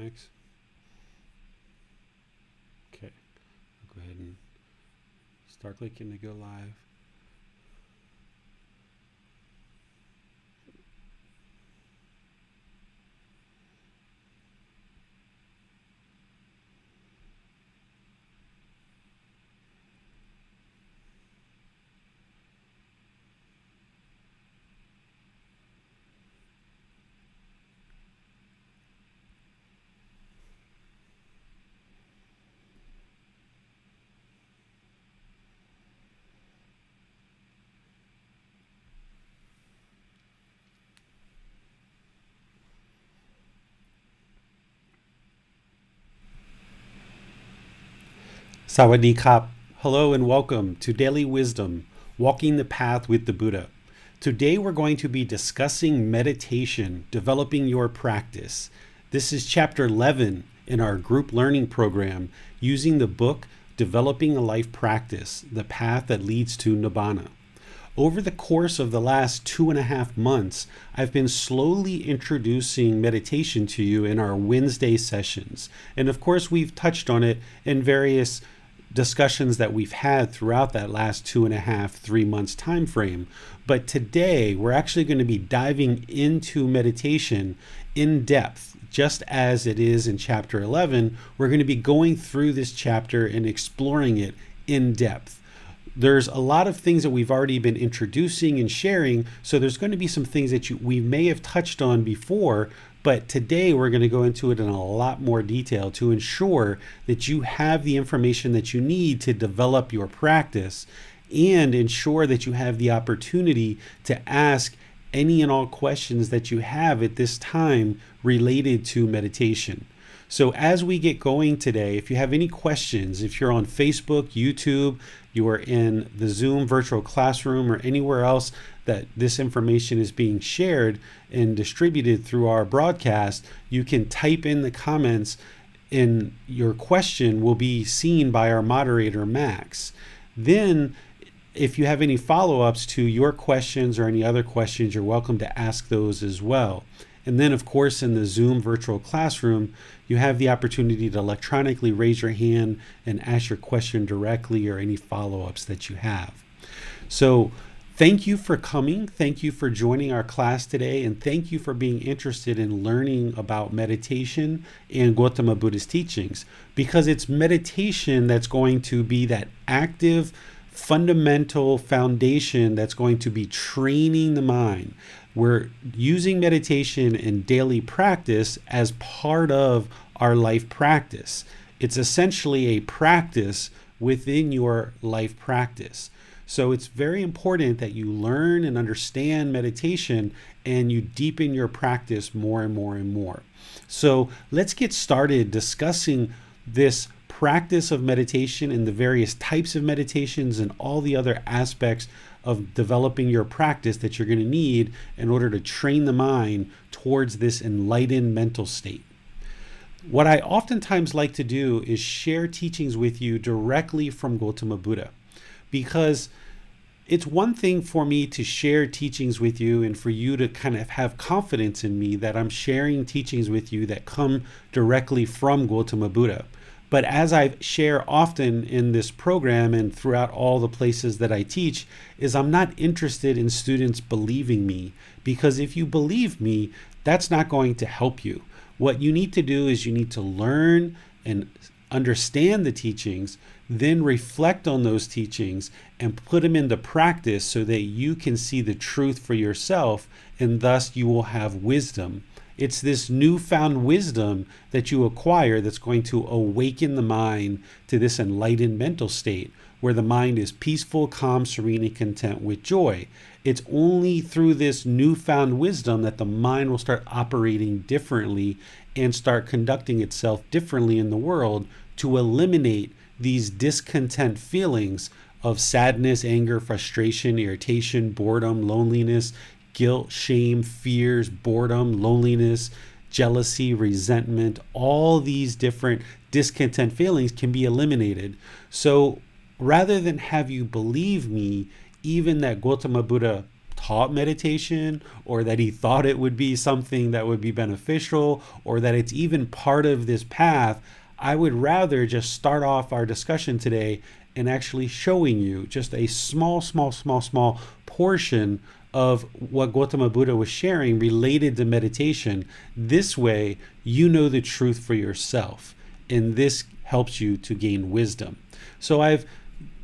Max? Okay, I'll go ahead and start clicking to go live. Sawadee Kap. Hello and welcome to Daily Wisdom, Walking the Path with the Buddha. Today we're going to be discussing meditation, developing your practice. This is chapter 11 in our group learning program using the book Developing a Life Practice, the Path that Leads to Nibbana. Over the course of the last 2.5 months, I've been slowly introducing meditation to you in our Wednesday sessions. And of course, we've touched on it in various discussions that we've had throughout that last 2.5, 3 months time frame. But today we're actually going to be diving into meditation in depth, just as it is in chapter 11. We're going to be going through this chapter and exploring it in depth. There's a lot of things that we've already been introducing and sharing, so there's going to be some things that we may have touched on before, but today we're going to go into it in a lot more detail to ensure that you have the information that you need to develop your practice and ensure that you have the opportunity to ask any and all questions that you have at this time related to meditation. So as we get going today, if you have any questions, if you're on Facebook, YouTube, you are in the Zoom virtual classroom or anywhere else that this information is being shared and distributed through our broadcast, you can type in the comments and your question will be seen by our moderator, Max. Then if you have any follow-ups to your questions or any other questions, you're welcome to ask those as well. And then, of course, in the Zoom virtual classroom, you have the opportunity to electronically raise your hand and ask your question directly or any follow-ups that you have. So thank you for coming. Thank you for joining our class today. And thank you for being interested in learning about meditation and Gotama Buddha's teachings, because it's meditation that's going to be that active, fundamental foundation that's going to be training the mind. We're using meditation in daily practice as part of our life practice. It's essentially a practice within your life practice. So it's very important that you learn and understand meditation and you deepen your practice more and more and more. So let's get started discussing this practice of meditation and the various types of meditations and all the other aspects of developing your practice that you're going to need in order to train the mind towards this enlightened mental state. What I oftentimes like to do is share teachings with you directly from Gotama Buddha, because it's one thing for me to share teachings with you and for you to kind of have confidence in me that I'm sharing teachings with you that come directly from Gotama Buddha. But as I share often in this program and throughout all the places that I teach, is I'm not interested in students believing me, because if you believe me, that's not going to help you. What you need to do is you need to learn and understand the teachings, then reflect on those teachings and put them into practice so that you can see the truth for yourself, and thus you will have wisdom. It's this newfound wisdom that you acquire that's going to awaken the mind to this enlightened mental state where the mind is peaceful, calm, serene, and content with joy. It's only through this newfound wisdom that the mind will start operating differently and start conducting itself differently in the world to eliminate these discontent feelings of sadness, anger, frustration, irritation, boredom, loneliness, guilt, shame, fears, boredom, loneliness, jealousy, resentment. All these different discontent feelings can be eliminated. So rather than have you believe me, even that Gotama Buddha taught meditation, or that he thought it would be something that would be beneficial, or that it's even part of this path. I would rather just start off our discussion today and actually showing you just a small portion of what Gotama Buddha was sharing related to meditation. This way, you know the truth for yourself, and this helps you to gain wisdom. So I've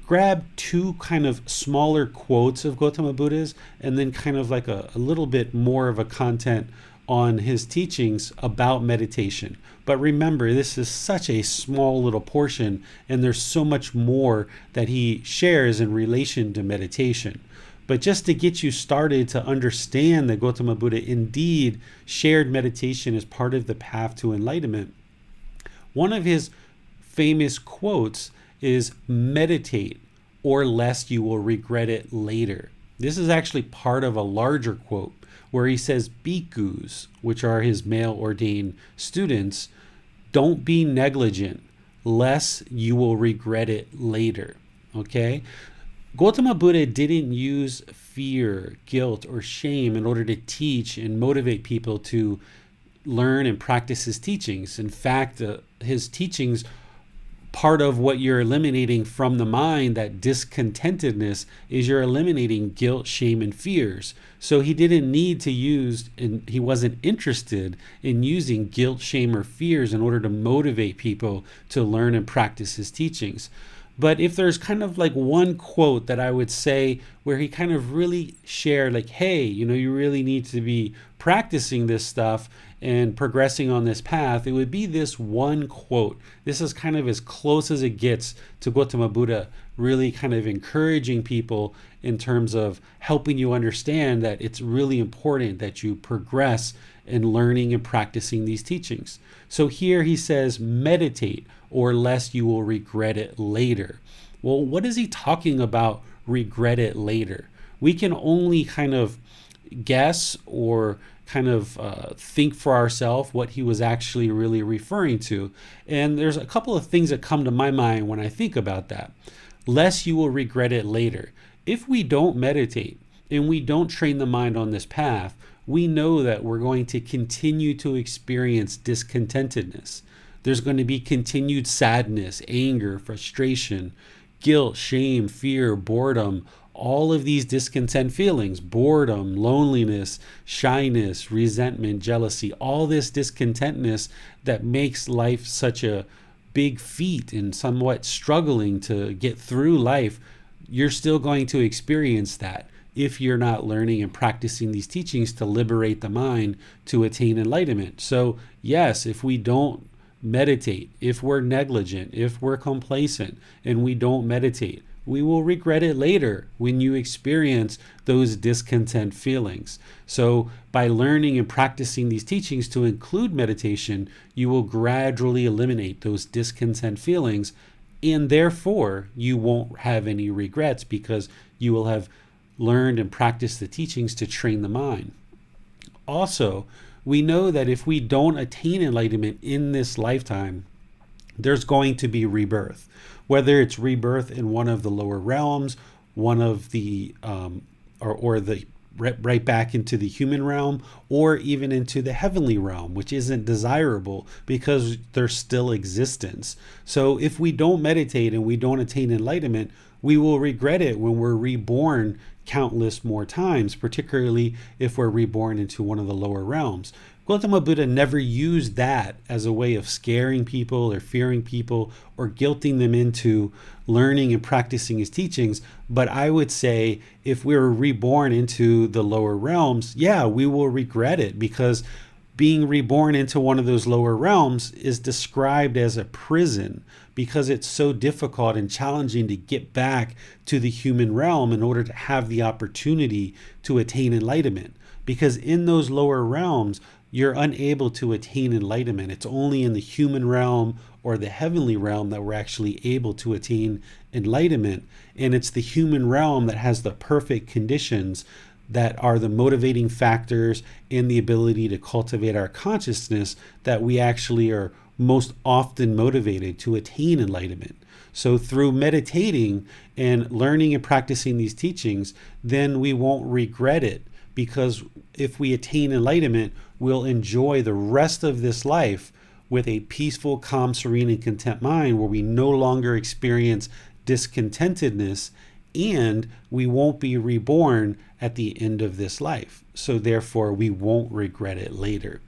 grabbed two kind of smaller quotes of Gotama Buddha's, and then kind of like a little bit more of a content on his teachings about meditation. But remember, this is such a small little portion, and there's so much more that he shares in relation to meditation. But just to get you started to understand that Gotama Buddha indeed shared meditation as part of the path to enlightenment, one of his famous quotes is, "Meditate, or lest you will regret it later." This is actually part of a larger quote where he says, "Bhikkhus," which are his male ordained students, "don't be negligent, lest you will regret it later." Okay? Gotama Buddha didn't use fear, guilt, or shame in order to teach and motivate people to learn and practice his teachings. In fact, his teachings, part of what you're eliminating from the mind, that discontentedness, is you're eliminating guilt, shame, and fears. So he didn't need to use, and he wasn't interested in using guilt, shame, or fears in order to motivate people to learn and practice his teachings. But if there's kind of like one quote that I would say where he kind of really shared, like, hey, you really need to be practicing this stuff and progressing on this path, it would be this one quote. This is kind of as close as it gets to Gotama Buddha really kind of encouraging people in terms of helping you understand that it's really important that you progress in learning and practicing these teachings. So here he says, "Meditate, or lest you will regret it later." Well, what is he talking about, regret it later? We can only kind of guess or kind of think for ourselves what he was actually really referring to. And there's a couple of things that come to my mind when I think about that. Lest you will regret it later. If we don't meditate and we don't train the mind on this path, we know that we're going to continue to experience discontentedness. There's going to be continued sadness, anger, frustration, guilt, shame, fear, boredom, all of these discontent feelings, boredom, loneliness, shyness, resentment, jealousy, all this discontentness that makes life such a big feat and somewhat struggling to get through life. You're still going to experience that if you're not learning and practicing these teachings to liberate the mind to attain enlightenment. So yes, if we don't meditate, if we're negligent, if we're complacent, and we don't meditate, we will regret it later when you experience those discontent feelings. So by learning and practicing these teachings to include meditation, you will gradually eliminate those discontent feelings, and therefore you won't have any regrets because you will have learned and practiced the teachings to train the mind. Also, we know that if we don't attain enlightenment in this lifetime, there's going to be rebirth. Whether it's rebirth in one of the lower realms, one of the or the right back into the human realm, or even into the heavenly realm, which isn't desirable because there's still existence. So if we don't meditate and we don't attain enlightenment, we will regret it when we're reborn countless more times, particularly if we're reborn into one of the lower realms. Gotama Buddha never used that as a way of scaring people or fearing people or guilting them into learning and practicing his teachings. But I would say if we were reborn into the lower realms, yeah, we will regret it, because being reborn into one of those lower realms is described as a prison because it's so difficult and challenging to get back to the human realm in order to have the opportunity to attain enlightenment. Because in those lower realms, you're unable to attain enlightenment. It's only in the human realm or the heavenly realm that we're actually able to attain enlightenment. And it's the human realm that has the perfect conditions that are the motivating factors and the ability to cultivate our consciousness that we actually are most often motivated to attain enlightenment. So through meditating and learning and practicing these teachings, then we won't regret it, because if we attain enlightenment, we'll enjoy the rest of this life with a peaceful, calm, serene, and content mind, where we no longer experience discontentedness, and we won't be reborn at the end of this life. So therefore, we won't regret it later.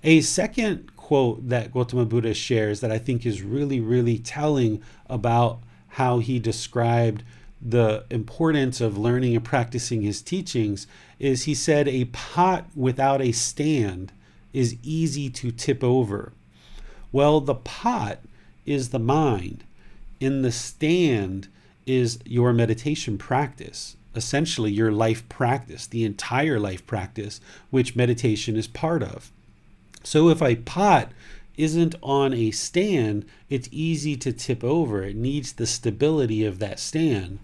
A second quote that Gotama Buddha shares that I think is really, really telling about how he described the importance of learning and practicing his teachings is, he said, "A pot without a stand is easy to tip over." Well, the pot is the mind, and the stand is your meditation practice, essentially your life practice, the entire life practice, which meditation is part of. So if a pot isn't on a stand, it's easy to tip over. It needs the stability of that stand.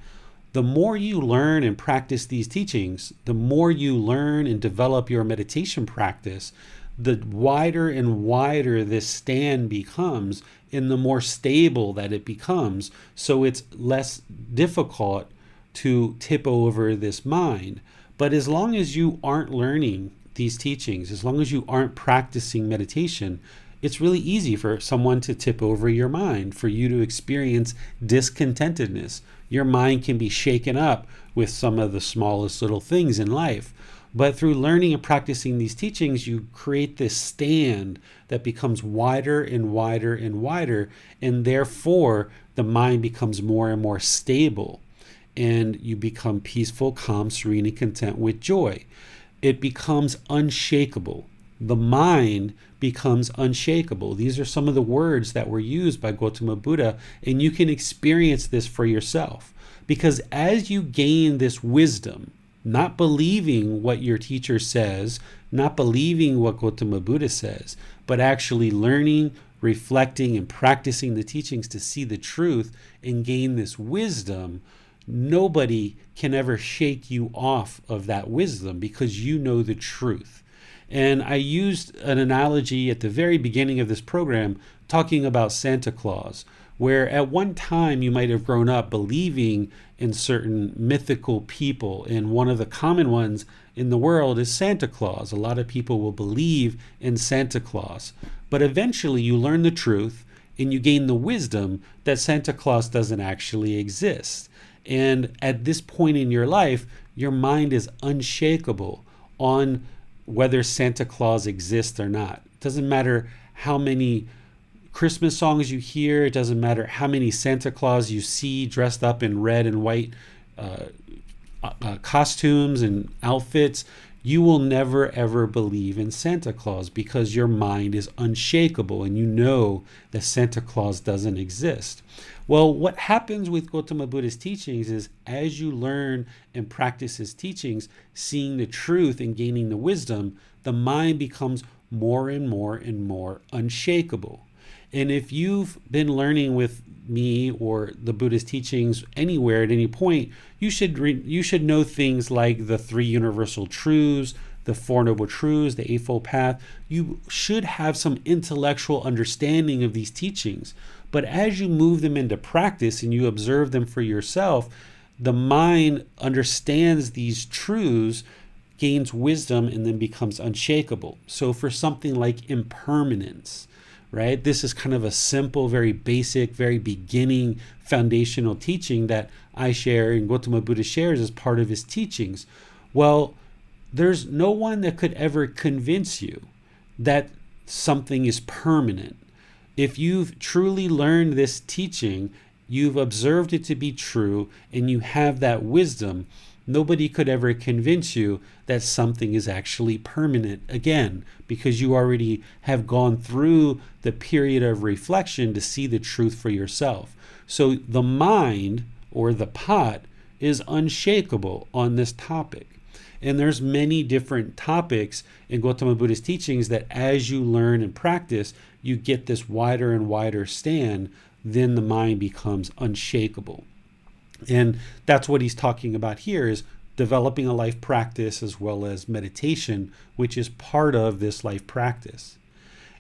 The more you learn and practice these teachings, the more you learn and develop your meditation practice, the wider and wider this stand becomes, and the more stable that it becomes. So it's less difficult to tip over this mind. But as long as you aren't learning these teachings, as long as you aren't practicing meditation, it's really easy for someone to tip over your mind, for you to experience discontentedness. Your mind can be shaken up with some of the smallest little things in life. But through learning and practicing these teachings, you create this stand that becomes wider and wider and wider, and therefore the mind becomes more and more stable, and you become peaceful, calm, serene, and content with joy. It becomes unshakable. The mind becomes unshakable. These are some of the words that were used by Gotama Buddha, and you can experience this for yourself. Because as you gain this wisdom, not believing what your teacher says, not believing what Gotama Buddha says, but actually learning, reflecting, and practicing the teachings to see the truth and gain this wisdom, nobody can ever shake you off of that wisdom, because you know the truth. And I used an analogy at the very beginning of this program talking about Santa Claus, where at one time you might have grown up believing in certain mythical people, and one of the common ones in the world is Santa Claus. A lot of people will believe in Santa Claus, but eventually you learn the truth and you gain the wisdom that Santa Claus doesn't actually exist. And at this point in your life, your mind is unshakable on whether Santa Claus exists or not. It doesn't matter how many Christmas songs you hear. It doesn't matter how many Santa Claus you see dressed up in red and white costumes and outfits. You will never ever believe in Santa Claus, because your mind is unshakable and you know that Santa Claus doesn't exist. Well, what happens with Gotama Buddha's teachings is, as you learn and practice his teachings, seeing the truth and gaining the wisdom, the mind becomes more and more and more unshakable. And if you've been learning with me or the Buddha's teachings anywhere at any point, you should know things like the three universal truths, the Four Noble Truths, the Eightfold Path. You should have some intellectual understanding of these teachings. But as you move them into practice and you observe them for yourself, the mind understands these truths, gains wisdom, and then becomes unshakable. So for something like impermanence, right? This is kind of a simple, very basic, very beginning foundational teaching that I share and Gotama Buddha shares as part of his teachings. Well, there's no one that could ever convince you that something is permanent. If you've truly learned this teaching, you've observed it to be true, and you have that wisdom, nobody could ever convince you that something is actually permanent again, because you already have gone through the period of reflection to see the truth for yourself. So the mind, or the pot, is unshakable on this topic. And there's many different topics in Gotama Buddha's teachings that as you learn and practice, you get this wider and wider stand, then the mind becomes unshakable. And that's what he's talking about here, is developing a life practice as well as meditation, which is part of this life practice.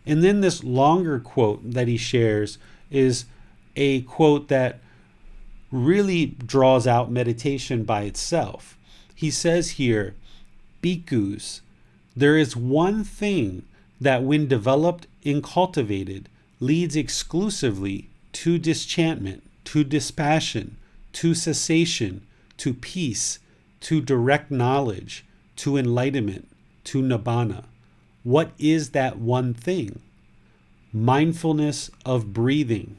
And then this longer quote that he shares is a quote that really draws out meditation by itself. He says here, "Bhikkhus, there is one thing that when developed and cultivated leads exclusively to disenchantment, to dispassion, to cessation, to peace, to direct knowledge, to enlightenment, to nibbana. What is that one thing? Mindfulness of breathing.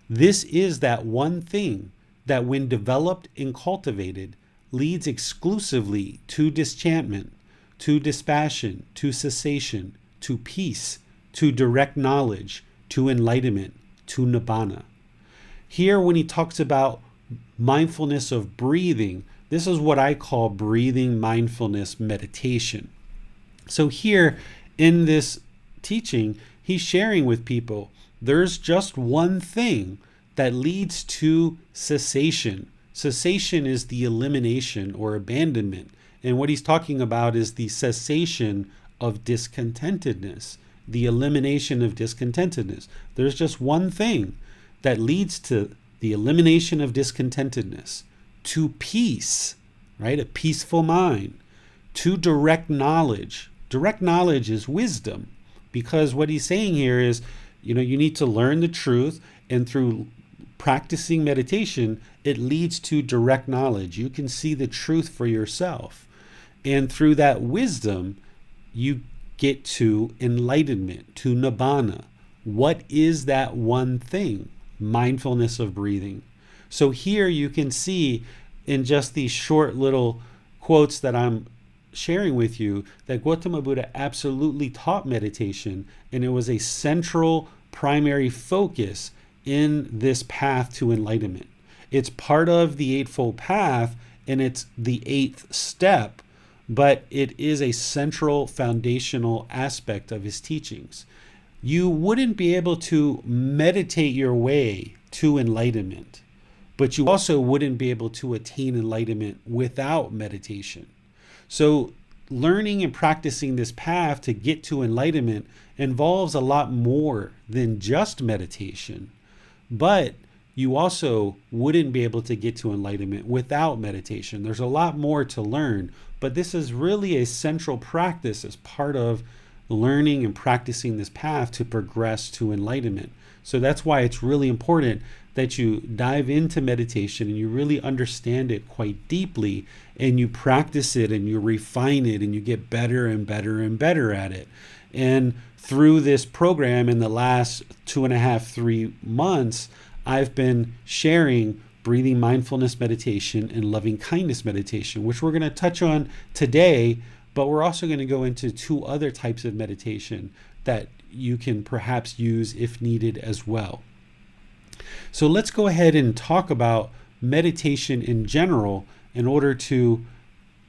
This is that one thing that when developed and cultivated leads exclusively to disenchantment, to dispassion, to cessation, to peace, to direct knowledge, to enlightenment, to nibbana." Here, when he talks about mindfulness of breathing, this is what I call breathing mindfulness meditation. So here in this teaching, he's sharing with people, there's just one thing that leads to cessation. Cessation is the elimination or abandonment. And what he's talking about is the cessation of discontentedness, the elimination of discontentedness. There's just one thing that leads to the elimination of discontentedness, to peace, right? A peaceful mind, to direct knowledge. Direct knowledge is wisdom, because what he's saying here is, you need to learn the truth, and through practicing meditation, it leads to direct knowledge. You can see the truth for yourself. And through that wisdom, you get to enlightenment, to nibbana. What is that one thing? Mindfulness of breathing. So here you can see in just these short little quotes that I'm sharing with you that Gotama Buddha absolutely taught meditation, and it was a central primary focus in this path to enlightenment. It's part of the Eightfold Path, and it's the eighth step, but it is a central foundational aspect of his teachings. You wouldn't be able to meditate your way to enlightenment, but you also wouldn't be able to attain enlightenment without meditation. So learning and practicing this path to get to enlightenment involves a lot more than just meditation, but you also wouldn't be able to get to enlightenment without meditation. There's a lot more to learn, but this is really a central practice as part of learning and practicing this path to progress to enlightenment. So that's why it's really important that you dive into meditation and you really understand it quite deeply, and you practice it and you refine it and you get better and better and better at it. And through this program in the last 2.5, 3 months, I've been sharing breathing mindfulness meditation and loving kindness meditation, which we're going to touch on today, but we're also going to go into 2 other types of meditation that you can perhaps use if needed as well. So let's go ahead and talk about meditation in general in order to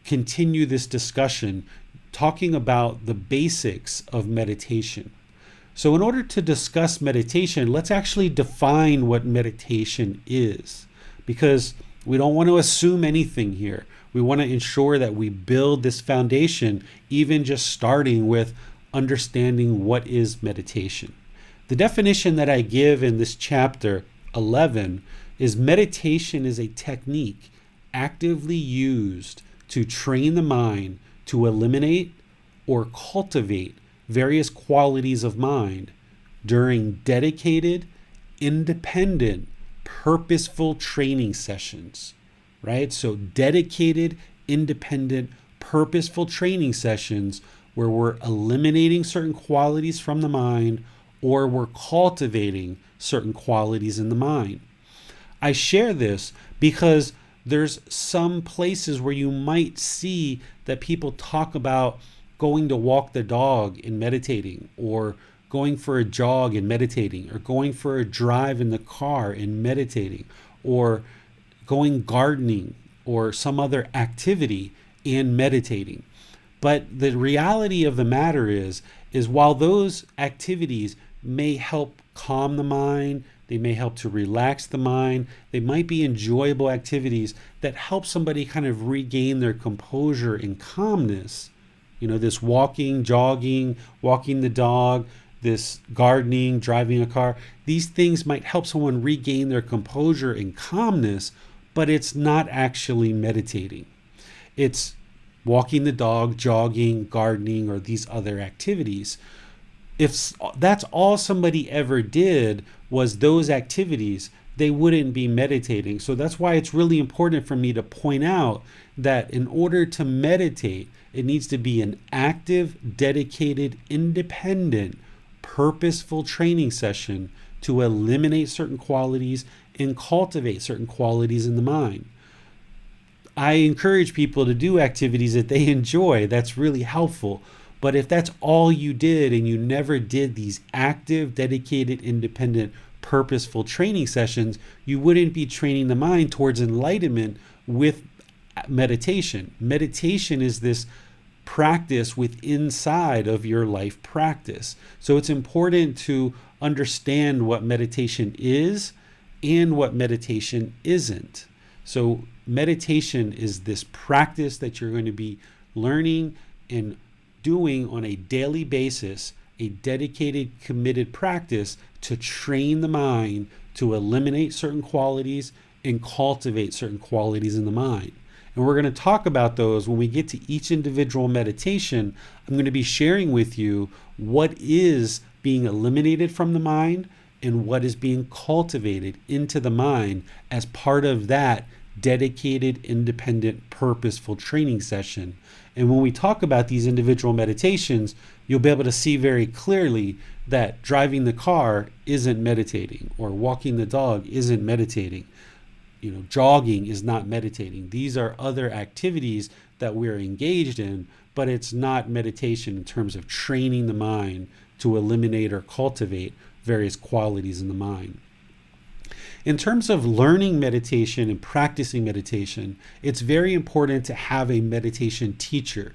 continue this discussion, talking about the basics of meditation. So in order to discuss meditation, let's actually define what meditation is, because we don't want to assume anything here. We want to ensure that we build this foundation, even just starting with understanding what is meditation. The definition that I give in this chapter 11 is meditation is a technique actively used to train the mind to eliminate or cultivate various qualities of mind during dedicated, independent, purposeful training sessions, right? So dedicated, independent, purposeful training sessions where we're eliminating certain qualities from the mind or we're cultivating certain qualities in the mind. I share this because there's some places where you might see that people talk about going to walk the dog and meditating, or going for a jog and meditating, or going for a drive in the car and meditating, or going gardening or some other activity and meditating. But the reality of the matter is while those activities may help calm the mind, they may help to relax the mind, they might be enjoyable activities that help somebody kind of regain their composure and calmness. This walking, jogging, walking the dog, this gardening, driving a car, these things might help someone regain their composure and calmness, but it's not actually meditating. It's walking the dog, jogging, gardening, or these other activities. If that's all somebody ever did was those activities, they wouldn't be meditating. So that's why it's really important for me to point out that in order to meditate, it needs to be an active, dedicated, independent, purposeful training session to eliminate certain qualities and cultivate certain qualities in the mind. I encourage people to do activities that they enjoy. That's really helpful. But if that's all you did and you never did these active, dedicated, independent, purposeful training sessions, you wouldn't be training the mind towards enlightenment with meditation. Meditation is this practice inside of your life practice. So it's important to understand what meditation is and what meditation isn't. So meditation is this practice that you're going to be learning and doing on a daily basis, a dedicated, committed practice to train the mind to eliminate certain qualities and cultivate certain qualities in the mind. And we're going to talk about those when we get to each individual meditation. I'm going to be sharing with you what is being eliminated from the mind and what is being cultivated into the mind as part of that dedicated, independent, purposeful training session. And when we talk about these individual meditations, you'll be able to see very clearly that driving the car isn't meditating, or walking the dog isn't meditating. Jogging is not meditating. These are other activities that we're engaged in, but it's not meditation in terms of training the mind to eliminate or cultivate various qualities in the mind. In terms of learning meditation and practicing meditation, it's very important to have a meditation teacher.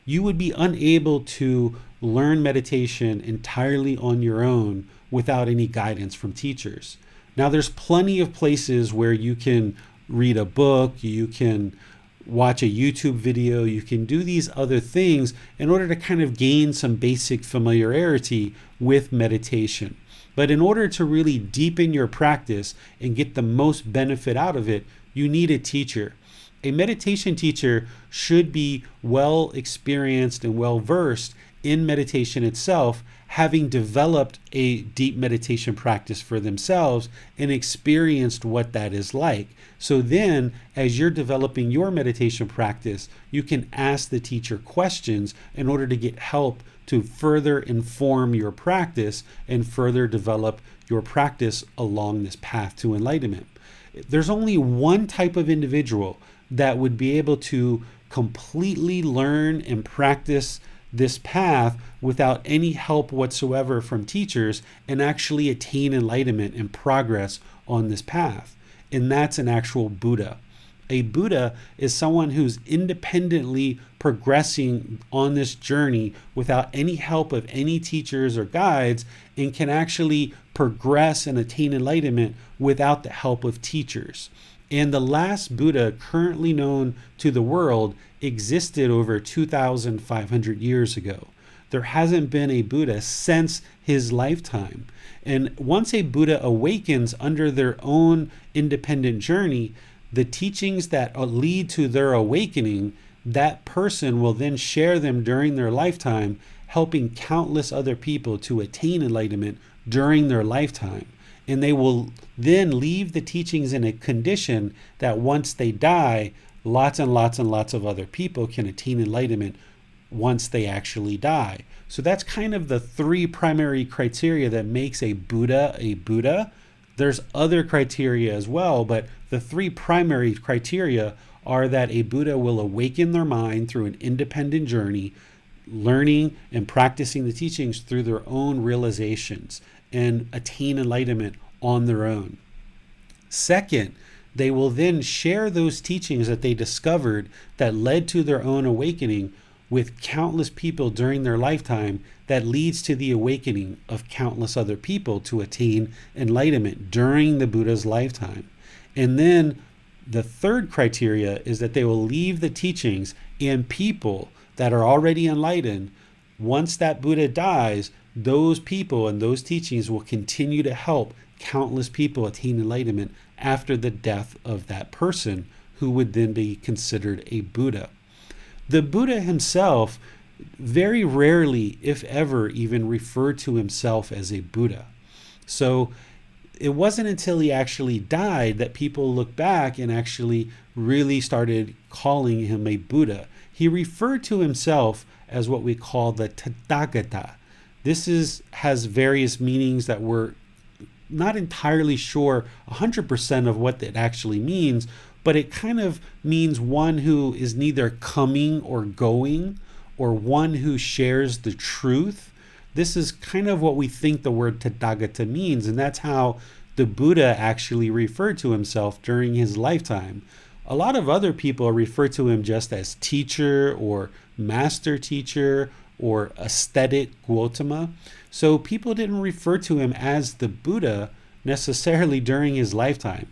You would be unable to learn meditation entirely on your own without any guidance from teachers. Now, there's plenty of places where you can read a book, you can watch a YouTube video, you can do these other things in order to kind of gain some basic familiarity with meditation. But in order to really deepen your practice and get the most benefit out of it, you need a teacher. A meditation teacher should be well experienced and well versed in meditation itself, having developed a deep meditation practice for themselves and experienced what that is like. So then, as you're developing your meditation practice, you can ask the teacher questions in order to get help to further inform your practice and further develop your practice along this path to enlightenment. There's only one type of individual that would be able to completely learn and practice this path without any help whatsoever from teachers and actually attain enlightenment and progress on this path. And that's an actual Buddha. A Buddha is someone who's independently progressing on this journey without any help of any teachers or guides, and can actually progress and attain enlightenment without the help of teachers. And the last Buddha currently known to the world existed over 2,500 years ago. There hasn't been a Buddha since his lifetime. And once a Buddha awakens under their own independent journey, the teachings that lead to their awakening, that person will then share them during their lifetime, helping countless other people to attain enlightenment during their lifetime. And they will then leave the teachings in a condition that once they die, lots and lots and lots of other people can attain enlightenment once they actually die. So that's kind of the three primary criteria that makes a Buddha a Buddha. There's other criteria as well, but the three primary criteria are that a Buddha will awaken their mind through an independent journey, learning and practicing the teachings through their own realizations, and attain enlightenment on their own. Second, they will then share those teachings that they discovered that led to their own awakening with countless people during their lifetime, that leads to the awakening of countless other people to attain enlightenment during the Buddha's lifetime. And then the third criteria is that they will leave the teachings and people that are already enlightened. Once that Buddha dies, those people and those teachings will continue to help countless people attain enlightenment after the death of that person, who would then be considered a Buddha. The Buddha himself very rarely, if ever, even referred to himself as a Buddha. So it wasn't until he actually died that people look back and actually really started calling him a Buddha. He referred to himself as what we call the Tathagata. This has various meanings that we're not entirely sure 100% of what it actually means, but it kind of means one who is neither coming or going, or one who shares the truth. This is kind of what we think the word Tathagata means, and that's how the Buddha actually referred to himself during his lifetime. A lot of other people refer to him just as teacher or master teacher or aesthetic Gotama. So people didn't refer to him as the Buddha necessarily during his lifetime.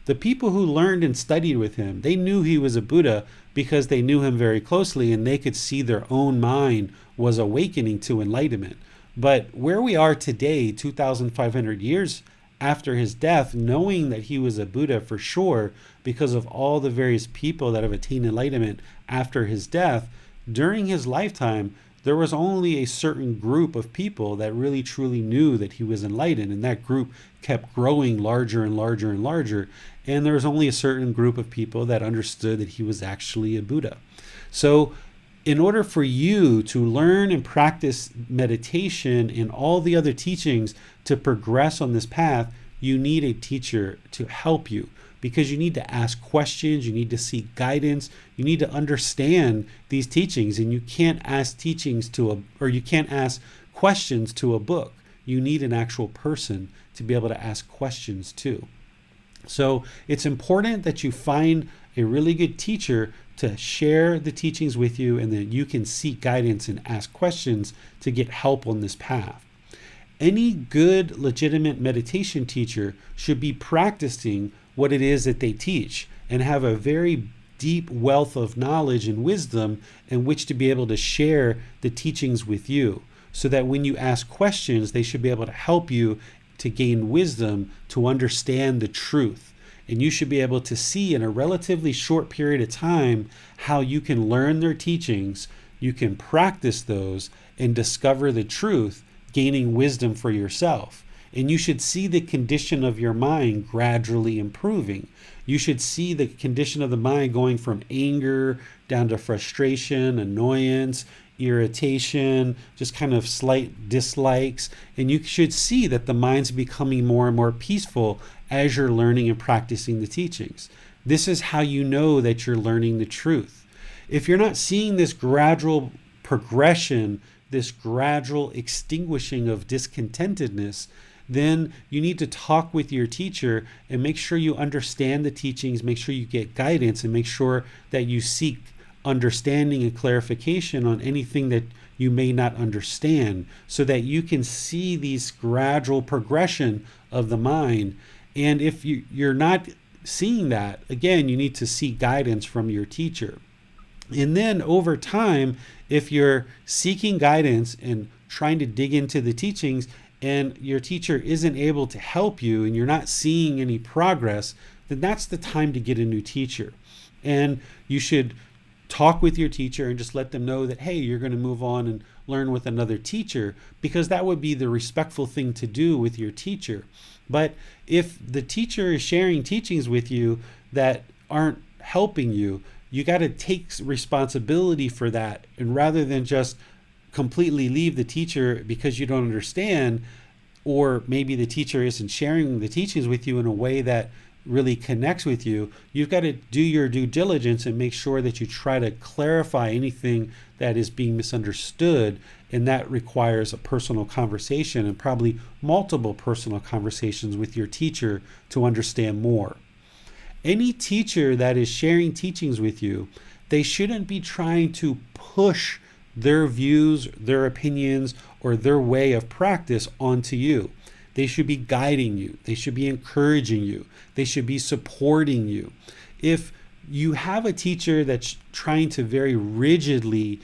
The people who learned and studied with him, they knew he was a Buddha because they knew him very closely and they could see their own mind was awakening to enlightenment. But where we are today, 2,500 years after his death, knowing that he was a Buddha for sure because of all the various people that have attained enlightenment after his death, during his lifetime, there was only a certain group of people that really truly knew that he was enlightened, and that group kept growing larger and larger and larger, and there was only a certain group of people that understood that he was actually a Buddha. So in order for you to learn and practice meditation and all the other teachings to progress on this path, you need a teacher to help you, because you need to ask questions, you need to seek guidance, you need to understand these teachings, and you can't ask you can't ask questions to a book. You need an actual person to be able to ask questions to. So it's important that you find a really good teacher to share the teachings with you, and that you can seek guidance and ask questions to get help on this path. Any good, legitimate meditation teacher should be practicing what it is that they teach and have a very deep wealth of knowledge and wisdom in which to be able to share the teachings with you, so that when you ask questions, they should be able to help you to gain wisdom, to understand the truth. And you should be able to see in a relatively short period of time how you can learn their teachings, you can practice those, and discover the truth, gaining wisdom for yourself. And you should see the condition of your mind gradually improving. You should see the condition of the mind going from anger down to frustration, annoyance, irritation, just kind of slight dislikes. And you should see that the mind's becoming more and more peaceful as you're learning and practicing the teachings. This is how you know that you're learning the truth. If you're not seeing this gradual progression, this gradual extinguishing of discontentedness, then you need to talk with your teacher and make sure you understand the teachings, make sure you get guidance, and make sure that you seek understanding and clarification on anything that you may not understand, so that you can see these gradual progression of the mind. And if you're not seeing that, again, you need to seek guidance from your teacher. And then over time, if you're seeking guidance and trying to dig into the teachings and your teacher isn't able to help you and you're not seeing any progress, then that's the time to get a new teacher. And you should talk with your teacher and just let them know that, hey, you're going to move on and learn with another teacher, because that would be the respectful thing to do with your teacher. But if the teacher is sharing teachings with you that aren't helping you, you got to take responsibility for that. And rather than just completely leave the teacher because you don't understand, or maybe the teacher isn't sharing the teachings with you in a way that really connects with you, you've got to do your due diligence and make sure that you try to clarify anything that is being misunderstood. And that requires a personal conversation, and probably multiple personal conversations with your teacher to understand more. Any teacher that is sharing teachings with you, they shouldn't be trying to push their views, their opinions, or their way of practice onto you. They should be guiding you. They should be encouraging you. They should be supporting you. If you have a teacher that's trying to very rigidly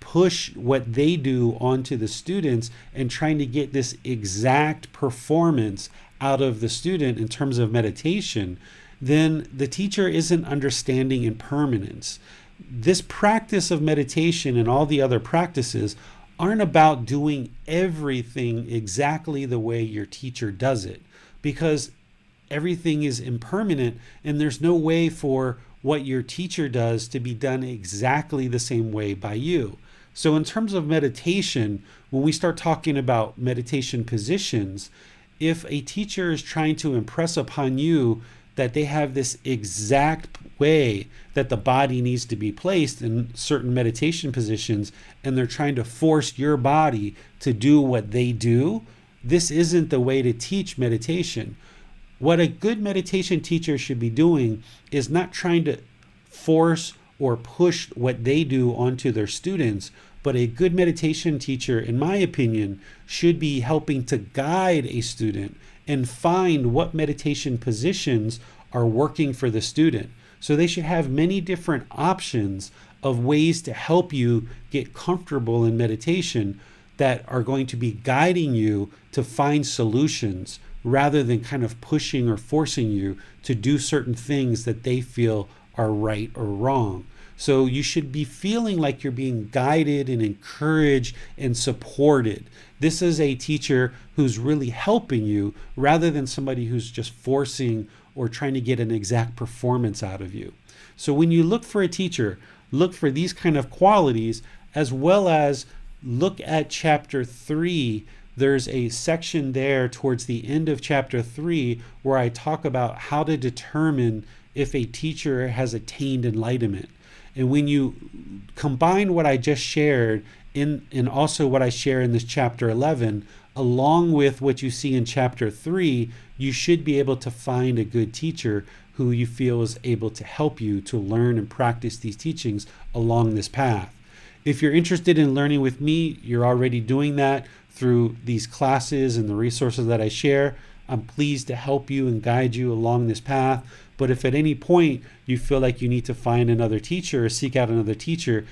push what they do onto the students and trying to get this exact performance out of the student in terms of meditation, then the teacher isn't understanding impermanence. This practice of meditation and all the other practices aren't about doing everything exactly the way your teacher does it, because everything is impermanent and there's no way for what your teacher does to be done exactly the same way by you. So in terms of meditation, when we start talking about meditation positions, if a teacher is trying to impress upon you that they have this exact way that the body needs to be placed in certain meditation positions, and they're trying to force your body to do what they do, this isn't the way to teach meditation. What a good meditation teacher should be doing is not trying to force or push what they do onto their students, but a good meditation teacher, in my opinion, should be helping to guide a student and find what meditation positions are working for the student. So they should have many different options of ways to help you get comfortable in meditation that are going to be guiding you to find solutions, rather than kind of pushing or forcing you to do certain things that they feel are right or wrong. So you should be feeling like you're being guided and encouraged and supported. This is a teacher who's really helping you, rather than somebody who's just forcing or trying to get an exact performance out of you. So when you look for a teacher, look for these kind of qualities, as well as look at chapter 3. There's a section there towards the end of chapter 3 where I talk about how to determine if a teacher has attained enlightenment. And when you combine what I just shared and also what I share in this chapter 11, along with what you see in chapter 3, you should be able to find a good teacher who you feel is able to help you to learn and practice these teachings along this path. If you're interested in learning with me, you're already doing that through these classes and the resources that I share. I'm pleased to help you and guide you along this path. But if at any point you feel like you need to find another teacher or seek out another teacher,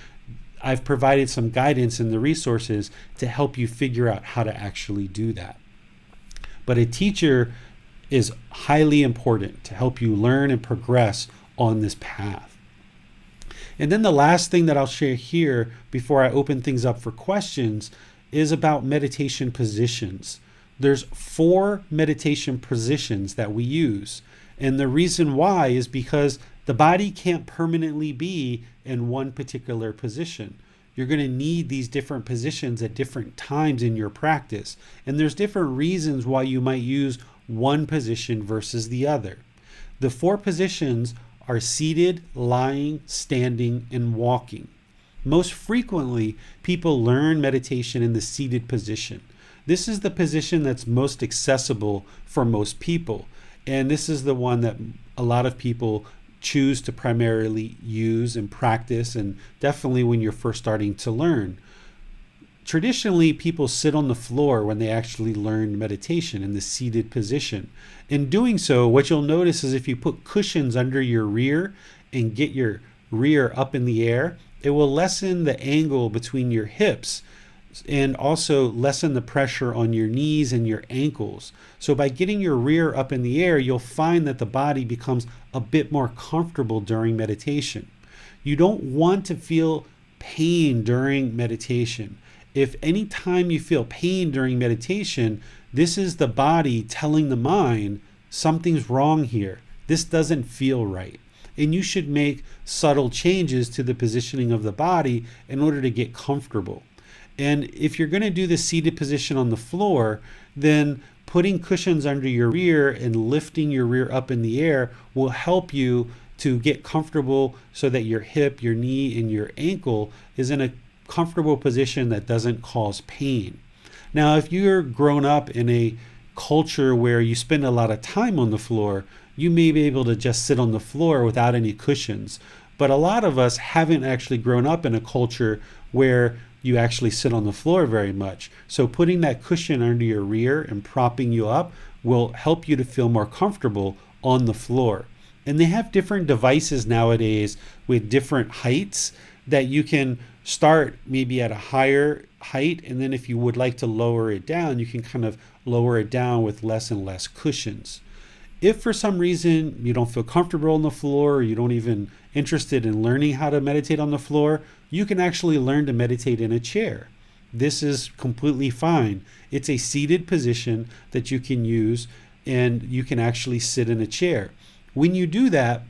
I've provided some guidance in the resources to help you figure out how to actually do that. But a teacher is highly important to help you learn and progress on this path. And then the last thing that I'll share here before I open things up for questions is about meditation positions. There's 4 meditation positions that we use. And the reason why is because the body can't permanently be in one particular position. You're going to need these different positions at different times in your practice. And there's different reasons why you might use one position versus the other. The 4 positions are seated, lying, standing, and walking. Most frequently, people learn meditation in the seated position. This is the position that's most accessible for most people. And this is the one that a lot of people choose to primarily use and practice, and definitely when you're first starting to learn. Traditionally, people sit on the floor when they actually learn meditation in the seated position. In doing so, what you'll notice is if you put cushions under your rear and get your rear up in the air, it will lessen the angle between your hips and also lessen the pressure on your knees and your ankles. So by getting your rear up in the air, you'll find that the body becomes a bit more comfortable during meditation. You don't want to feel pain during meditation. If any time you feel pain during meditation, this is the body telling the mind, something's wrong here. This doesn't feel right. And you should make subtle changes to the positioning of the body in order to get comfortable. And if you're going to do the seated position on the floor, then putting cushions under your rear and lifting your rear up in the air will help you to get comfortable so that your hip, your knee, and your ankle is in a comfortable position that doesn't cause pain. Now, if you're grown up in a culture where you spend a lot of time on the floor, you may be able to just sit on the floor without any cushions. But a lot of us haven't actually grown up in a culture where you actually sit on the floor very much. So putting that cushion under your rear and propping you up will help you to feel more comfortable on the floor. And they have different devices nowadays with different heights that you can start maybe at a higher height, and then if you would like to lower it down, you can kind of lower it down with less and less cushions. If for some reason you don't feel comfortable on the floor, or you don't even interested in learning how to meditate on the floor, you can actually learn to meditate in a chair. This is completely fine. It's a seated position that you can use, and you can actually sit in a chair. When you do that,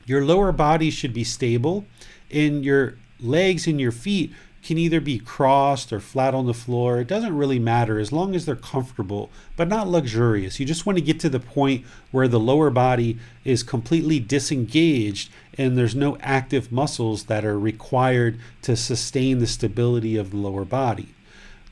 your lower body should be stable, and your legs and your feet can either be crossed or flat on the floor. It doesn't really matter as long as they're comfortable, but not luxurious. You just want to get to the point where the lower body is completely disengaged and there's no active muscles that are required to sustain the stability of the lower body.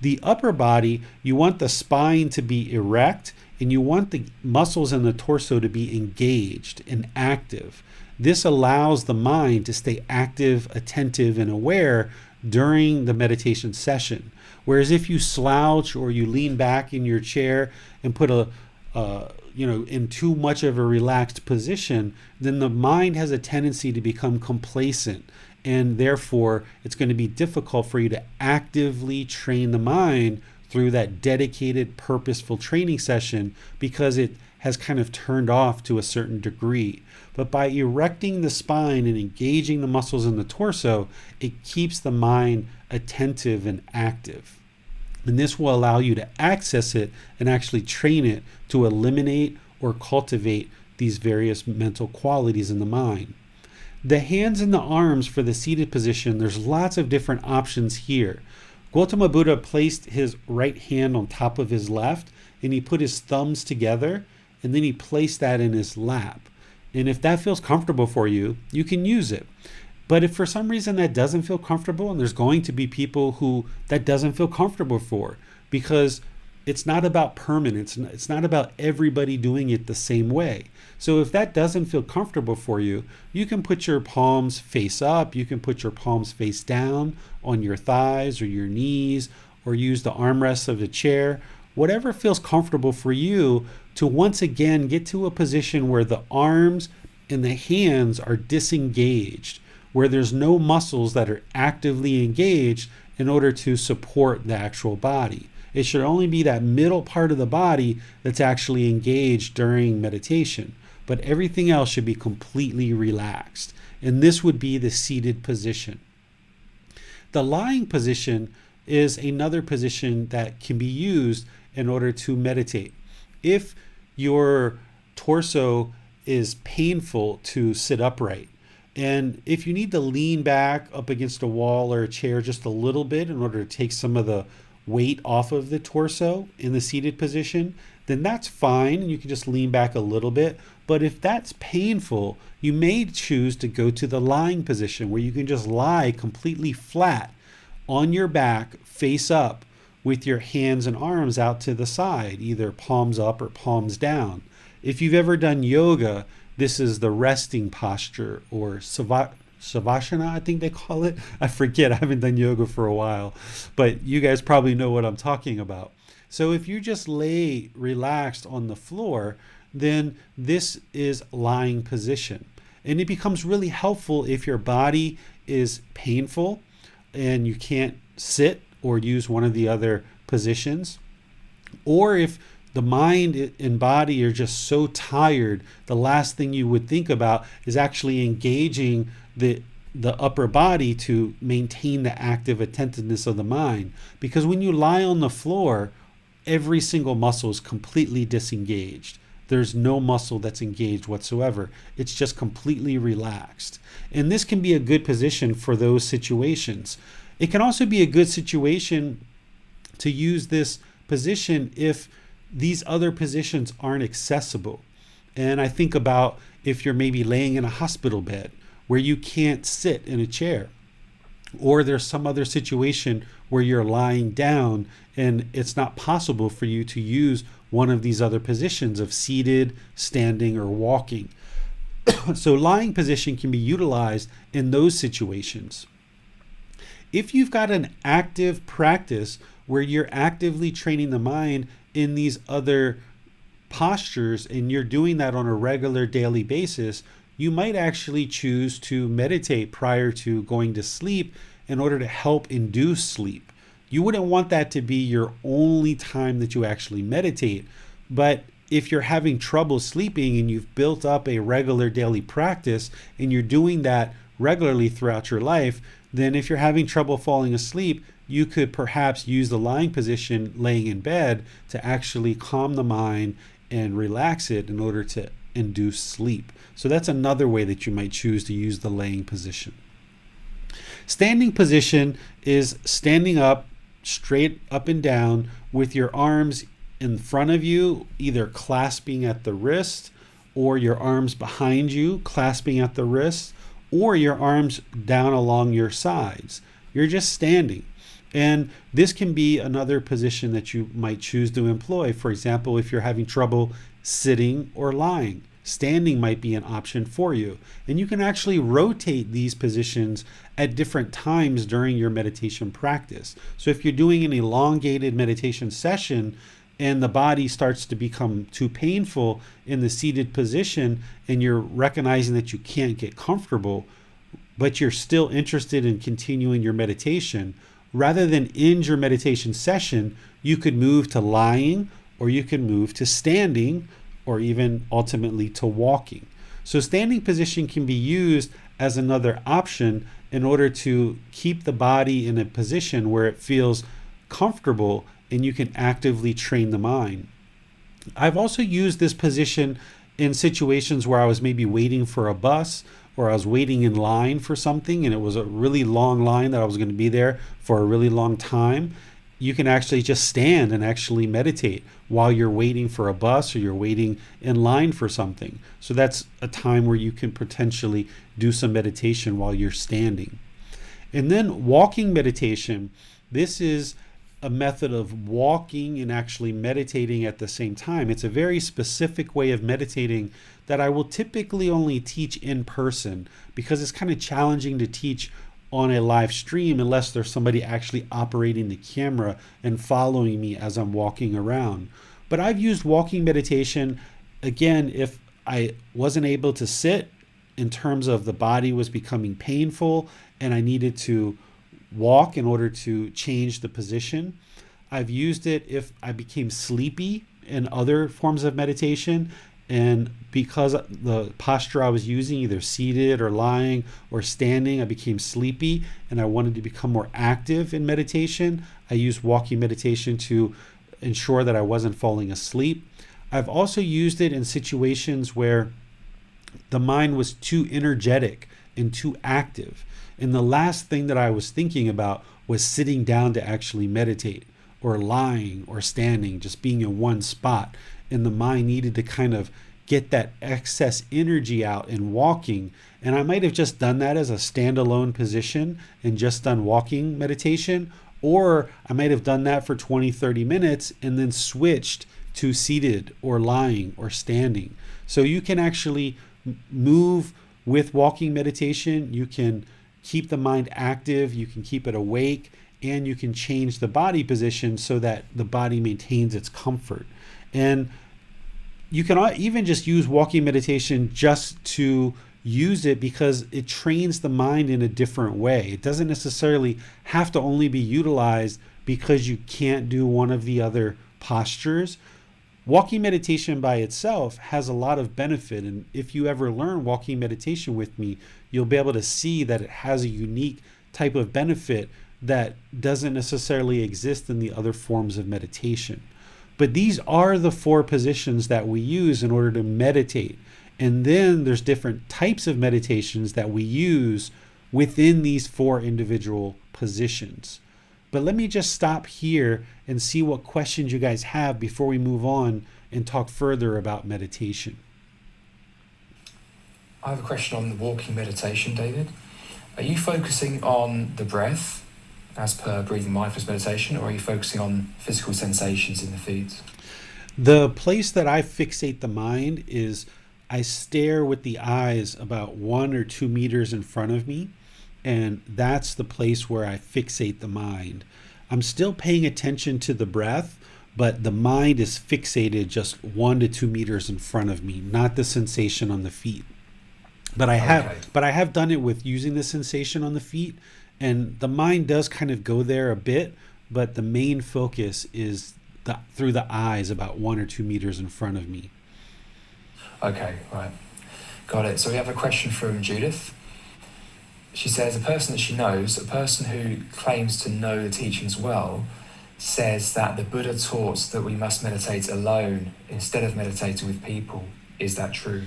The upper body, you want the spine to be erect, and you want the muscles in the torso to be engaged and active. This allows the mind to stay active, attentive, and aware during the meditation session. Whereas if you slouch or you lean back in your chair and put in too much of a relaxed position, then the mind has a tendency to become complacent, and therefore it's going to be difficult for you to actively train the mind through that dedicated, purposeful training session, because it has kind of turned off to a certain degree. But by erecting the spine and engaging the muscles in the torso, it keeps the mind attentive and active. And this will allow you to access it and actually train it to eliminate or cultivate these various mental qualities in the mind. The hands and the arms for the seated position, there's lots of different options here. Gotama Buddha placed his right hand on top of his left, and he put his thumbs together, and then he placed that in his lap. And if that feels comfortable for you, you can use it. But if for some reason that doesn't feel comfortable, and there's going to be people who that doesn't feel comfortable for, because it's not about permanence. It's not about everybody doing it the same way. So if that doesn't feel comfortable for you, you can put your palms face up. You can put your palms face down on your thighs or your knees, or use the armrests of the chair. Whatever feels comfortable for you, to once again get to a position where the arms and the hands are disengaged, where there's no muscles that are actively engaged in order to support the actual body. It should only be that middle part of the body that's actually engaged during meditation, but everything else should be completely relaxed. And this would be the seated position. The lying position is another position that can be used in order to meditate. If your torso is painful to sit upright, and if you need to lean back up against a wall or a chair just a little bit in order to take some of the weight off of the torso in the seated position, then that's fine. You can just lean back a little bit. But if that's painful, you may choose to go to the lying position, where you can just lie completely flat on your back, face up, with your hands and arms out to the side, either palms up or palms down. If you've ever done yoga, this is the resting posture, or Savasana, I think they call it. I forget, I haven't done yoga for a while, but you guys probably know what I'm talking about. So if you just lay relaxed on the floor, then this is lying position. And it becomes really helpful if your body is painful and you can't sit or use one of the other positions, or if the mind and body are just so tired, the last thing you would think about is actually engaging the upper body to maintain the active attentiveness of the mind. Because when you lie on the floor, every single muscle is completely disengaged. There's no muscle that's engaged whatsoever. It's just completely relaxed. And this can be a good position for those situations. It can also be a good situation to use this position if these other positions aren't accessible. And I think about if you're maybe laying in a hospital bed where you can't sit in a chair, or there's some other situation where you're lying down and it's not possible for you to use one of these other positions of seated, standing, or walking. So lying position can be utilized in those situations. If you've got an active practice where you're actively training the mind in these other postures, and you're doing that on a regular daily basis, you might actually choose to meditate prior to going to sleep in order to help induce sleep. You wouldn't want that to be your only time that you actually meditate. But if you're having trouble sleeping and you've built up a regular daily practice and you're doing that regularly throughout your life, then if you're having trouble falling asleep, you could perhaps use the lying position laying in bed to actually calm the mind and relax it in order to induce sleep. So that's another way that you might choose to use the laying position. Standing position is standing up, straight up and down, with your arms in front of you, either clasping at the wrist, or your arms behind you, clasping at the wrist, or your arms down along your sides. You're just standing. And this can be another position that you might choose to employ. For example, if you're having trouble sitting or lying, standing might be an option for you. And you can actually rotate these positions at different times during your meditation practice. So if you're doing an elongated meditation session and the body starts to become too painful in the seated position, and you're recognizing that you can't get comfortable, but you're still interested in continuing your meditation, rather than end your meditation session, you could move to lying, or you could move to standing, or even ultimately to walking. So standing position can be used as another option in order to keep the body in a position where it feels comfortable and you can actively train the mind. I've also used this position in situations where I was maybe waiting for a bus, or I was waiting in line for something and it was a really long line that I was going to be there for a really long time. You can actually just stand and actually meditate while you're waiting for a bus or you're waiting in line for something. So that's a time where you can potentially do some meditation while you're standing. And then walking meditation. This is a method of walking and actually meditating at the same time. It's a very specific way of meditating that I will typically only teach in person, because it's kind of challenging to teach on a live stream unless there's somebody actually operating the camera and following me as I'm walking around. But I've used walking meditation, again, if I wasn't able to sit, in terms of the body was becoming painful and I needed to walk in order to change the position. I've used it if I became sleepy in other forms of meditation, and because the posture I was using, either seated or lying or standing, I became sleepy and I wanted to become more active in meditation. I used walking meditation to ensure that I wasn't falling asleep. I've also used it in situations where the mind was too energetic and too active, and the last thing that I was thinking about was sitting down to actually meditate, or lying or standing, just being in one spot. And the mind needed to kind of get that excess energy out in walking. And I might have just done that as a standalone position and just done walking meditation, or I might have done that for 20-30 minutes and then switched to seated or lying or standing. So you can actually move with walking meditation. You can keep the mind active, you can keep it awake, and you can change the body position so that the body maintains its comfort. And you can even just use walking meditation just to use it because it trains the mind in a different way. It doesn't necessarily have to only be utilized because you can't do one of the other postures. Walking meditation by itself has a lot of benefit, and if you ever learn walking meditation with me, you'll be able to see that it has a unique type of benefit that doesn't necessarily exist in the other forms of meditation. But these are the 4 positions that we use in order to meditate. And then there's different types of meditations that we use within these 4 individual positions. But let me just stop here and see what questions you guys have before we move on and talk further about meditation. I have a question on the walking meditation, David. Are you focusing on the breath as per breathing mindfulness meditation, or are you focusing on physical sensations in the feet? The place that I fixate the mind is I stare with the eyes about 1 or 2 meters in front of me, and that's the place where I fixate the mind. I'm still paying attention to the breath, but the mind is fixated just 1 to 2 meters in front of me, not the sensation on the feet. But I have done it with using the sensation on the feet, And the mind does kind of go there a bit, but the main focus is through the eyes about 1 or 2 meters in front of me. Okay, right. Got it. So we have a question from Judith. She says a person that she knows, a person who claims to know the teachings well, says that the Buddha taught that we must meditate alone instead of meditating with people. Is that true?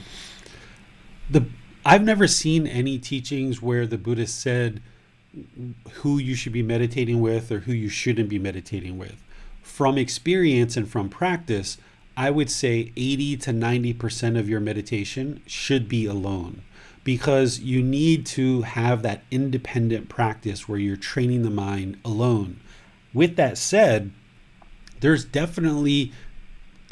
The I've never seen any teachings where the Buddha said who you should be meditating with or who you shouldn't be meditating with. From experience and from practice, I would say 80 to 90% of your meditation should be alone, because you need to have that independent practice where you're training the mind alone. With that said, there's definitely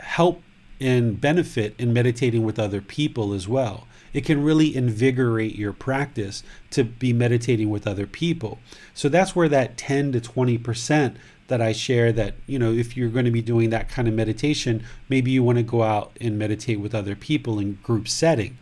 help and benefit in meditating with other people as well. It can really invigorate your practice to be meditating with other people. So that's where that 10 to 20% that I share, that, if you're going to be doing that kind of meditation, maybe you want to go out and meditate with other people in group setting.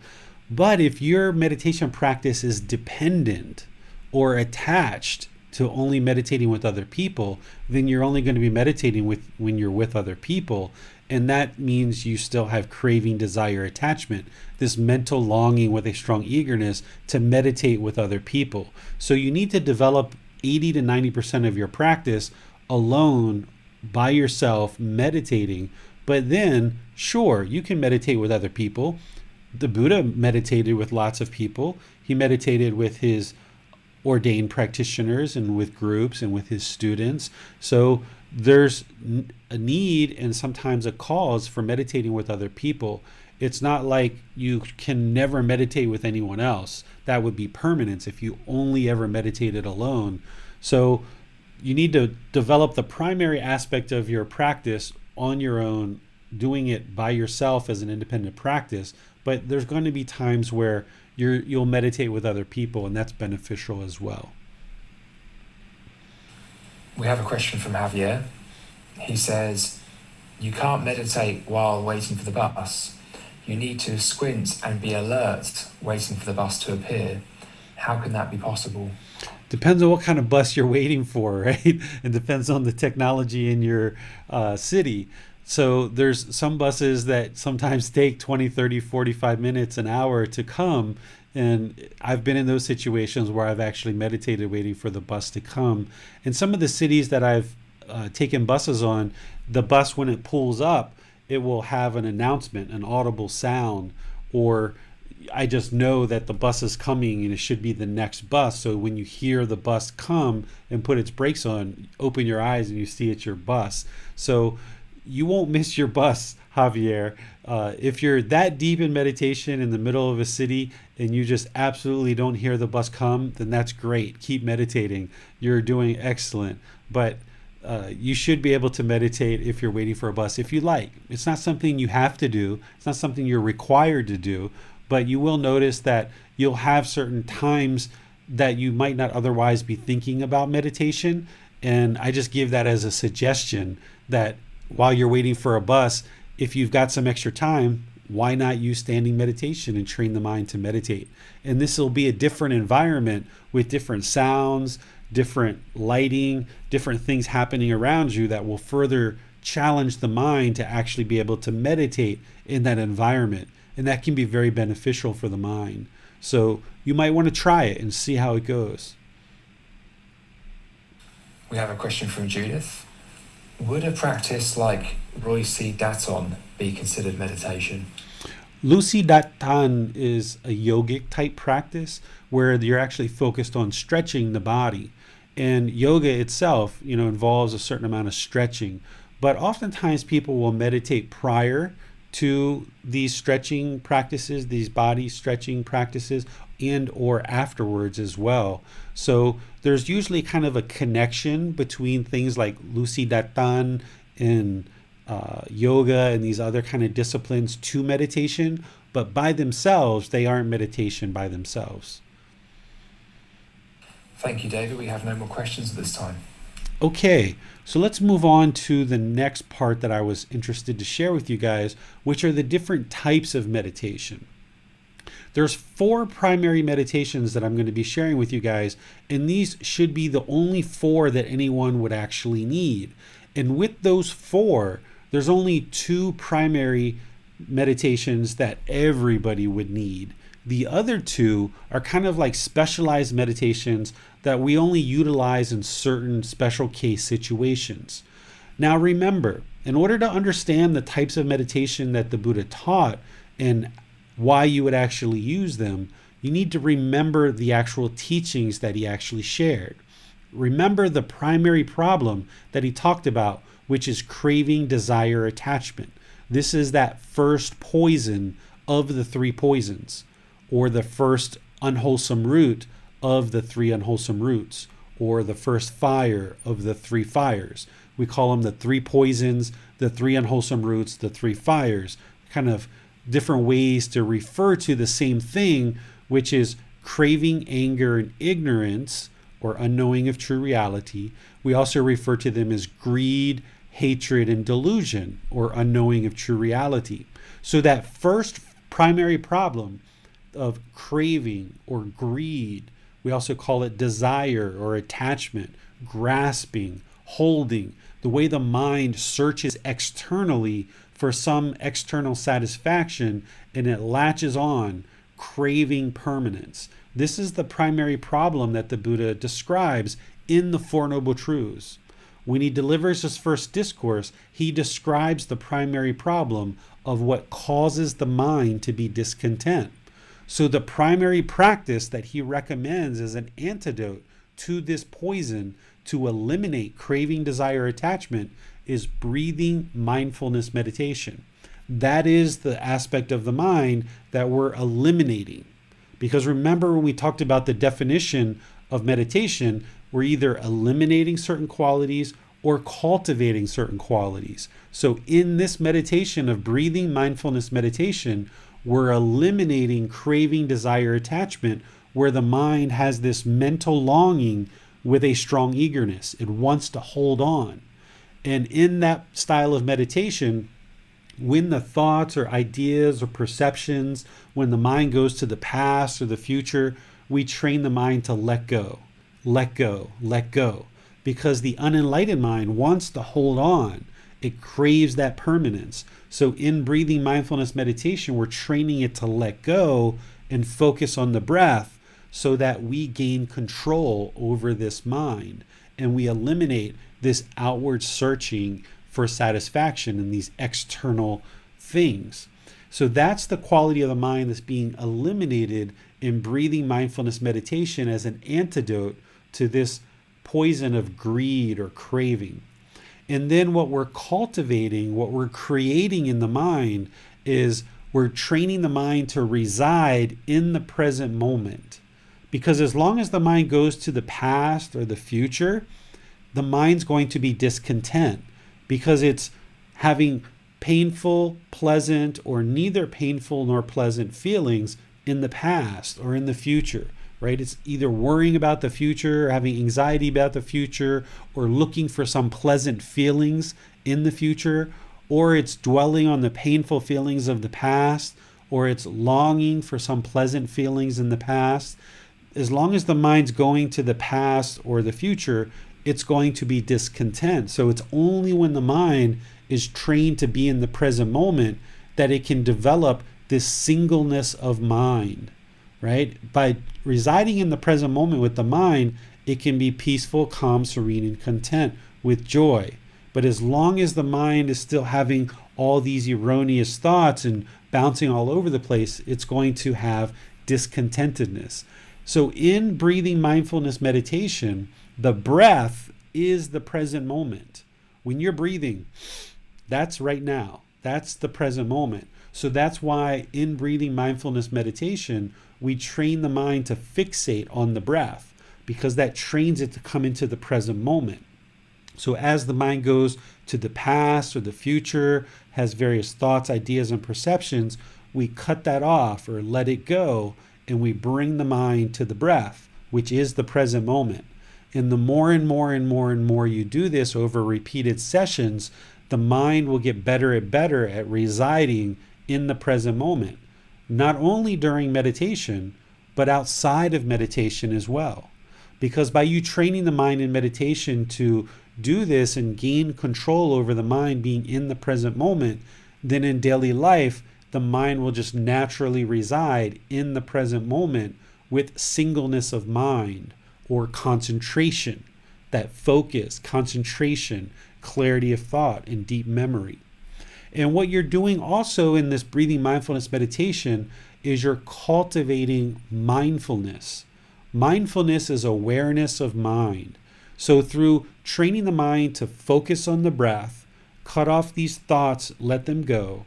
But if your meditation practice is dependent or attached to only meditating with other people, then you're only going to be meditating when you're with other people. And that means you still have craving, desire, attachment, this mental longing with a strong eagerness to meditate with other people. So you need to develop 80 to 90% of your practice alone, by yourself, meditating. But then, sure, you can meditate with other people. The Buddha meditated with lots of people. He meditated with his ordained practitioners and with groups and with his students. So there's a need and sometimes a cause for meditating with other people. It's not like you can never meditate with anyone else. That would be permanence if you only ever meditated alone. So you need to develop the primary aspect of your practice on your own, doing it by yourself as an independent practice. But there's going to be times where you'll meditate with other people, and that's beneficial as well. We have a question from Javier. He says, you can't meditate while waiting for the bus. You need to squint and be alert waiting for the bus to appear. How can that be possible? Depends on what kind of bus you're waiting for, right? It depends on the technology in your city. So there's some buses that sometimes take 20, 30, 45 minutes, an hour to come. And I've been in those situations where I've actually meditated waiting for the bus to come. In some of the cities that I've taken buses on, the bus, when it pulls up, it will have an announcement, an audible sound, or I just know that the bus is coming and it should be the next bus. So when you hear the bus come and put its brakes on, open your eyes and you see it's your bus. So you won't miss your bus, Javier. If you're that deep in meditation in the middle of a city and you just absolutely don't hear the bus come, then that's great. Keep meditating. You're doing excellent. But you should be able to meditate if you're waiting for a bus, if you like. It's not something you have to do. It's not something you're required to do. But you will notice that you'll have certain times that you might not otherwise be thinking about meditation. And I just give that as a suggestion that while you're waiting for a bus, if you've got some extra time, why not use standing meditation and train the mind to meditate? And this will be a different environment with different sounds, different lighting, different things happening around you that will further challenge the mind to actually be able to meditate in that environment. And that can be very beneficial for the mind. So you might want to try it and see how it goes. We have a question from Judith. Would a practice like Roisi Daton be considered meditation? Lucy Datan is a yogic type practice where you're actually focused on stretching the body. And yoga itself, involves a certain amount of stretching. But oftentimes people will meditate prior to these stretching practices, these body stretching practices, and or afterwards as well. So there's usually kind of a connection between things like Lucy Datan and yoga and these other kind of disciplines to meditation, but by themselves, they aren't meditation by themselves. Thank you, David. We have no more questions at this time. Okay, so let's move on to the next part that I was interested to share with you guys, which are the different types of meditation. There's 4 primary meditations that I'm going to be sharing with you guys, and these should be the only 4 that anyone would actually need. And with those 4, there's only 2 primary meditations that everybody would need. The other 2 are kind of like specialized meditations that we only utilize in certain special case situations. Now remember, in order to understand the types of meditation that the Buddha taught and why you would actually use them, you need to remember the actual teachings that he actually shared. Remember the primary problem that he talked about, which is craving, desire, attachment. This is that first poison of the 3 poisons, or the first unwholesome root of the 3 unwholesome roots, or the first fire of the 3 fires. We call them the 3 poisons, the 3 unwholesome roots, the 3 fires, kind of different ways to refer to the same thing, which is craving, anger, and ignorance, or unknowing of true reality. We also refer to them as greed, hatred, and delusion, or unknowing of true reality. So that first primary problem of craving or greed, we also call it desire or attachment, grasping, holding, the way the mind searches externally for some external satisfaction and it latches on, craving permanence. This is the primary problem that the Buddha describes in the Four Noble Truths. When he delivers his first discourse, he describes the primary problem of what causes the mind to be discontent. So the primary practice that he recommends as an antidote to this poison to eliminate craving, desire, attachment is breathing mindfulness meditation. That is the aspect of the mind that we're eliminating. Because remember when we talked about the definition of meditation, we're either eliminating certain qualities or cultivating certain qualities. So in this meditation of breathing mindfulness meditation, we're eliminating craving, desire, attachment, where the mind has this mental longing with a strong eagerness. It wants to hold on. And in that style of meditation, when the thoughts or ideas or perceptions, when the mind goes to the past or the future, we train the mind to let go, let go, let go. Because the unenlightened mind wants to hold on. It craves that permanence. So in breathing mindfulness meditation, we're training it to let go and focus on the breath so that we gain control over this mind and we eliminate this outward searching for satisfaction in these external things. So that's the quality of the mind that's being eliminated in breathing mindfulness meditation as an antidote to this poison of greed or craving. And then what we're cultivating, what we're creating in the mind is we're training the mind to reside in the present moment. Because as long as the mind goes to the past or the future, the mind's going to be discontent because it's having painful, pleasant, or neither painful nor pleasant feelings in the past or in the future, right? It's either worrying about the future, having anxiety about the future, or looking for some pleasant feelings in the future, or it's dwelling on the painful feelings of the past, or it's longing for some pleasant feelings in the past. As long as the mind's going to the past or the future, it's going to be discontent. So it's only when the mind is trained to be in the present moment that it can develop this singleness of mind, right? By residing in the present moment with the mind, it can be peaceful, calm, serene, and content with joy. But as long as the mind is still having all these erroneous thoughts and bouncing all over the place, it's going to have discontentedness. So in breathing mindfulness meditation, the breath is the present moment. When you're breathing, that's right now. That's the present moment. So that's why in breathing mindfulness meditation, we train the mind to fixate on the breath because that trains it to come into the present moment. So as the mind goes to the past or the future, has various thoughts, ideas, and perceptions, we cut that off or let it go, and we bring the mind to the breath, which is the present moment. And the more and more and more and more you do this over repeated sessions, the mind will get better and better at residing in the present moment. not only during meditation, but outside of meditation as well. Because by you training the mind in meditation to do this and gain control over the mind being in the present moment, then in daily life, the mind will just naturally reside in the present moment with singleness of mind or concentration, that focus, concentration, clarity of thought, and deep memory. And what you're doing also in this breathing mindfulness meditation is you're cultivating mindfulness. Mindfulness is awareness of mind. So through training the mind to focus on the breath, cut off these thoughts, let them go,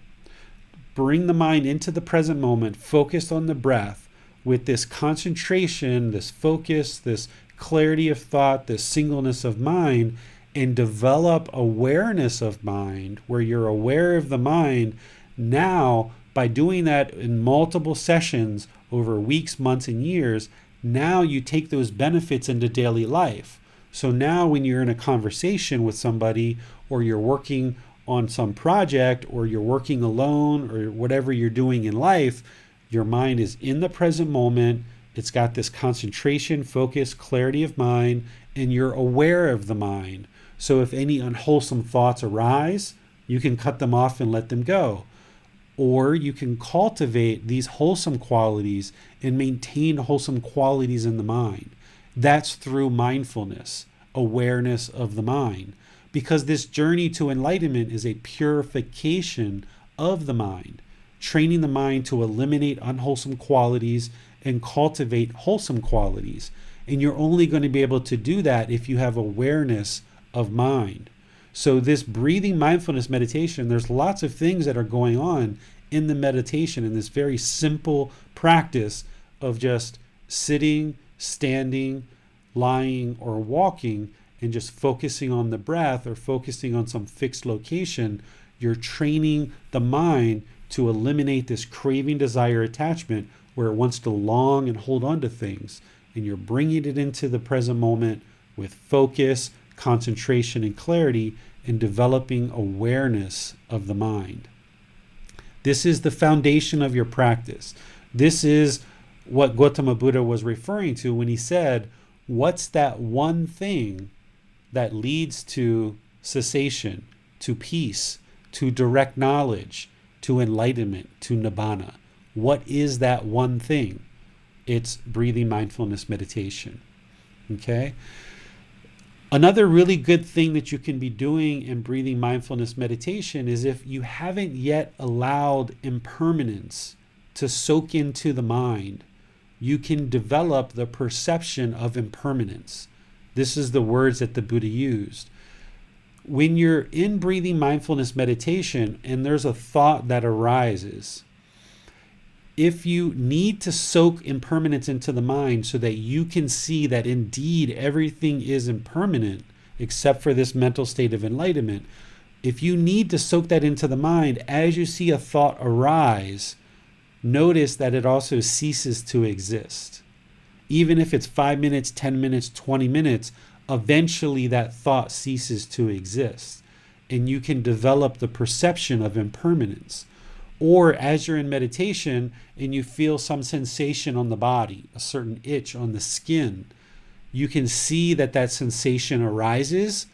bring the mind into the present moment, focused on the breath with this concentration, this focus, this clarity of thought, this singleness of mind, and develop awareness of mind where you're aware of the mind. Now, by doing that in multiple sessions over weeks, months, and years, now you take those benefits into daily life. So now when you're in a conversation with somebody, or you're working on some project, or you're working alone, or whatever you're doing in life, your mind is in the present moment. It's got this concentration, focus, clarity of mind, and you're aware of the mind. So if any unwholesome thoughts arise, you can cut them off and let them go. Or you can cultivate these wholesome qualities and maintain wholesome qualities in the mind. That's through mindfulness, awareness of the mind. Because this journey to enlightenment is a purification of the mind, training the mind to eliminate unwholesome qualities and cultivate wholesome qualities. And you're only going to be able to do that if you have awareness of mind. So this breathing mindfulness meditation, there's lots of things that are going on in the meditation, in this very simple practice of just sitting, standing, lying, or walking, and just focusing on the breath or focusing on some fixed location. You're training the mind to eliminate this craving, desire, attachment where it wants to long and hold on to things. And you're bringing it into the present moment with focus, concentration, and clarity, and developing awareness of the mind. This is the foundation of your practice. This is what Gotama Buddha was referring to when he said, what's that one thing that leads to cessation, to peace, to direct knowledge, to enlightenment, to nibbana? What is that one thing? It's breathing mindfulness meditation. Okay? Another really good thing that you can be doing in breathing mindfulness meditation is if you haven't yet allowed impermanence to soak into the mind, you can develop the perception of impermanence. This is the words that the Buddha used. When you're in breathing mindfulness meditation and there's a thought that arises, if you need to soak impermanence into the mind so that you can see that indeed everything is impermanent except for this mental state of enlightenment, if you need to soak that into the mind, as you see a thought arise, notice that it also ceases to exist. Even if it's 5 minutes, 10 minutes, 20 minutes, eventually that thought ceases to exist. And you can develop the perception of impermanence. Or as you're in meditation and you feel some sensation on the body, a certain itch on the skin, you can see that that sensation arises.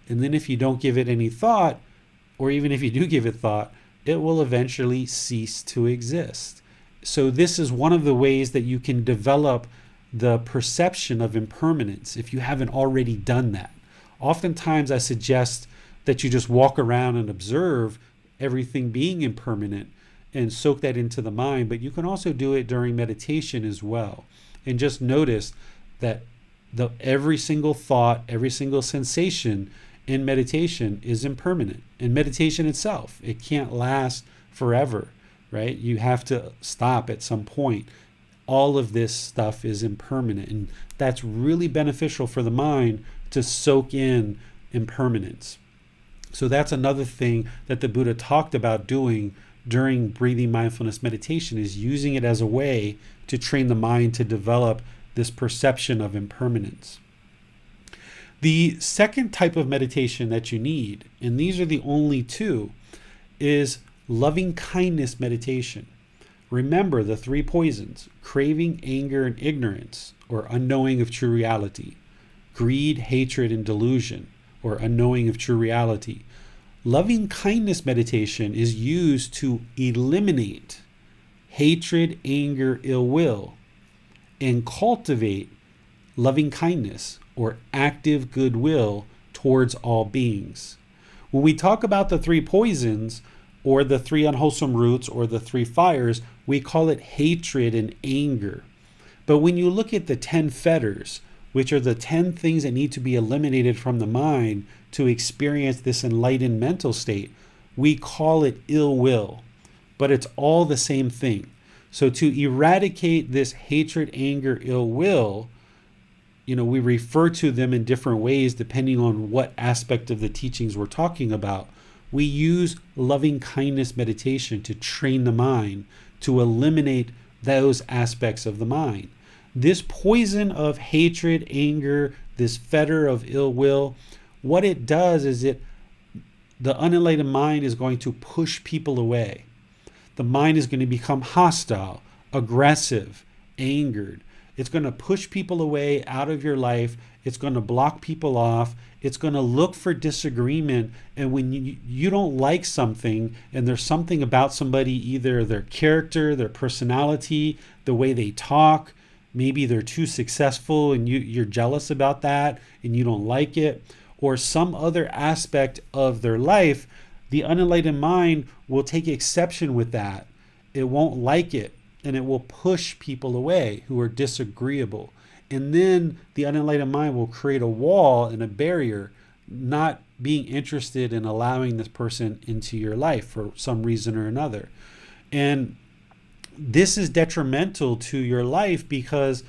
And then if you don't give it any thought, or even if you do give it thought, it will eventually cease to exist. So this is one of the ways that you can develop the perception of impermanence if you haven't already done that. Oftentimes I suggest that you just walk around and observe everything being impermanent and soak that into the mind, but you can also do it during meditation as well. And just notice that every single thought, every single sensation in meditation is impermanent. And meditation itself, it can't last forever, right? You have to stop at some point. All of this stuff is impermanent, and that's really beneficial for the mind to soak in impermanence. So that's another thing that the Buddha talked about doing during breathing mindfulness meditation, is using it as a way to train the mind to develop this perception of impermanence. The second type of meditation that you need, and these are the only two, is loving kindness meditation, Remember the three poisons: craving, anger, and ignorance, or unknowing of true reality; greed, hatred, and delusion, or unknowing of true reality. Loving kindness meditation is used to eliminate hatred, anger, ill will, and cultivate loving kindness or active goodwill towards all beings. When we talk about the three poisons, or the three unwholesome roots, or the three fires, we call it hatred and anger. But when you look at the 10 fetters, which are the 10 things that need to be eliminated from the mind to experience this enlightened mental state, we call it ill will. But it's all the same thing. So to eradicate this hatred, anger, ill will, we refer to them in different ways depending on what aspect of the teachings we're talking about. We use loving kindness meditation to train the mind to eliminate those aspects of the mind. This poison of hatred, anger, this fetter of ill will, what it does is the unenlightened mind is going to push people away. The mind is going to become hostile, aggressive, angered. It's going to push people away out of your life. It's going to block people off. It's going to look for disagreement. And when you don't like something, and there's something about somebody, either their character, their personality, the way they talk, maybe they're too successful and you're jealous about that and you don't like it, or some other aspect of their life, the unenlightened mind will take exception with that. It won't like it, and it will push people away who are disagreeable. And then the unenlightened mind will create a wall and a barrier, not being interested in allowing this person into your life for some reason or another. And this is detrimental to your life, because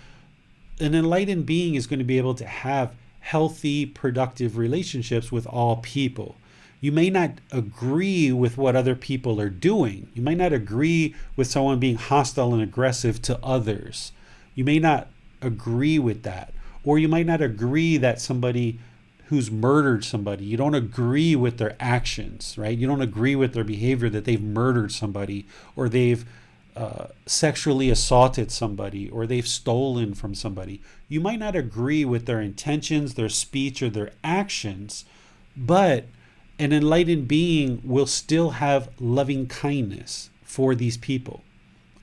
an enlightened being is going to be able to have healthy, productive relationships with all people. You may not agree with what other people are doing. You might not agree with someone being hostile and aggressive to others. You may not agree with that. Or you might not agree that somebody who's murdered somebody, you don't agree with their actions, right? You don't agree with their behavior, that they've murdered somebody, or they've sexually assaulted somebody, or they've stolen from somebody. You might not agree with their intentions, their speech, or their actions, but an enlightened being will still have loving kindness for these people,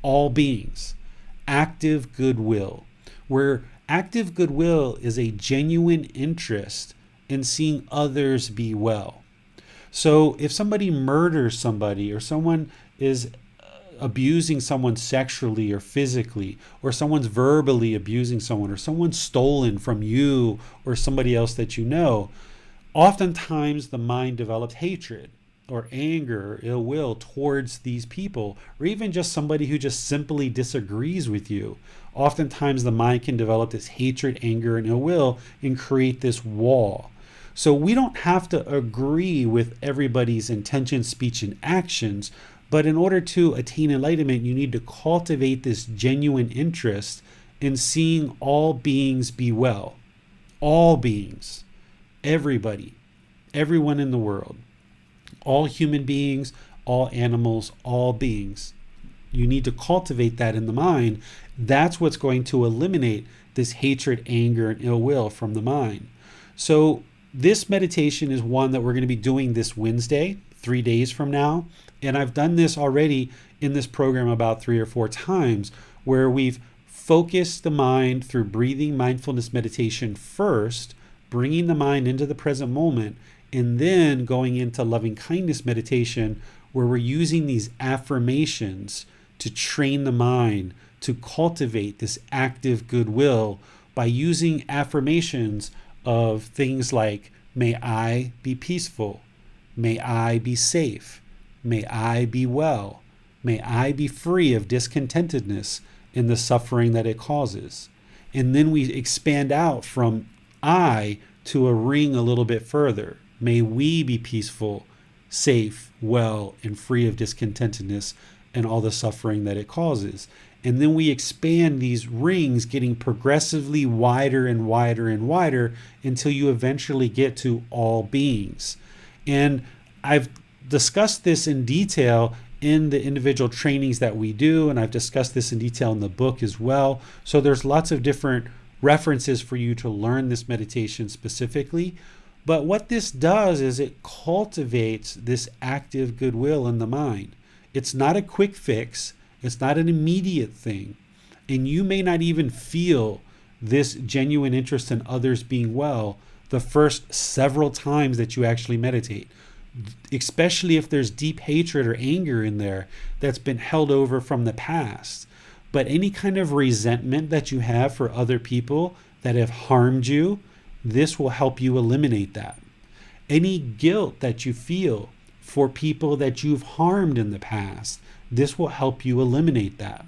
all beings. Active goodwill, where active goodwill is a genuine interest in seeing others be well. So if somebody murders somebody, or someone is abusing someone sexually or physically, or someone's verbally abusing someone, or someone's stolen from you or somebody else that you know, oftentimes the mind develops hatred or anger or ill will towards these people, or even just somebody who just simply disagrees with you. Oftentimes the mind can develop this hatred, anger, and ill will and create this wall. So we don't have to agree with everybody's intention, speech, and actions, but in order to attain enlightenment, you need to cultivate this genuine interest in seeing all beings be well. All beings. Everybody, everyone in the world, all human beings, all animals, all beings. You need to cultivate that in the mind. That's what's going to eliminate this hatred, anger, and ill will from the mind. So this meditation is one that we're going to be doing this Wednesday, 3 days from now. And I've done this already in this program about 3 or 4 times, where we've focused the mind through breathing mindfulness meditation first, bringing the mind into the present moment, and then going into loving kindness meditation, where we're using these affirmations to train the mind to cultivate this active goodwill by using affirmations of things like, may I be peaceful, may I be safe, may I be well, may I be free of discontentedness in the suffering that it causes. And then we expand out from I to a ring a little bit further. May we be peaceful, safe, well, and free of discontentedness and all the suffering that it causes. And then we expand these rings, getting progressively wider and wider and wider until you eventually get to all beings. And I've discussed this in detail in the individual trainings that we do, and I've discussed this in detail in the book as well. So there's lots of different references for you to learn this meditation specifically. But what this does is it cultivates this active goodwill in the mind. It's not a quick fix. It's not an immediate thing. And you may not even feel this genuine interest in others being well the first several times that you actually meditate, especially if there's deep hatred or anger in there that's been held over from the past. But any kind of resentment that you have for other people that have harmed you, this will help you eliminate that. Any guilt that you feel for people that you've harmed in the past, this will help you eliminate that.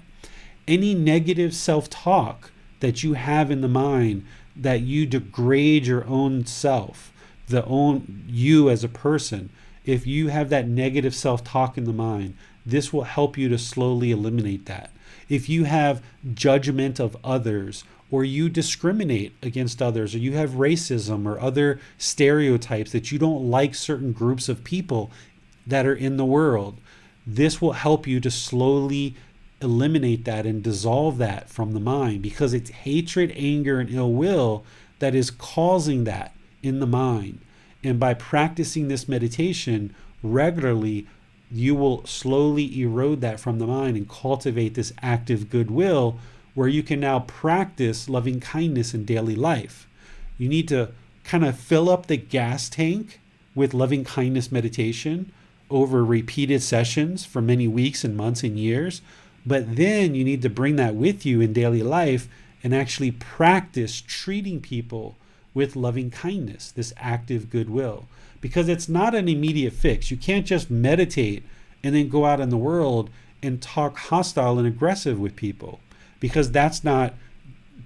Any negative self-talk that you have in the mind, that you degrade your own self, you as a person, if you have that negative self-talk in the mind, this will help you to slowly eliminate that. If you have judgment of others, or you discriminate against others, or you have racism or other stereotypes that you don't like certain groups of people that are in the world, this will help you to slowly eliminate that and dissolve that from the mind, because it's hatred, anger, and ill will that is causing that in the mind. And by practicing this meditation regularly, you will slowly erode that from the mind and cultivate this active goodwill, where you can now practice loving kindness in daily life. You need to kind of fill up the gas tank with loving kindness meditation over repeated sessions for many weeks and months and years. But then you need to bring that with you in daily life and actually practice treating people with loving kindness, this active goodwill. Because it's not an immediate fix. You can't just meditate and then go out in the world and talk hostile and aggressive with people, because that's not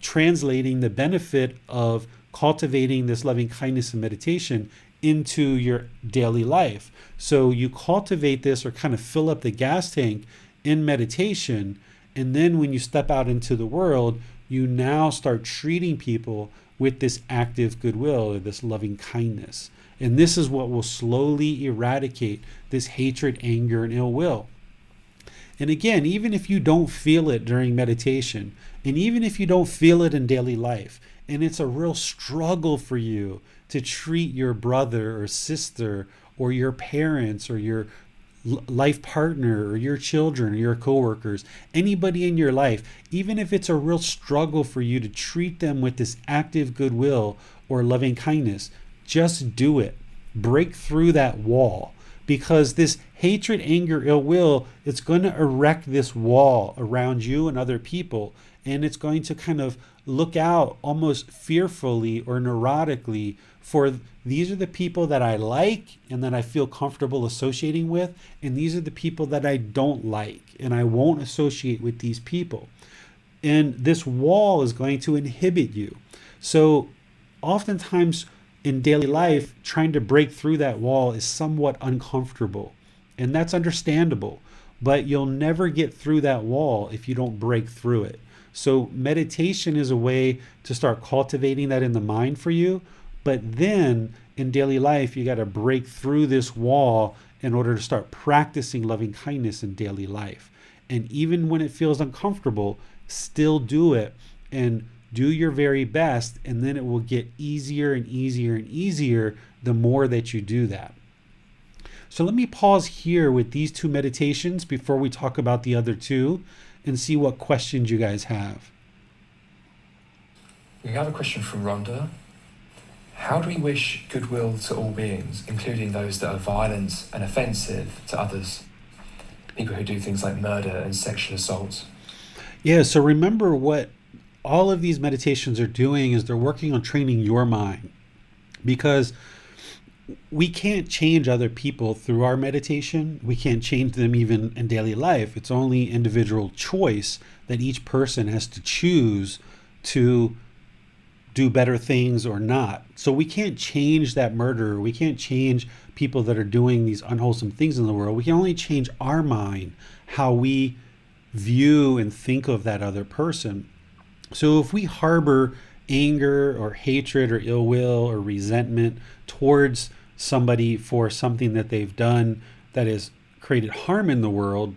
translating the benefit of cultivating this loving kindness and meditation into your daily life. So you cultivate this, or kind of fill up the gas tank in meditation, and then when you step out into the world, you now start treating people with this active goodwill, or this loving kindness. And this is what will slowly eradicate this hatred, anger, and ill will. And again, even if you don't feel it during meditation, and even if you don't feel it in daily life, and it's a real struggle for you to treat your brother or sister or your parents or your life partner or your children or your coworkers, anybody in your life, even if it's a real struggle for you to treat them with this active goodwill or loving kindness, just do it. Break through that wall, because this hatred, anger, ill will, it's going to erect this wall around you and other people, and it's going to kind of look out almost fearfully or neurotically for, these are the people that I like and that I feel comfortable associating with, and these are the people that I don't like and I won't associate with these people. And this wall is going to inhibit you. So oftentimes in daily life, trying to break through that wall is somewhat uncomfortable, and that's understandable, but you'll never get through that wall if you don't break through it. So meditation is a way to start cultivating that in the mind for you, but then in daily life, you got to break through this wall in order to start practicing loving kindness in daily life. And even when it feels uncomfortable, still do it and do your very best, and then it will get easier and easier and easier the more that you do that. So let me pause here with these two meditations before we talk about the other two and see what questions you guys have. We have a question from Rhonda. How do we wish goodwill to all beings, including those that are violent and offensive to others? People who do things like murder and sexual assault. Yeah, so remember what all of these meditations are doing is they're working on training your mind, because we can't change other people through our meditation. We can't change them even in daily life. It's only individual choice that each person has to choose to do better things or not. So we can't change that murderer. We can't change people that are doing these unwholesome things in the world. We can only change our mind, how we view and think of that other person. So if we harbor anger or hatred or ill will or resentment towards somebody for something that they've done that has created harm in the world,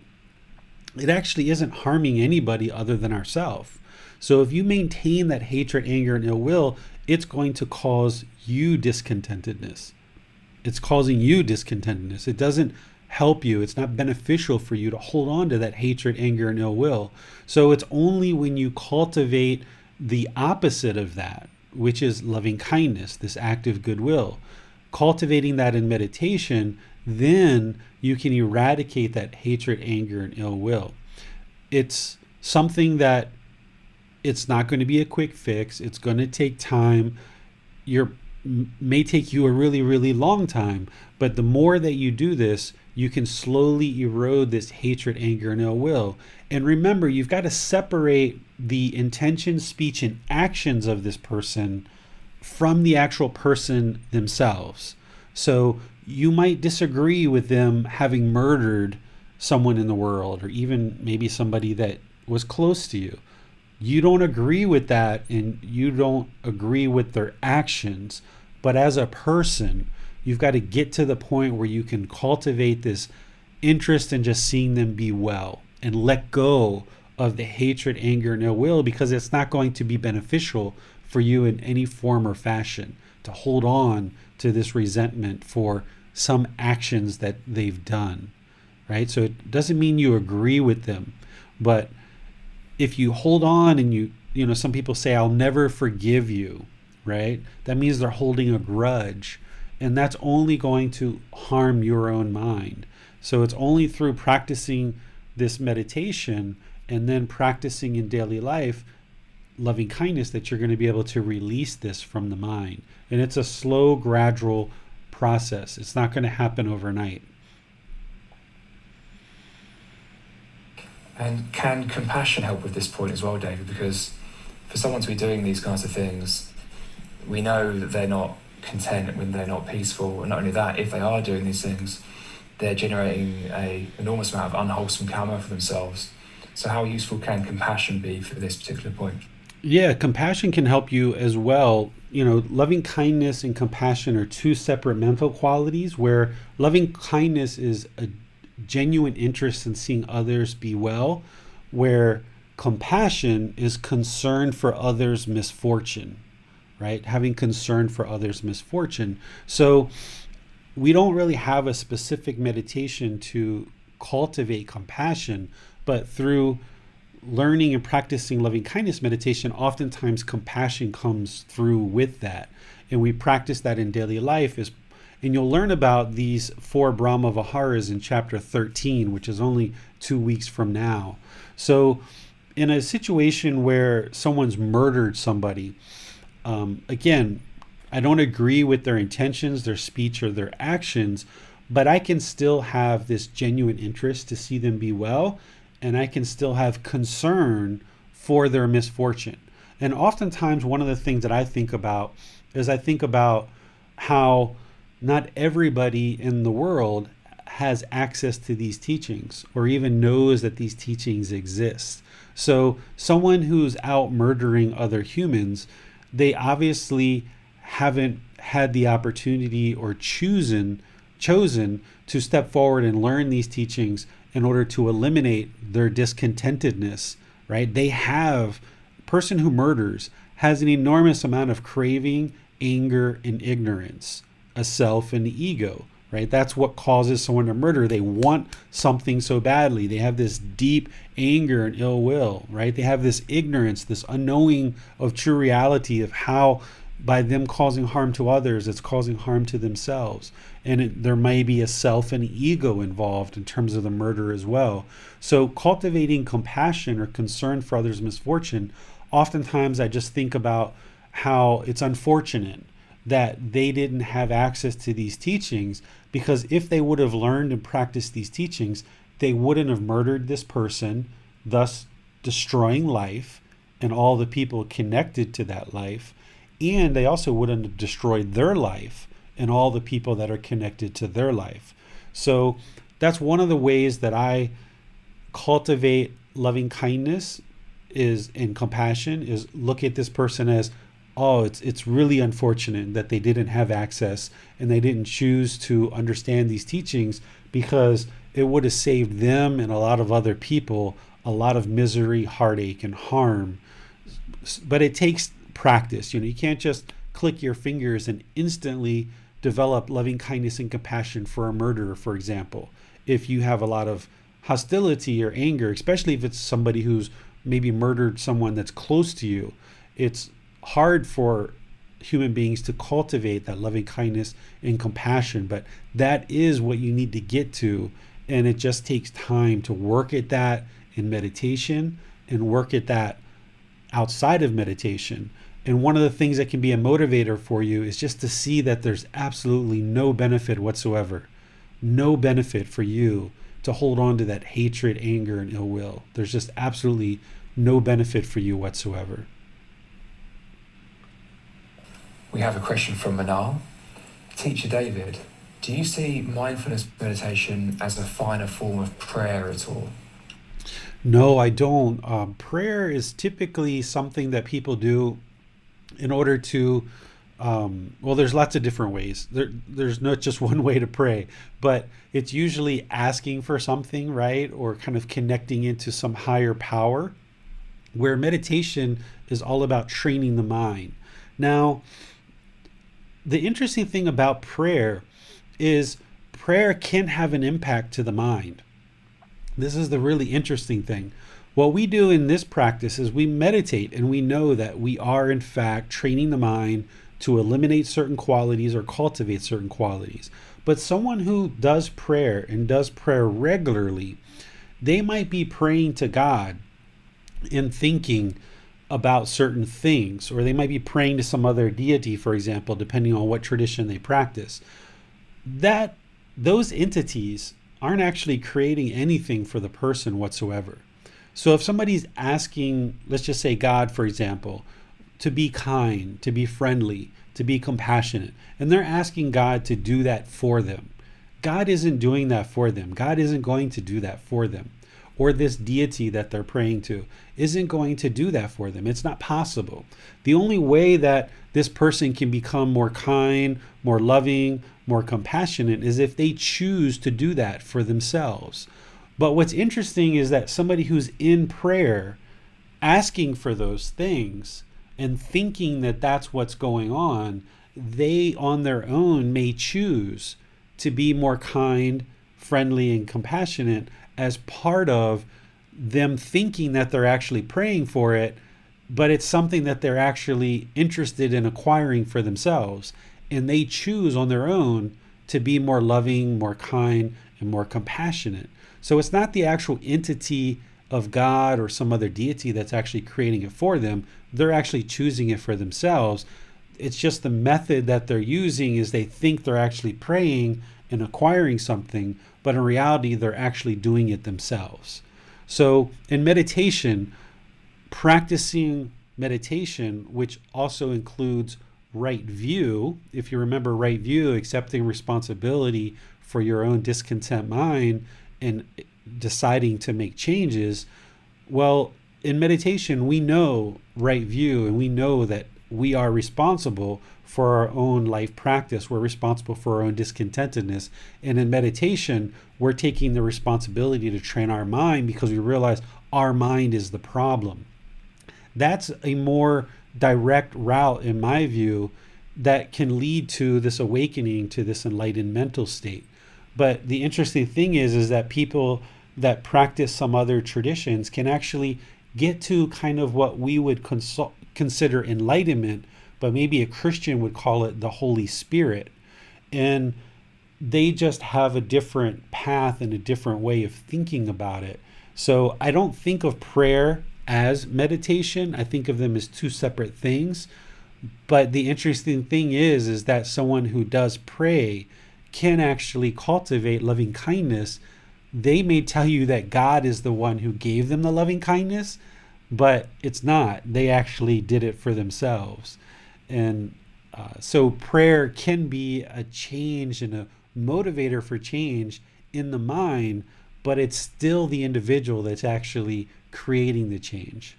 it actually isn't harming anybody other than ourselves. So if you maintain that hatred, anger, and ill will, it's going to cause you discontentedness. It's causing you discontentedness. It doesn't help you. It's not beneficial for you to hold on to that hatred, anger, and ill will. So it's only when you cultivate the opposite of that, which is loving kindness, this active goodwill, cultivating that in meditation, then you can eradicate that hatred, anger, and ill will. It's something that it's not going to be a quick fix. It's going to take time. May take you a really, really long time, but the more that you do this, you can slowly erode this hatred, anger, and ill will. And remember, you've got to separate the intention, speech, and actions of this person from the actual person themselves. So you might disagree with them having murdered someone in the world, or even maybe somebody that was close to you. You don't agree with that, and you don't agree with their actions. But as a person, you've got to get to the point where you can cultivate this interest in just seeing them be well and let go of the hatred, anger, and ill will, because it's not going to be beneficial for you in any form or fashion to hold on to this resentment for some actions that they've done, right? So it doesn't mean you agree with them, but if you hold on and some people say, I'll never forgive you, right? That means they're holding a grudge, and that's only going to harm your own mind. So it's only through practicing this meditation and then practicing in daily life loving kindness that you're going to be able to release this from the mind. And it's a slow, gradual process. It's not going to happen overnight. And can compassion help with this point as well, David? Because for someone to be doing these kinds of things, we know that they're not content when they're not peaceful. And not only that, if they are doing these things, they're generating an enormous amount of unwholesome karma for themselves. So how useful can compassion be for this particular point? Yeah, compassion can help you as well. Loving kindness and compassion are two separate mental qualities, where loving kindness is a genuine interest in seeing others be well, where compassion is concern for others' misfortune, right? Having concern for others' misfortune. So we don't really have a specific meditation to cultivate compassion, but through learning and practicing loving kindness meditation, oftentimes compassion comes through with that. And we practice that in daily life. And you'll learn about these 4 Brahma Viharas in chapter 13, which is only 2 weeks from now. So in a situation where someone's murdered somebody, again, I don't agree with their intentions, their speech, or their actions, but I can still have this genuine interest to see them be well, and I can still have concern for their misfortune. And oftentimes, one of the things that I think about is how not everybody in the world has access to these teachings or even knows that these teachings exist. So someone who's out murdering other humans, they obviously haven't had the opportunity or chosen to step forward and learn these teachings in order to eliminate their discontentedness, right? Person who murders has an enormous amount of craving, anger, and ignorance, a self and the ego, right? That's what causes someone to murder. They want something so badly. They have this deep anger and ill will, right? They have this ignorance, this unknowing of true reality of how by them causing harm to others, it's causing harm to themselves. And there may be a self and ego involved in terms of the murder as well. So cultivating compassion or concern for others' misfortune, oftentimes I just think about how it's unfortunate that they didn't have access to these teachings, because if they would have learned and practiced these teachings, they wouldn't have murdered this person, thus destroying life and all the people connected to that life. And they also wouldn't have destroyed their life and all the people that are connected to their life. So that's one of the ways that I cultivate loving kindness and compassion, is look at this person as, oh, it's really unfortunate that they didn't have access and they didn't choose to understand these teachings, because it would have saved them and a lot of other people a lot of misery, heartache, and harm. But it takes practice. You can't just click your fingers and instantly develop loving kindness and compassion for a murderer, for example. If you have a lot of hostility or anger, especially if it's somebody who's maybe murdered someone that's close to you, it's hard for human beings to cultivate that loving kindness and compassion. But that is what you need to get to. And it just takes time to work at that in meditation and work at that outside of meditation. And one of the things that can be a motivator for you is just to see that there's absolutely no benefit whatsoever, no benefit for you to hold on to that hatred, anger, and ill will. There's just absolutely no benefit for you whatsoever. We have a question from Manal. Teacher David, do you see mindfulness meditation as a finer form of prayer at all? No, I don't. Prayer is typically something that people do in order to, well, there's lots of different ways. There's not just one way to pray, but it's usually asking for something, right? Or kind of connecting into some higher power, where meditation is all about training the mind. Now, the interesting thing about prayer is prayer can have an impact to the mind. This is the really interesting thing. What we do in this practice is we meditate, and we know that we are in fact training the mind to eliminate certain qualities or cultivate certain qualities. But someone who does prayer and does prayer regularly, they might be praying to God and thinking about certain things, or they might be praying to some other deity, for example, depending on what tradition they practice. Those entities aren't actually creating anything for the person whatsoever. So if somebody's asking, let's just say God, for example, to be kind, to be friendly, to be compassionate, and they're asking God to do that for them, God isn't doing that for them. God isn't going to do that for them. Or this deity that they're praying to isn't going to do that for them. It's not possible. The only way that this person can become more kind, more loving, more compassionate is if they choose to do that for themselves. But what's interesting is that somebody who's in prayer, asking for those things and thinking that that's what's going on, they on their own may choose to be more kind, friendly, and compassionate as part of them thinking that they're actually praying for it, but it's something that they're actually interested in acquiring for themselves. And they choose on their own to be more loving, more kind, and more compassionate. So it's not the actual entity of God or some other deity that's actually creating it for them. They're actually choosing it for themselves. It's just the method that they're using is they think they're actually praying and acquiring something, but in reality, they're actually doing it themselves. So in meditation, practicing meditation, which also includes right view, if you remember right view, accepting responsibility for your own discontent mind and deciding to make changes, well, in meditation, we know right view, and we know that we are responsible for our own life practice. We're responsible for our own discontentedness. And in meditation, we're taking the responsibility to train our mind because we realize our mind is the problem. That's a more direct route, in my view, that can lead to this awakening, to this enlightened mental state. But the interesting thing is that people that practice some other traditions can actually get to kind of what we would consider enlightenment, but maybe a Christian would call it the Holy Spirit. And they just have a different path and a different way of thinking about it. So I don't think of prayer as meditation. I think of them as two separate things. But the interesting thing is that someone who does pray can actually cultivate loving kindness. They may tell you that God is the one who gave them the loving kindness, but it's not. They actually did it for themselves. And so prayer can be a change and a motivator for change in the mind, but it's still the individual that's actually creating the change.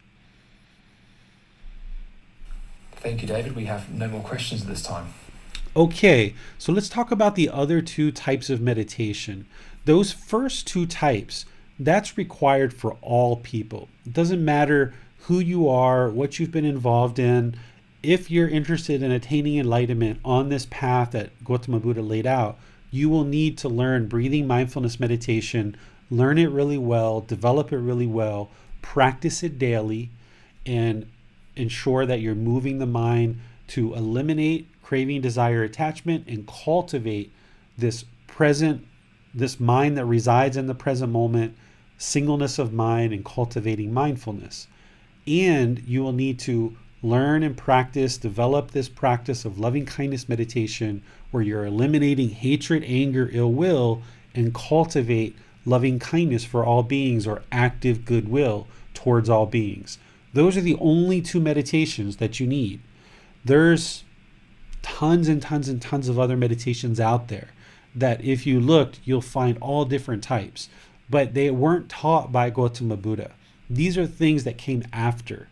Thank you, David. We have no more questions at this time. Okay, so let's talk about the other two types of meditation. Those first two types, that's required for all people. It doesn't matter who you are, what you've been involved in. If you're interested in attaining enlightenment on this path that Gotama Buddha laid out, you will need to learn breathing mindfulness meditation, learn it really well, develop it really well, practice it daily, and ensure that you're moving the mind to eliminate craving, desire, attachment, and cultivate this mind that resides in the present moment, singleness of mind, and cultivating mindfulness. And you will need to learn and practice, develop this practice of loving kindness meditation where you're eliminating hatred, anger, ill will, and cultivate loving kindness for all beings, or active goodwill towards all beings. Those are the only two meditations that you need. There's tons and tons and tons of other meditations out there that if you looked, you'll find all different types, but they weren't taught by Gotama Buddha. These are things that came after.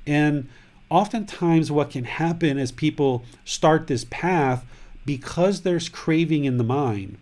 And oftentimes what can happen is people start this path because there's craving in the mind.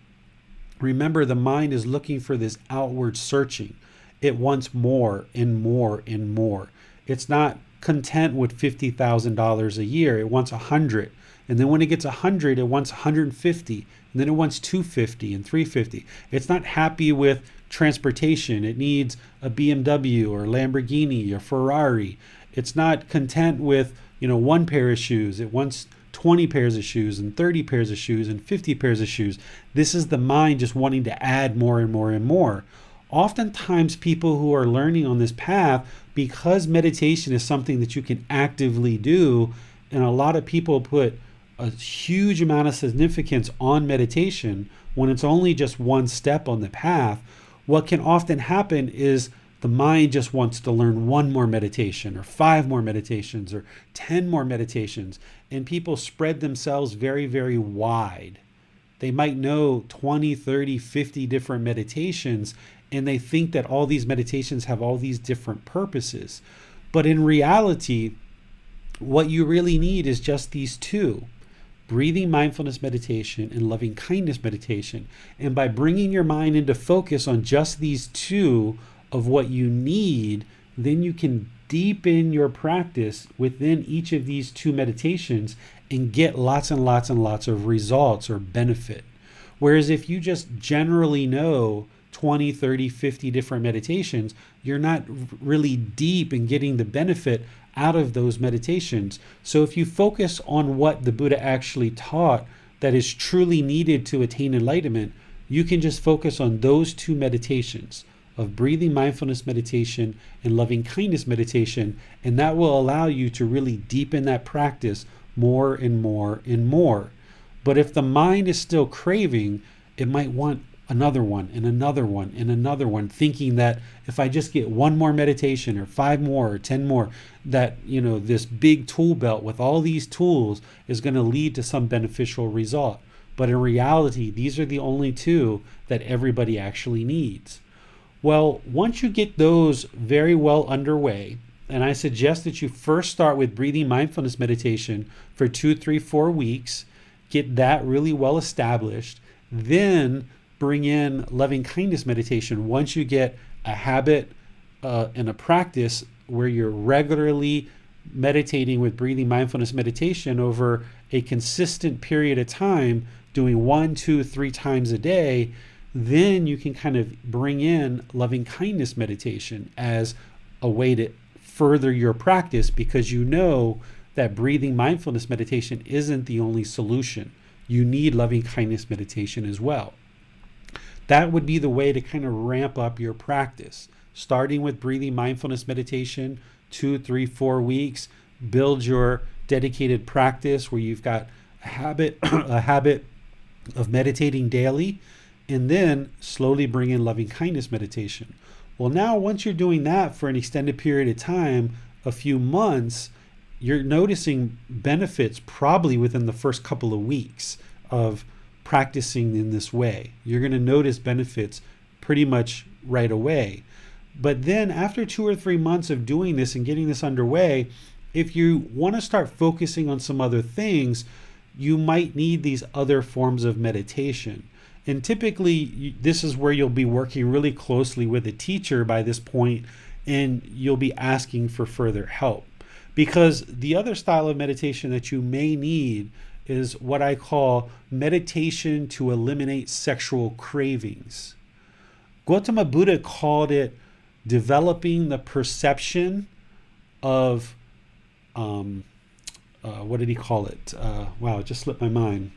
Remember, the mind is looking for this outward searching. It wants more and more and more. It's not content with $50,000 a year. It wants 100. And then when it gets 100, it wants 150. And then it wants 250 and 350. It's not happy with transportation. It needs a BMW or Lamborghini or Ferrari. It's not content with, one pair of shoes. It wants 20 pairs of shoes and 30 pairs of shoes and 50 pairs of shoes. This is the mind just wanting to add more and more and more. Oftentimes people who are learning on this path, because meditation is something that you can actively do, and a lot of people put a huge amount of significance on meditation when it's only just one step on the path, what can often happen is the mind just wants to learn one more meditation or 5 more meditations or 10 more meditations. And people spread themselves very, very wide. They might know 20, 30, 50 different meditations, and they think that all these meditations have all these different purposes. But in reality, what you really need is just these two: breathing mindfulness meditation and loving kindness meditation. And by bringing your mind into focus on just these two of what you need, then you can deepen your practice within each of these two meditations and get lots and lots and lots of results or benefit. Whereas if you just generally know 20, 30, 50 different meditations, you're not really deep in getting the benefit out of those meditations. So if you focus on what the Buddha actually taught that is truly needed to attain enlightenment, you can just focus on those two meditations of breathing mindfulness meditation and loving kindness meditation, and that will allow you to really deepen that practice more and more and more. But if the mind is still craving, it might want another one and another one and another one, thinking that if I just get one more meditation or 5 more or 10 more, that this big tool belt with all these tools is going to lead to some beneficial result. But in reality, these are the only two that everybody actually needs. Well, once you get those very well underway, and I suggest that you first start with breathing mindfulness meditation for 2, 3, 4 weeks, get that really well established, then bring in loving kindness meditation once you get a habit and a practice where you're regularly meditating with breathing mindfulness meditation over a consistent period of time, doing 1, 2, 3 times a day. Then you can kind of bring in loving kindness meditation as a way to further your practice, because you know that breathing mindfulness meditation isn't the only solution. You need loving kindness meditation as well. That would be the way to kind of ramp up your practice, starting with breathing mindfulness meditation, 2, 3, 4 weeks, build your dedicated practice where you've got a habit of meditating daily, and then slowly bring in loving kindness meditation. Well, now once you're doing that for an extended period of time, a few months, you're noticing benefits probably within the first couple of weeks of practicing in this way. You're going to notice benefits pretty much right away. But then after 2 or 3 months of doing this and getting this underway, if you want to start focusing on some other things, you might need these other forms of meditation. And typically, this is where you'll be working really closely with a teacher by this point, and you'll be asking for further help. Because the other style of meditation that you may need is what I call meditation to eliminate sexual cravings. Gotama Buddha called it developing the perception of, what did he call it? Wow, it just slipped my mind.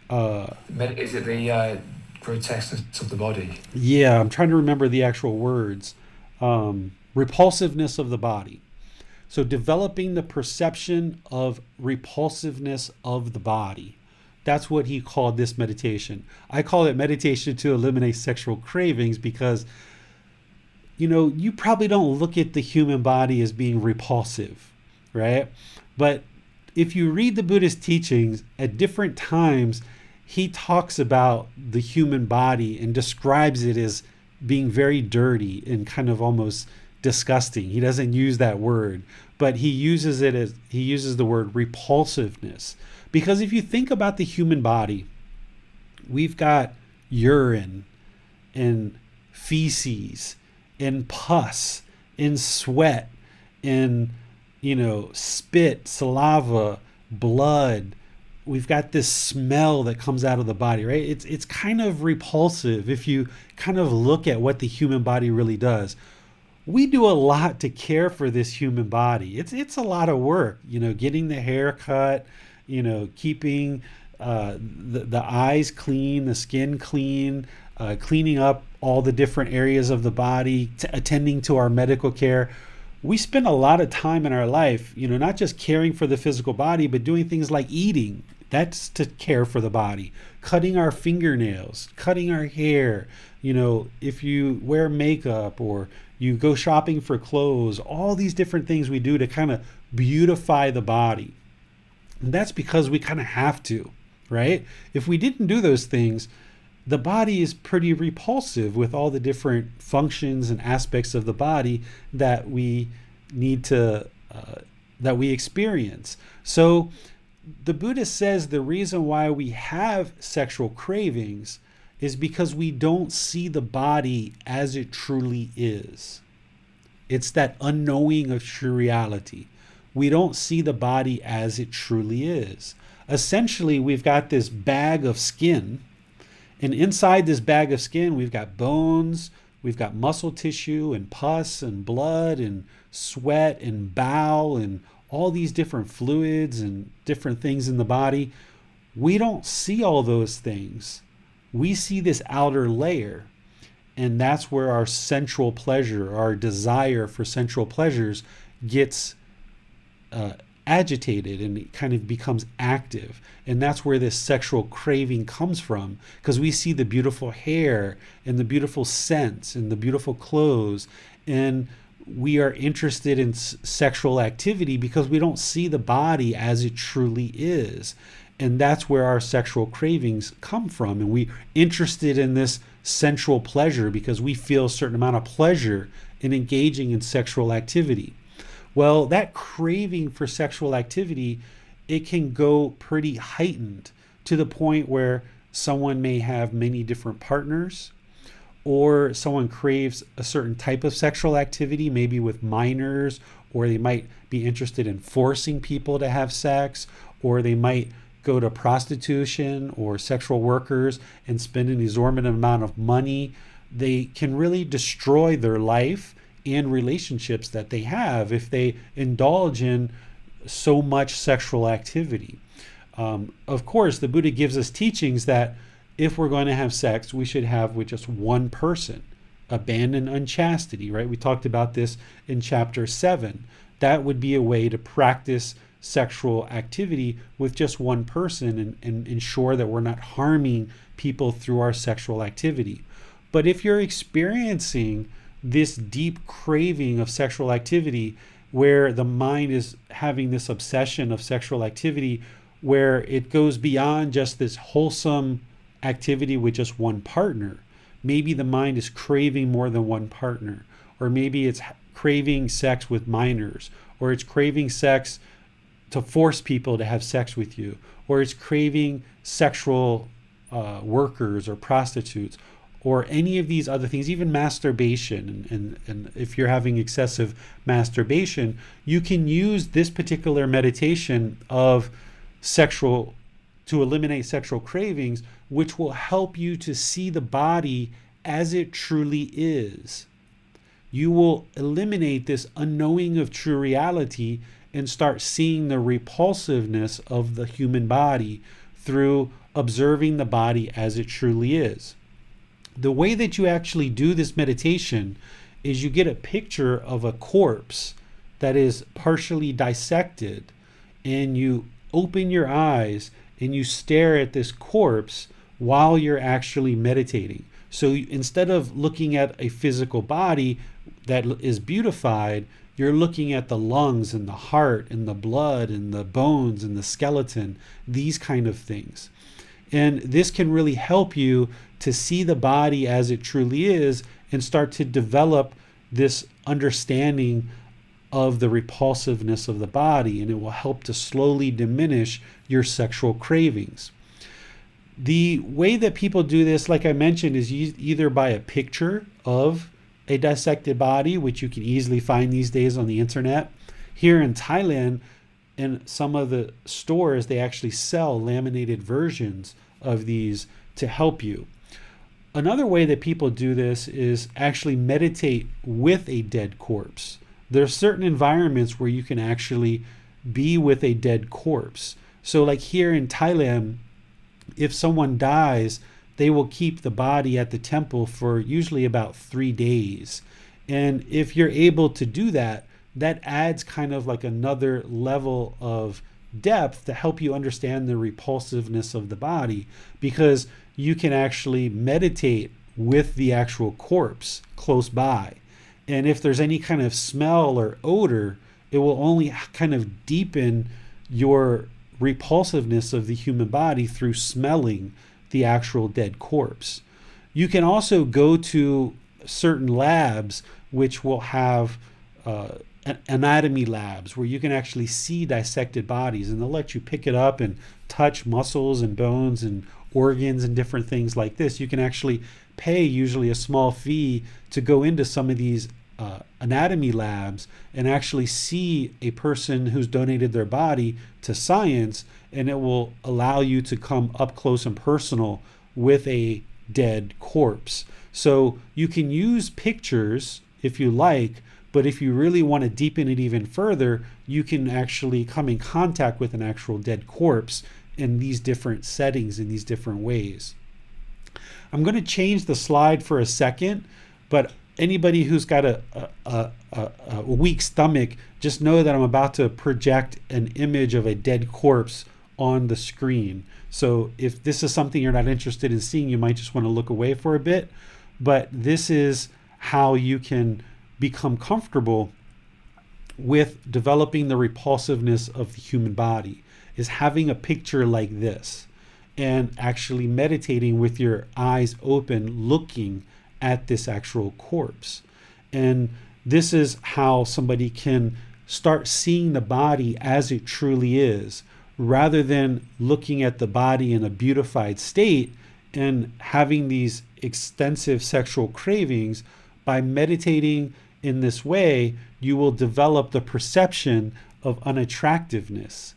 Is it the grotesqueness of the body? Yeah, I'm trying to remember the actual words. Repulsiveness of the body. So developing the perception of repulsiveness of the body. That's what he called this meditation. I call it meditation to eliminate sexual cravings because, you probably don't look at the human body as being repulsive, right? But if you read the Buddhist teachings at different times, he talks about the human body and describes it as being very dirty and kind of almost disgusting. He doesn't use that word, but he uses the word repulsiveness. Because if you think about the human body, we've got urine and feces and pus and sweat and spit, saliva, blood. We've got this smell that comes out of the body, right? It's kind of repulsive if you kind of look at what the human body really does. We do a lot to care for this human body. It's a lot of work, getting the hair cut, keeping the eyes clean, the skin clean, cleaning up all the different areas of the body, attending to our medical care. We spend a lot of time in our life, not just caring for the physical body, but doing things like eating. That's to care for the body. Cutting our fingernails, cutting our hair. If you wear makeup or you go shopping for clothes, all these different things we do to kind of beautify the body. And that's because we kind of have to, right? If we didn't do those things, the body is pretty repulsive with all the different functions and aspects of the body that we need to, that we experience. So the Buddha says the reason why we have sexual cravings is because we don't see the body as it truly is. It's that unknowing of true reality. We don't see the body as it truly is. Essentially, we've got this bag of skin, and inside this bag of skin, we've got bones, we've got muscle tissue and pus and blood and sweat and bowel and all these different fluids and different things in the body. We don't see all those things. We see this outer layer, and that's where our sensual pleasure, our desire for sensual pleasures gets agitated and it kind of becomes active. And that's where this sexual craving comes from, because we see the beautiful hair and the beautiful scents and the beautiful clothes, and we are interested in sexual activity because we don't see the body as it truly is. And that's where our sexual cravings come from. And we're interested in this sensual pleasure because we feel a certain amount of pleasure in engaging in sexual activity. Well, that craving for sexual activity, it can go pretty heightened to the point where someone may have many different partners, or someone craves a certain type of sexual activity, maybe with minors, or they might be interested in forcing people to have sex, or they might go to prostitution or sexual workers and spend an exorbitant amount of money. They can really destroy their life and relationships that they have if they indulge in so much sexual activity. Of course, the Buddha gives us teachings that if we're going to have sex, we should have with just one person. Abandon unchastity, right? We talked about this in chapter 7. That would be a way to practice sexual activity with just one person and ensure that we're not harming people through our sexual activity. But if you're experiencing this deep craving of sexual activity, where the mind is having this obsession of sexual activity, where it goes beyond just this wholesome activity with just one partner, maybe the mind is craving more than one partner, or maybe it's craving sex with minors, or it's craving sex to force people to have sex with you, or it's craving sexual workers or prostitutes or any of these other things, even masturbation. And if you're having excessive masturbation, you can use this particular meditation of sexual to eliminate sexual cravings, which will help you to see the body as it truly is. You will eliminate this unknowing of true reality and start seeing the repulsiveness of the human body through observing the body as it truly is. The way that you actually do this meditation is you get a picture of a corpse that is partially dissected, and you open your eyes and you stare at this corpse while you're actually meditating. So instead of looking at a physical body that is beautified, you're looking at the lungs and the heart and the blood and the bones and the skeleton, these kind of things. And this can really help you to see the body as it truly is and start to develop this understanding of the repulsiveness of the body, and it will help to slowly diminish your sexual cravings. The way that people do this, like I mentioned, is either by a picture of a dissected body, which you can easily find these days on the internet. Here in Thailand, in some of the stores, they actually sell laminated versions of these to help you. Another way that people do this is actually meditate with a dead corpse. There are certain environments where you can actually be with a dead corpse. So like here in Thailand, if someone dies, they will keep the body at the temple for usually about 3 days. And if you're able to do that, that adds kind of like another level of depth to help you understand the repulsiveness of the body, because you can actually meditate with the actual corpse close by. And if there's any kind of smell or odor, it will only kind of deepen your repulsiveness of the human body through smelling the actual dead corpse. You can also go to certain labs which will have anatomy labs where you can actually see dissected bodies, and they'll let you pick it up and touch muscles and bones and organs and different things like this. You can actually pay usually a small fee to go into some of these anatomy labs and actually see a person who's donated their body to science, and it will allow you to come up close and personal with a dead corpse. So you can use pictures if you like, but if you really want to deepen it even further, you can actually come in contact with an actual dead corpse in these different settings, in these different ways. I'm going to change the slide for a second, but anybody who's got a weak stomach, just know that I'm about to project an image of a dead corpse on the screen. So if this is something you're not interested in seeing, you might just want to look away for a bit. But this is how you can become comfortable with developing the repulsiveness of the human body, is having a picture like this and actually meditating with your eyes open, looking at this actual corpse. And this is how somebody can start seeing the body as it truly is, rather than looking at the body in a beautified state and having these extensive sexual cravings. By meditating in this way, you will develop the perception of unattractiveness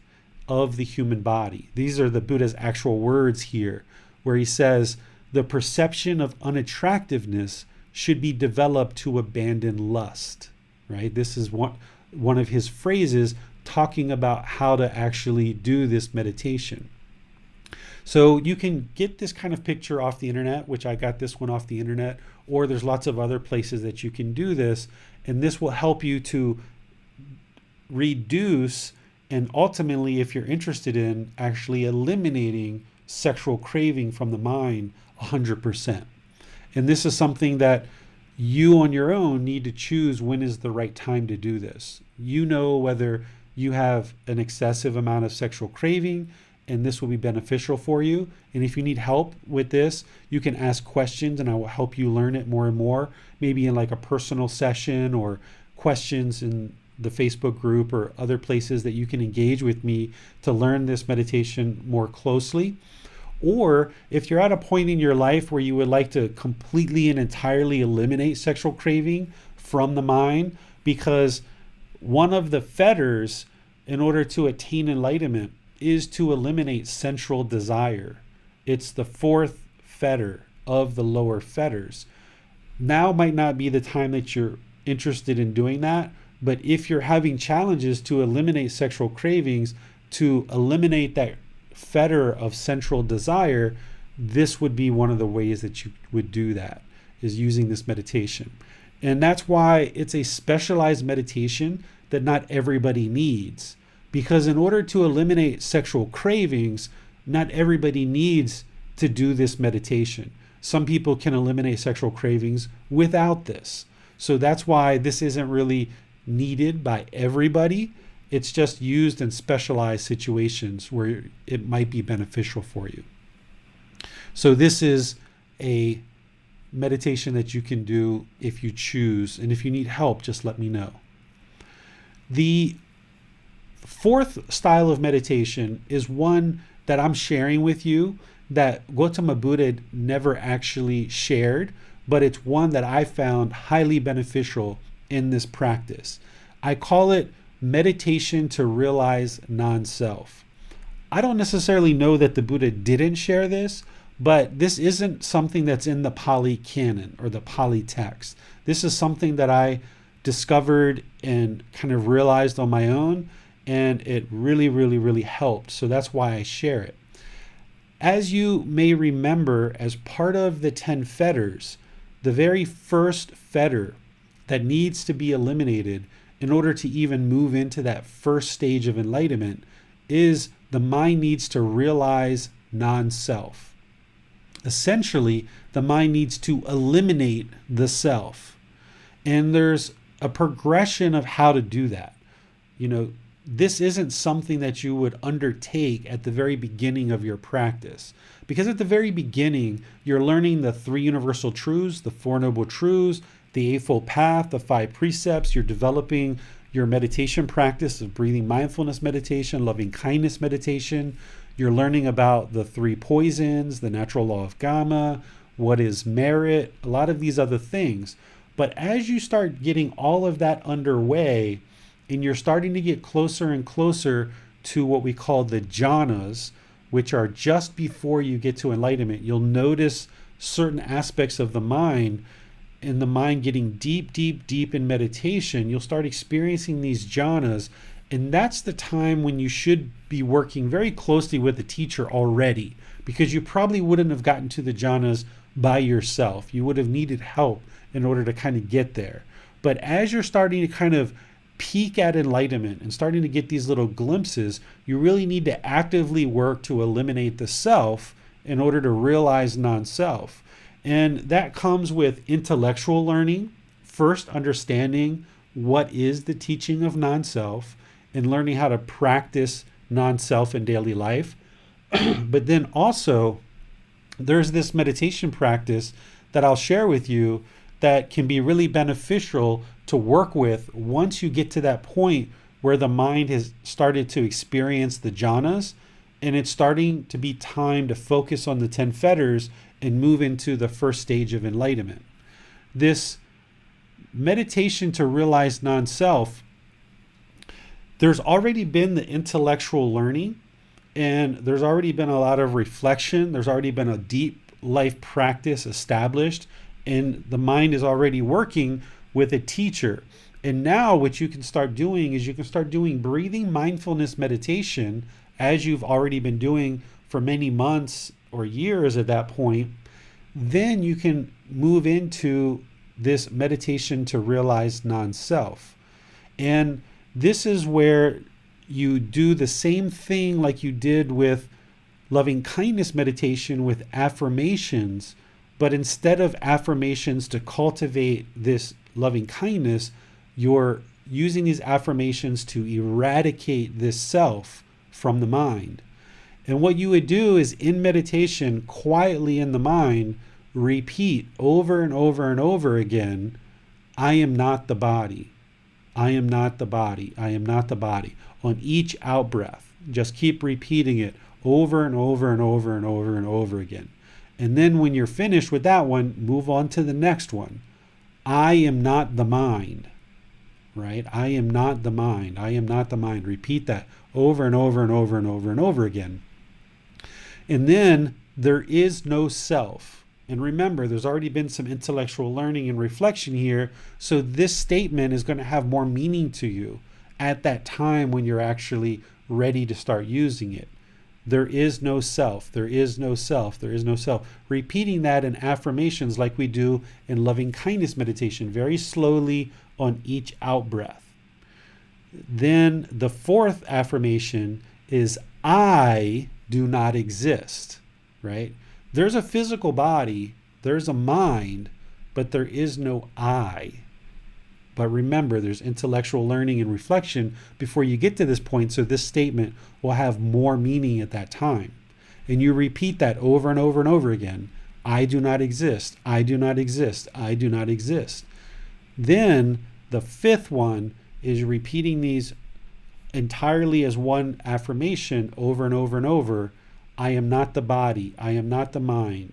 of the human body. These are the Buddha's actual words here, where he says, the perception of unattractiveness should be developed to abandon lust, right? This is one of his phrases talking about how to actually do this meditation. So you can get this kind of picture off the internet, which I got this one off the internet, or there's lots of other places that you can do this, and this will help you to reduce and ultimately, if you're interested in actually eliminating sexual craving from the mind 100%. And this is something that you on your own need to choose when is the right time to do this. You know whether you have an excessive amount of sexual craving, and this will be beneficial for you. And if you need help with this, you can ask questions and I will help you learn it more and more, maybe in like a personal session or questions in the Facebook group or other places that you can engage with me to learn this meditation more closely. Or if you're at a point in your life where you would like to completely and entirely eliminate sexual craving from the mind, because one of the fetters in order to attain enlightenment is to eliminate sensual desire. It's the fourth fetter of the lower fetters. Now might not be the time that you're interested in doing that, but if you're having challenges to eliminate sexual cravings, to eliminate that fetter of sensual desire, this would be one of the ways that you would do that, is using this meditation. And that's why it's a specialized meditation that not everybody needs. Because in order to eliminate sexual cravings, not everybody needs to do this meditation. Some people can eliminate sexual cravings without this. So that's why this isn't really needed by everybody. It's just used in specialized situations where it might be beneficial for you. So this is a meditation that you can do if you choose. And if you need help, just let me know. The fourth style of meditation is one that I'm sharing with you that Gotama Buddha never actually shared, but it's one that I found highly beneficial in this practice. I call it meditation to realize non-self. I don't necessarily know that the Buddha didn't share this, but this isn't something that's in the Pali canon or the Pali text. This is something that I discovered and kind of realized on my own, and it really helped. So that's why I share it. As you may remember, as part of the 10 fetters, the very first fetter that needs to be eliminated in order to even move into that first stage of enlightenment is the mind needs to realize non-self. Essentially, the mind needs to eliminate the self. And there's a progression of how to do that. This isn't something that you would undertake at the very beginning of your practice. Because at the very beginning, you're learning the 3 universal truths, the 4 noble truths, the Eightfold Path, the 5 precepts. You're developing your meditation practice of breathing mindfulness meditation, loving kindness meditation. You're learning about the 3 poisons, the natural law of Gama, what is merit, a lot of these other things. But as you start getting all of that underway, and you're starting to get closer and closer to what we call the jhanas, which are just before you get to enlightenment, you'll notice certain aspects of the mind, and the mind getting deep in meditation. You'll start experiencing these jhanas, and that's the time when you should be working very closely with a teacher already, because you probably wouldn't have gotten to the jhanas by yourself. You would have needed help in order to kind of get there. But as you're starting to kind of peak at enlightenment and starting to get these little glimpses, you really need to actively work to eliminate the self in order to realize non-self. And that comes with intellectual learning, first understanding what is the teaching of non-self and learning how to practice non-self in daily life. But then also there's this meditation practice that I'll share with you that can be really beneficial to work with once you get to that point where the mind has started to experience the jhanas and it's starting to be time to focus on the 10 fetters and move into the first stage of enlightenment. This meditation to realize non-self, there's already been the intellectual learning, and there's already been a lot of reflection. There's already been a deep life practice established, and the mind is already working with a teacher. And now what you can start doing is you can start doing breathing mindfulness meditation, as you've already been doing for many months or years at that point. Then you can move into this meditation to realize non-self. And this is where you do the same thing like you did with loving kindness meditation with affirmations, but instead of affirmations to cultivate this loving kindness, you're using these affirmations to eradicate this self from the mind. And what you would do is in meditation, quietly in the mind, repeat over and over and over again, I am not the body. I am not the body. I am not the body. On each out breath, just keep repeating it over and over and over and over and over again. And then when you're finished with that one, move on to the next one. I am not the mind, right? I am not the mind. I am not the mind. Repeat that over and over and over and over and over again. And then there is no self. And remember, there's already been some intellectual learning and reflection here. So this statement is going to have more meaning to you at that time when you're actually ready to start using it. There is no self. There is no self. There is no self. Repeating that in affirmations like we do in loving kindness meditation, very slowly on each out breath. Then the fourth affirmation is I do not exist, right? There's a physical body, there's a mind, but there is no I. But remember, there's intellectual learning and reflection before you get to this point, so this statement will have more meaning at that time. And you repeat that over and over and over again. I do not exist. I do not exist. I do not exist. Then the fifth one is repeating these entirely as one affirmation over and over and over. I am not the body. I am not the mind.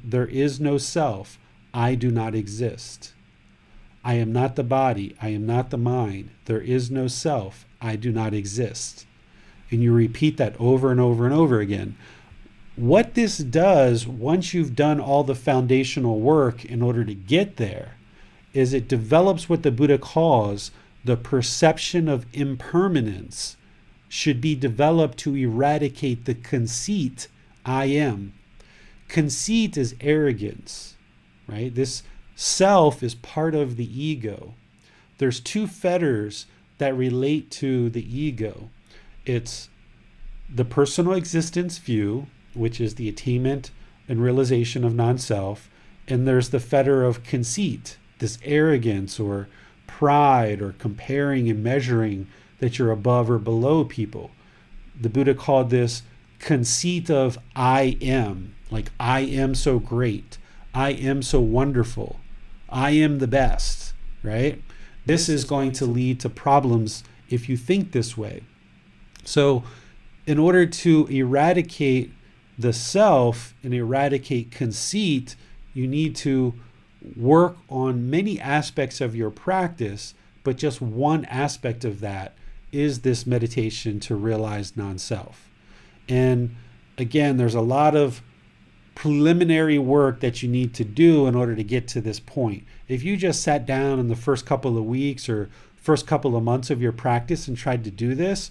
There is no self. I do not exist. I am not the body. I am not the mind. There is no self. I do not exist. And you repeat that over and over and over again. What this does, once you've done all the foundational work in order to get there, is it develops what the Buddha calls the perception of impermanence should be developed to eradicate the conceit, I am. Conceit is arrogance, right? This self is part of the ego. There's two fetters that relate to the ego. It's the personal existence view, which is the attainment and realization of non-self, and there's the fetter of conceit, this arrogance or pride or comparing and measuring that you're above or below people. The Buddha called this conceit of I am, like I am so great, I am so wonderful, I am the best, right? This is going to lead to problems if you think this way. So in order to eradicate the self and eradicate conceit, you need to work on many aspects of your practice, but just one aspect of that is this meditation to realize non-self. And again, there's a lot of preliminary work that you need to do in order to get to this point. If you just sat down in the first couple of weeks or first couple of months of your practice and tried to do this,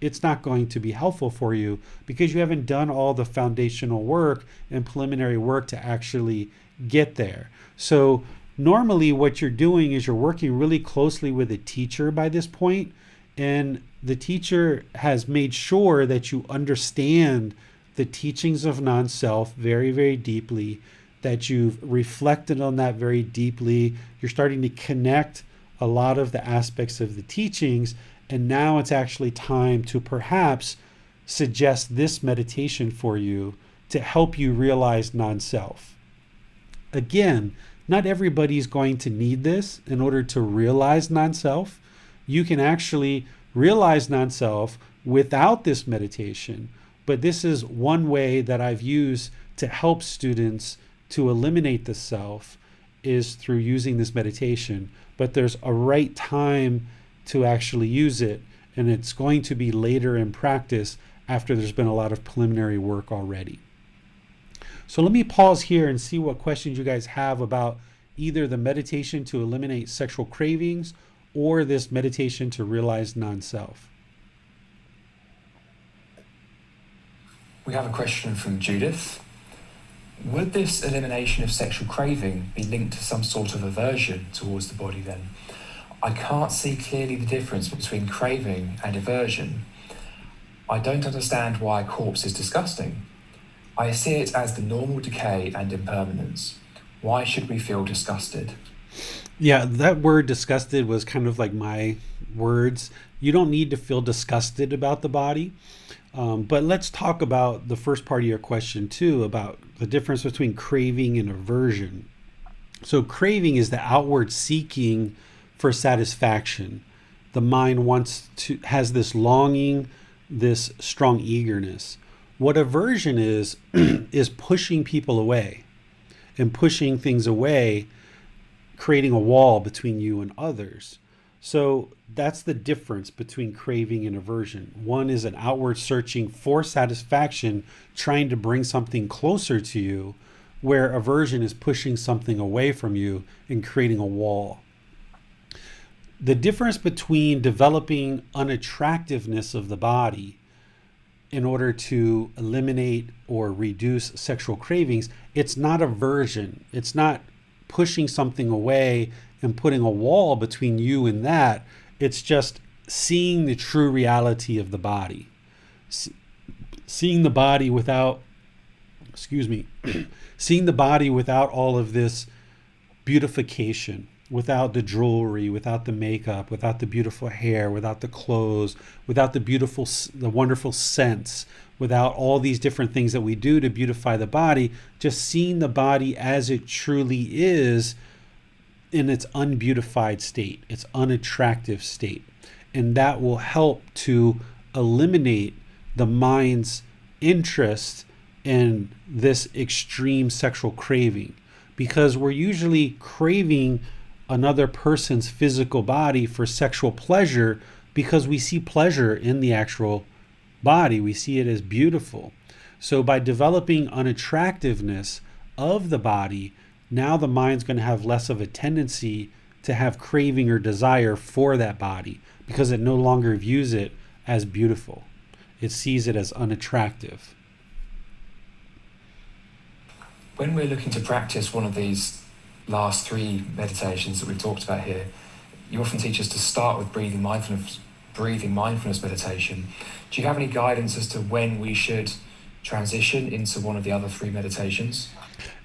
it's not going to be helpful for you because you haven't done all the foundational work and preliminary work to actually get there. So normally what you're doing is you're working really closely with a teacher by this point, and the teacher has made sure that you understand the teachings of non-self very, very deeply, that you've reflected on that very deeply. You're starting to connect a lot of the aspects of the teachings, and now it's actually time to perhaps suggest this meditation for you to help you realize non-self. Again, not everybody's going to need this in order to realize non-self. You can actually realize non-self without this meditation, but this is one way that I've used to help students to eliminate the self is through using this meditation. But there's a right time to actually use it, and it's going to be later in practice after there's been a lot of preliminary work already. So let me pause here and see what questions you guys have about either the meditation to eliminate sexual cravings or this meditation to realize non-self. We have a question from Judith. Would this elimination of sexual craving be linked to some sort of aversion towards the body then? I can't see clearly the difference between craving and aversion. I don't understand why a corpse is disgusting. I see it as the normal decay and impermanence. Why should we feel disgusted? Yeah, that word disgusted was kind of like my words. You don't need to feel disgusted about the body. But let's talk about the first part of your question too, about the difference between craving and aversion. So craving is the outward seeking for satisfaction. The mind has this longing, this strong eagerness. What aversion is, is pushing people away, and pushing things away, creating a wall between you and others. So that's the difference between craving and aversion. One is an outward searching for satisfaction, trying to bring something closer to you, where aversion is pushing something away from you and creating a wall. The difference between developing unattractiveness of the body in order to eliminate or reduce sexual cravings, it's not aversion. It's not pushing something away and putting a wall between you and that. It's just seeing the true reality of the body. Seeing the body without, seeing the body without all of this beautification, without the jewelry, without the makeup, without the beautiful hair, without the clothes, without the wonderful scents, without all these different things that we do to beautify the body, just seeing the body as it truly is in its unbeautified state, its unattractive state. And that will help to eliminate the mind's interest in this extreme sexual craving, because we're usually craving another person's physical body for sexual pleasure because we see pleasure in the actual body. We see it as beautiful. So by developing unattractiveness of the body, now the mind's going to have less of a tendency to have craving or desire for that body because it no longer views it as beautiful. It sees it as unattractive. When we're looking to practice one of these last three meditations that we've talked about here, you often teach us to start with breathing mindfulness meditation. Do you have any guidance as to when we should transition into one of the other three meditations?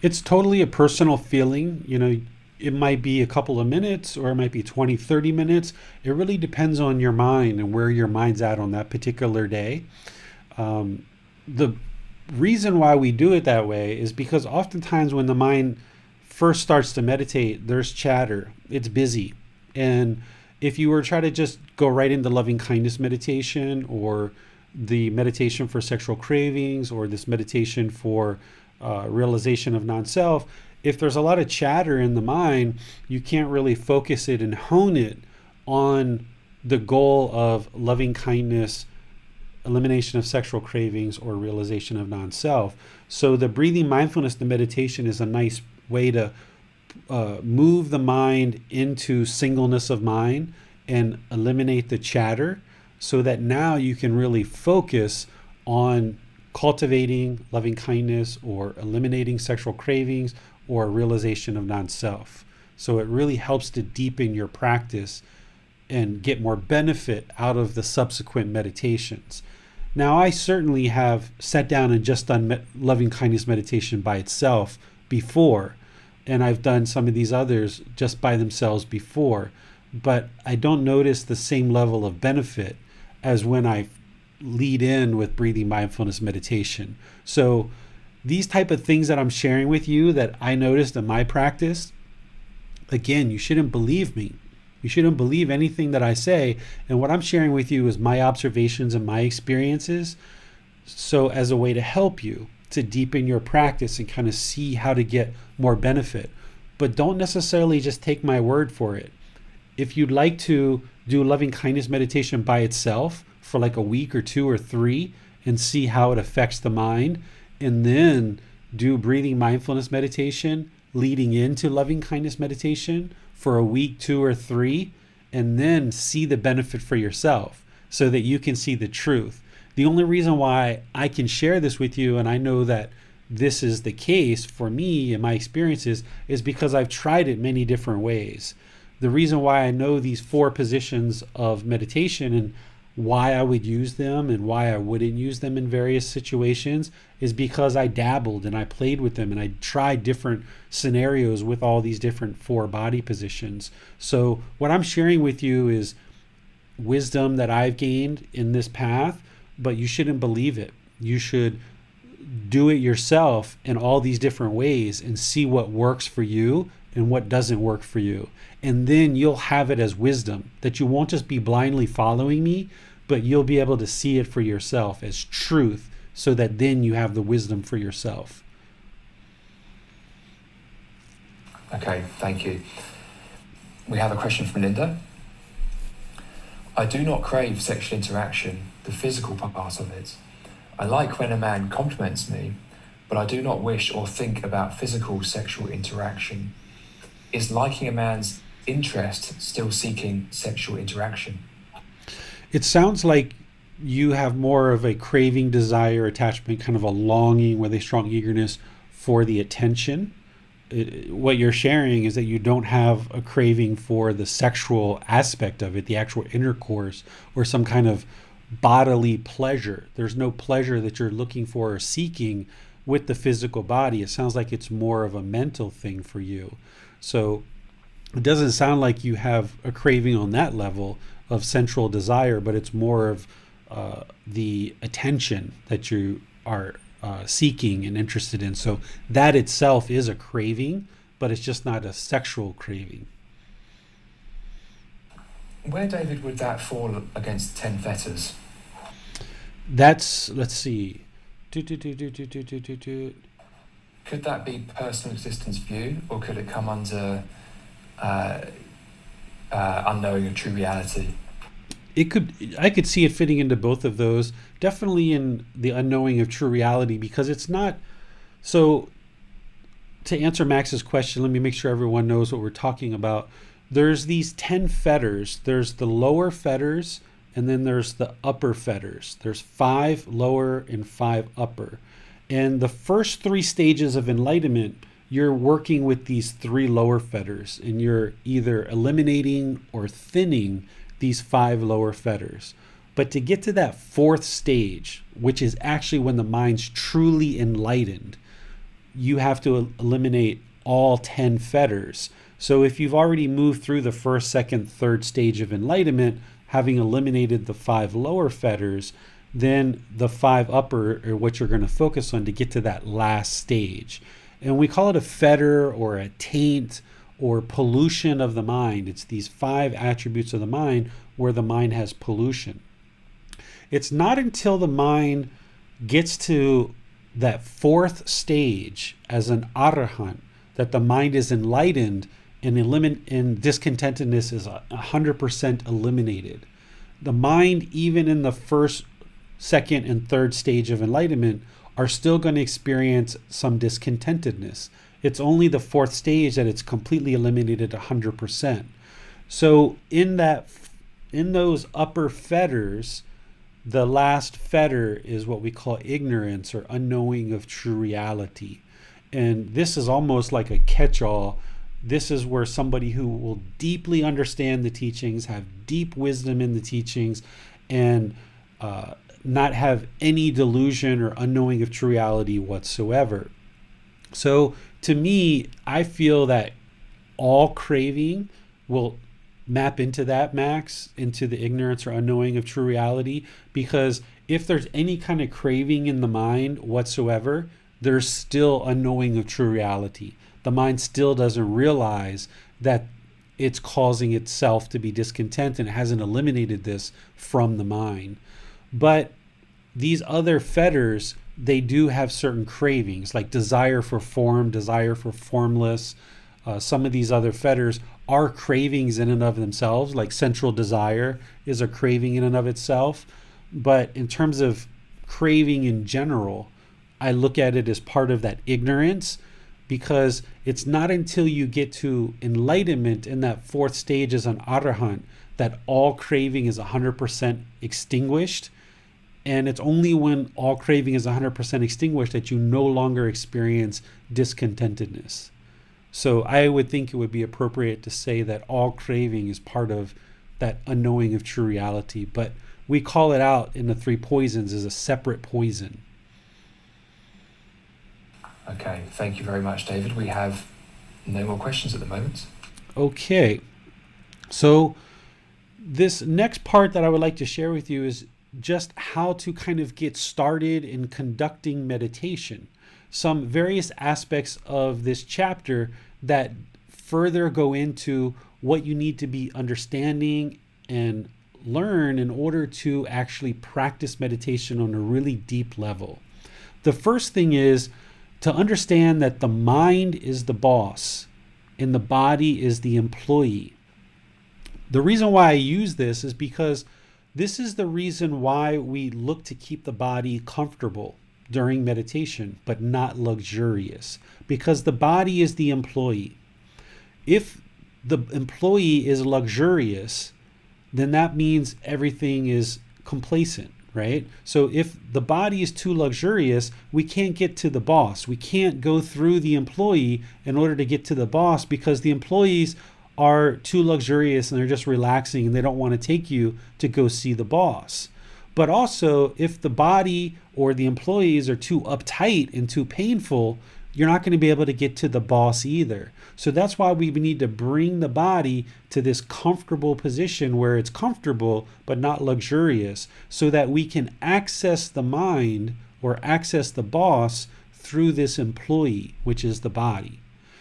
It's totally a personal feeling. It might be a couple of minutes or it might be 20, 30 minutes. It really depends on your mind and where your mind's at on that particular day. The reason why we do it that way is because oftentimes when the mind first starts to meditate, there's chatter, it's busy. And if you were to try to just go right into loving kindness meditation or the meditation for sexual cravings or this meditation for realization of non-self, if there's a lot of chatter in the mind, you can't really focus it and hone it on the goal of loving kindness, elimination of sexual cravings, or realization of non-self. So the breathing mindfulness, the meditation, is a nice way to move the mind into singleness of mind and eliminate the chatter so that now you can really focus on cultivating loving kindness or eliminating sexual cravings or realization of non-self. So it really helps to deepen your practice and get more benefit out of the subsequent meditations. Now, I certainly have sat down and just done loving kindness meditation by itself before, and I've done some of these others just by themselves before, but I don't notice the same level of benefit as when I lead in with breathing mindfulness meditation. So these type of things that I'm sharing with you that I noticed in my practice, again, you shouldn't believe me. You shouldn't believe anything that I say. And what I'm sharing with you is my observations and my experiences. So as a way to help you to deepen your practice and kind of see how to get more benefit. But don't necessarily just take my word for it. If you'd like to do loving kindness meditation by itself for like a week or 2 or 3 and see how it affects the mind, and then do breathing mindfulness meditation leading into loving kindness meditation for a week, 2 or 3, and then see the benefit for yourself so that you can see the truth. The only reason why I can share this with you, and I know that this is the case for me and my experiences, is because I've tried it many different ways. The reason why I know these 4 positions of meditation and why I would use them and why I wouldn't use them in various situations is because I dabbled and I played with them and I tried different scenarios with all these different 4 body positions. So what I'm sharing with you is wisdom that I've gained in this path, but you shouldn't believe it. You should do it yourself in all these different ways and see what works for you and what doesn't work for you. And then you'll have it as wisdom, that you won't just be blindly following me, but you'll be able to see it for yourself as truth so that then you have the wisdom for yourself. Okay, thank you. We have a question from Linda. I do not crave sexual interaction, the physical part of it. I like when a man compliments me, but I do not wish or think about physical sexual interaction. Is liking a man's interest still seeking sexual interaction? It sounds like you have more of a craving, desire, attachment, kind of a longing with a strong eagerness for the attention. What you're sharing is that you don't have a craving for the sexual aspect of it, the actual intercourse, or some kind of bodily pleasure. There's no pleasure that you're looking for or seeking with the physical body. It sounds like it's more of a mental thing for you. So it doesn't sound like you have a craving on that level of sensual desire, but it's more of the attention that you are seeking and interested in. So that itself is a craving, but it's just not a sexual craving. Where, David, would that fall against 10 fetters? That's, let's see. Do, do, do, do, do, do, do, do, do. Could that be personal existence view, or could it come under unknowing of true reality? I could see it fitting into both of those. Definitely in the unknowing of true reality, because it's not. So to answer Max's question, let me make sure everyone knows what we're talking about. There's these 10 fetters. There's the lower fetters, and then there's the upper fetters. There's 5 lower and 5 upper. And the first 3 stages of enlightenment, you're working with these 3 lower fetters, and you're either eliminating or thinning these 5 lower fetters. But to get to that 4th stage, which is actually when the mind's truly enlightened, you have to eliminate all 10 fetters. So if you've already moved through the 1st, 2nd, 3rd stage of enlightenment, having eliminated the 5 lower fetters, then the 5 upper are what you're going to focus on to get to that last stage. And we call it a fetter or a taint or pollution of the mind. It's these 5 attributes of the mind where the mind has pollution. It's not until the mind gets to that 4th stage as an arahant that the mind is enlightened and discontentedness is 100% eliminated. The mind, even in the 1st, 2nd, and 3rd stage of enlightenment, are still going to experience some discontentedness. It's only the 4th stage that it's completely eliminated 100%. So in those upper fetters, the last fetter is what we call ignorance or unknowing of true reality. And this is almost like a catch-all. This is where somebody who will deeply understand the teachings, have deep wisdom in the teachings, and not have any delusion or unknowing of true reality whatsoever. So to me, I feel that all craving will map into that, Max, into the ignorance or unknowing of true reality, because if there's any kind of craving in the mind whatsoever, there's still unknowing of true reality. The mind still doesn't realize that it's causing itself to be discontent, and it hasn't eliminated this from the mind. But these other fetters, they do have certain cravings, like desire for form, desire for formless. Some of these other fetters are cravings in and of themselves, like sensual desire is a craving in and of itself. But in terms of craving in general, I look at it as part of that ignorance, because it's not until you get to enlightenment in that 4th stage as an arahant that all craving is 100% extinguished. And it's only when all craving is 100% extinguished that you no longer experience discontentedness. So I would think it would be appropriate to say that all craving is part of that unknowing of true reality. But we call it out in the 3 poisons as a separate poison. Okay, thank you very much, David. We have no more questions at the moment. Okay. So this next part that I would like to share with you is just how to kind of get started in conducting meditation. Some various aspects of this chapter that further go into what you need to be understanding and learn in order to actually practice meditation on a really deep level. The first thing is to understand that the mind is the boss and the body is the employee. The reason why I use this is because this is the reason why we look to keep the body comfortable during meditation, but not luxurious, because the body is the employee. If the employee is luxurious, then that means everything is complacent, right? So if the body is too luxurious, we can't get to the boss. We can't go through the employee in order to get to the boss, because the employees are too luxurious and they're just relaxing and they don't want to take you to go see the boss. But also, if the body or the employees are too uptight and too painful, you're not going to be able to get to the boss either. So that's why we need to bring the body to this comfortable position where it's comfortable but not luxurious, so that we can access the mind or access the boss through this employee, which is the body.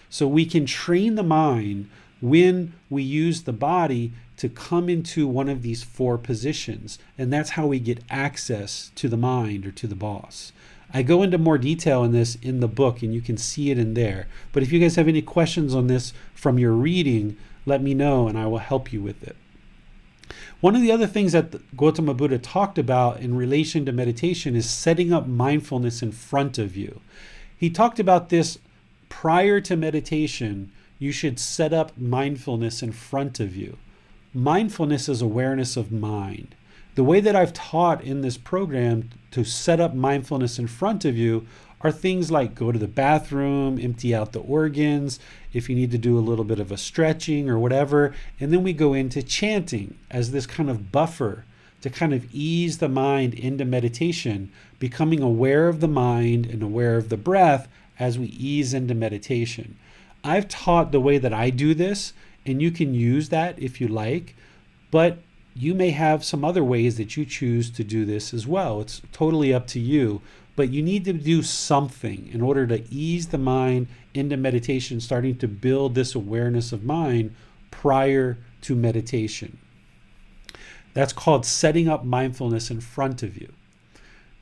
So we can train the mind when we use the body to come into one of these four positions. And that's how we get access to the mind or to the boss. I go into more detail in this in the book, and you can see it in there. But if you guys have any questions on this from your reading, let me know and I will help you with it. One of the other things that Gotama Buddha talked about in relation to meditation is setting up mindfulness in front of you. He talked about this prior to meditation. You should set up mindfulness in front of you. Mindfulness is awareness of mind. The way that I've taught in this program to set up mindfulness in front of you are things like go to the bathroom, empty out the organs, if you need to do a little bit of a stretching or whatever, and then we go into chanting as this kind of buffer to kind of ease the mind into meditation, becoming aware of the mind and aware of the breath as we ease into meditation. I've taught the way that I do this, and you can use that if you like, but you may have some other ways that you choose to do this as well. It's totally up to you, but you need to do something in order to ease the mind into meditation, starting to build this awareness of mind prior to meditation. That's called setting up mindfulness in front of you.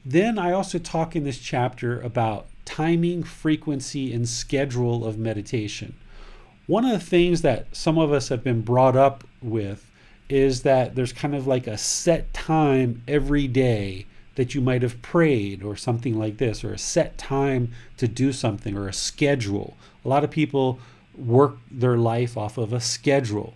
Then I also talk in this chapter about timing, frequency, and schedule of meditation. One of the things that some of us have been brought up with is that there's kind of like a set time every day that you might have prayed or something like this, or a set time to do something, or a schedule. A lot of people work their life off of a schedule.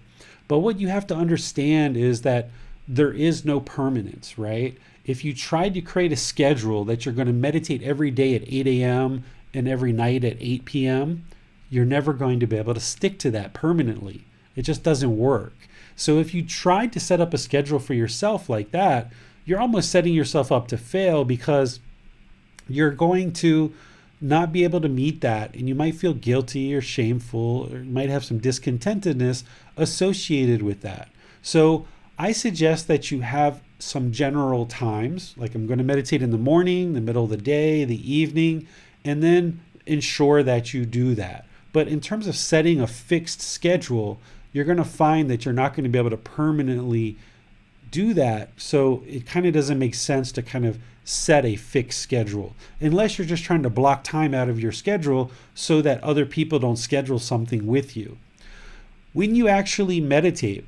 But what you have to understand is that there is no permanence, right? If you tried to create a schedule that you're going to meditate every day at 8 a.m. and every night at 8 p.m., you're never going to be able to stick to that permanently. It just doesn't work. So if you tried to set up a schedule for yourself like that, you're almost setting yourself up to fail, because you're going to not be able to meet that, and you might feel guilty or shameful, or you might have some discontentedness associated with that. So I suggest that you have some general times, like I'm going to meditate in the morning, the middle of the day, the evening, and then ensure that you do that. But in terms of setting a fixed schedule, you're going to find that you're not going to be able to permanently do that. So it kind of doesn't make sense to kind of set a fixed schedule, unless you're just trying to block time out of your schedule so that other people don't schedule something with you. When you actually meditate,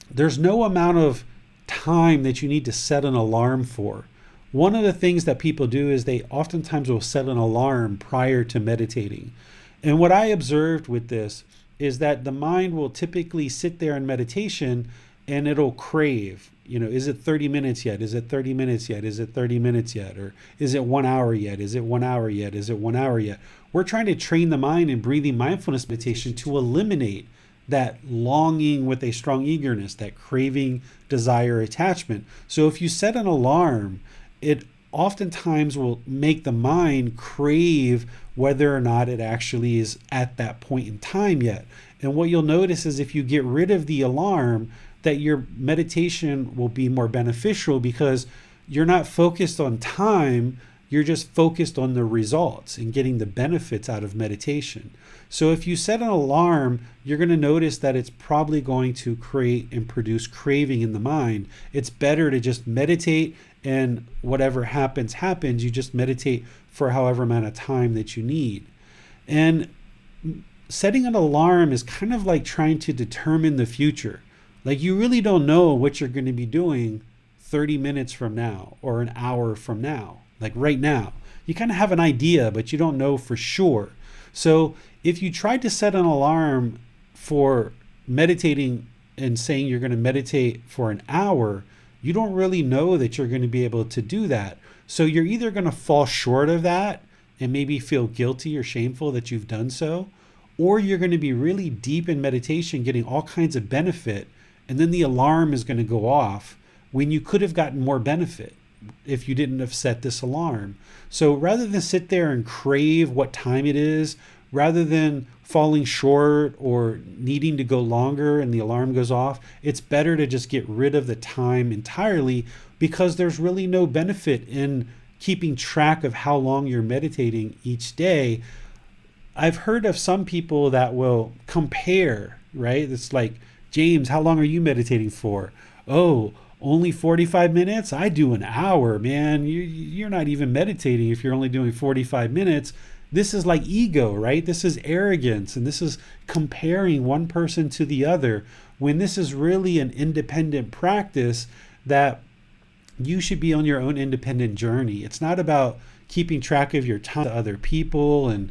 there's no amount of time that you need to set an alarm for. One of the things that people do is they oftentimes will set an alarm prior to meditating. And what I observed with this is that the mind will typically sit there in meditation and it'll crave, is it 30 minutes yet? Is it 30 minutes yet? Is it 30 minutes yet? Or is it 1 hour yet? Is it 1 hour yet? Is it 1 hour yet? We're trying to train the mind in breathing mindfulness meditation to eliminate that longing with a strong eagerness, that craving, desire, attachment. So if you set an alarm, it oftentimes will make the mind crave whether or not it actually is at that point in time yet. And what you'll notice is if you get rid of the alarm, that your meditation will be more beneficial, because you're not focused on time, You're just focused on the results and getting the benefits out of meditation. So if you set an alarm, you're going to notice that it's probably going to create and produce craving in the mind. It's better to just meditate, and whatever happens. You just meditate for however amount of time that you need. And setting an alarm is kind of like trying to determine the future. Like, you really don't know what you're going to be doing 30 minutes from now or an hour from now. Like right now, you kind of have an idea, but you don't know for sure. So if you tried to set an alarm for meditating and saying you're going to meditate for an hour, you don't really know that you're going to be able to do that. So you're either going to fall short of that and maybe feel guilty or shameful that you've done so, or you're going to be really deep in meditation, getting all kinds of benefit, and then the alarm is going to go off when you could have gotten more benefit if you didn't have set this alarm. So rather than sit there and crave what time it is, rather than falling short or needing to go longer and the alarm goes off, it's better to just get rid of the time entirely, because there's really no benefit in keeping track of how long you're meditating each day. I've heard of some people that will compare, right? It's like, James, how long are you meditating for? Oh, only 45 minutes? I do an hour, man. You're not even meditating if you're only doing 45 minutes. This is like ego, right? This is arrogance, and this is comparing one person to the other, when this is really an independent practice that you should be on your own independent journey. It's not about keeping track of your time to other people and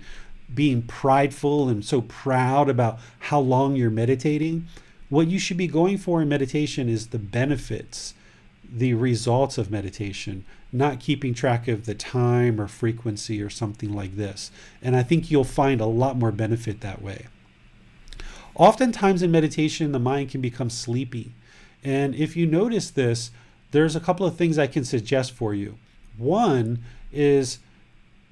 being prideful and so proud about how long you're meditating. What you should be going for in meditation is the benefits, the results of meditation, not keeping track of the time or frequency or something like this. And I think you'll find a lot more benefit that way. Oftentimes in meditation, the mind can become sleepy. And if you notice this, there's a couple of things I can suggest for you. One is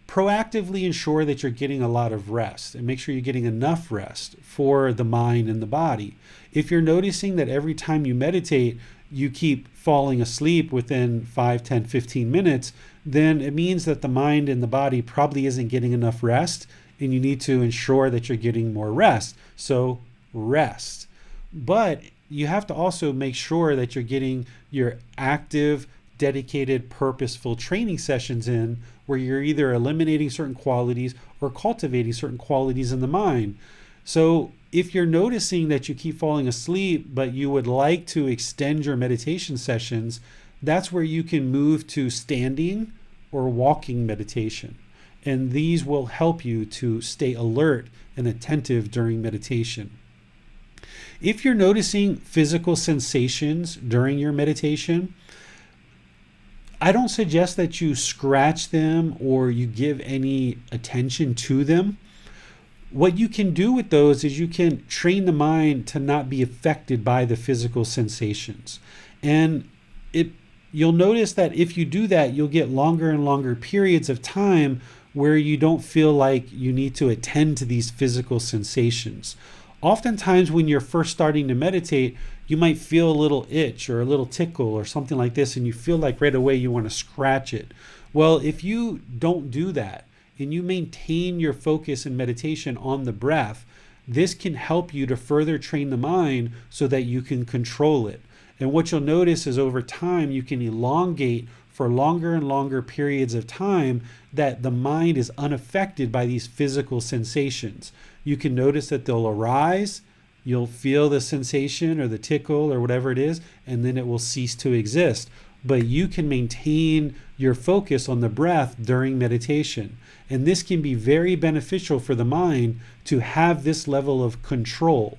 proactively ensure that you're getting a lot of rest, and make sure you're getting enough rest for the mind and the body. If you're noticing that every time you meditate, you keep falling asleep within 5, 10, 15 minutes, then it means that the mind and the body probably isn't getting enough rest, and you need to ensure that you're getting more rest. So rest. But you have to also make sure that you're getting your active, dedicated, purposeful training sessions in, where you're either eliminating certain qualities or cultivating certain qualities in the mind. So if you're noticing that you keep falling asleep, but you would like to extend your meditation sessions, that's where you can move to standing or walking meditation. And these will help you to stay alert and attentive during meditation. If you're noticing physical sensations during your meditation, I don't suggest that you scratch them or you give any attention to them. What you can do with those is you can train the mind to not be affected by the physical sensations. And you'll notice that if you do that, you'll get longer and longer periods of time where you don't feel like you need to attend to these physical sensations. Oftentimes when you're first starting to meditate, you might feel a little itch or a little tickle or something like this, and you feel like right away you want to scratch it. Well, if you don't do that and you maintain your focus and meditation on the breath, this can help you to further train the mind so that you can control it. And what you'll notice is over time you can elongate for longer and longer periods of time that the mind is unaffected by these physical sensations. You can notice that they'll arise, you'll feel the sensation or the tickle or whatever it is, and then it will cease to exist. But you can maintain your focus on the breath during meditation. And this can be very beneficial for the mind to have this level of control.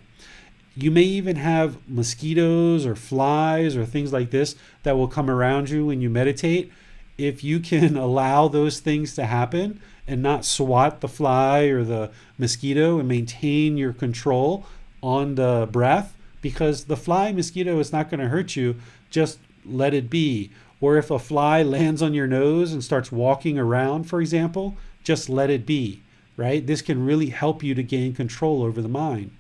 You may even have mosquitoes or flies or things like this that will come around you when you meditate. If you can allow those things to happen and not swat the fly or the mosquito and maintain your control on the breath, because the fly mosquito is not going to hurt you, just let it be. Or if a fly lands on your nose and starts walking around, for example, just let it be, right? This can really help you to gain control over the mind.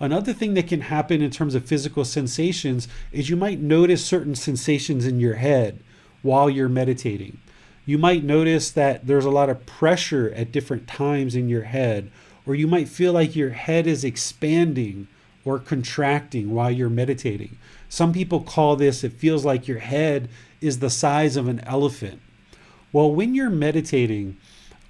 Another thing that can happen in terms of physical sensations is you might notice certain sensations in your head while you're meditating. You might notice that there's a lot of pressure at different times in your head, or you might feel like your head is expanding or contracting while you're meditating. Some people call this, it feels like your head is the size of an elephant. Well, when you're meditating,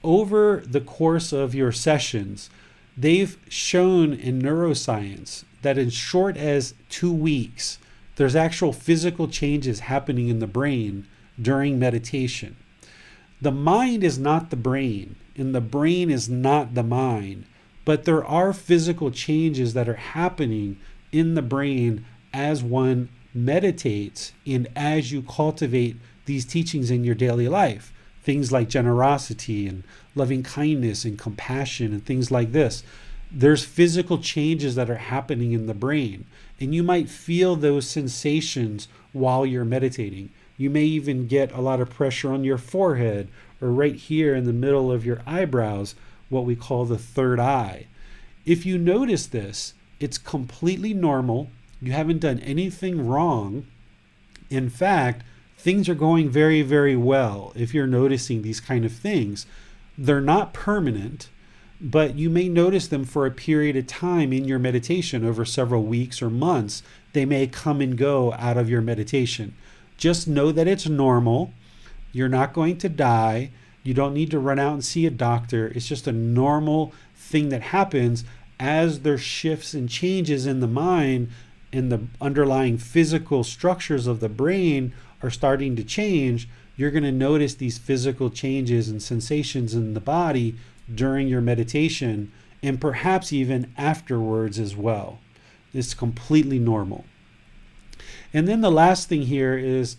over the course of your sessions, they've shown in neuroscience that in short as 2 weeks, there's actual physical changes happening in the brain during meditation. The mind is not the brain, and the brain is not the mind, but there are physical changes that are happening in the brain as one meditates and as you cultivate these teachings in your daily life. Things like generosity and loving kindness and compassion and things like this. There's physical changes that are happening in the brain, and you might feel those sensations while you're meditating. You may even get a lot of pressure on your forehead or right here in the middle of your eyebrows, what we call the third eye. If you notice this, it's completely normal. You haven't done anything wrong. In fact, things are going very, very well if you're noticing these kind of things. They're not permanent, but you may notice them for a period of time in your meditation over several weeks or months. They may come and go out of your meditation. Just know that it's normal. You're not going to die. You don't need to run out and see a doctor. It's just a normal thing that happens as there's shifts and changes in the mind and the underlying physical structures of the brain are starting to change. You're going to notice these physical changes and sensations in the body during your meditation and perhaps even afterwards as well. It's completely normal. And then the last thing here is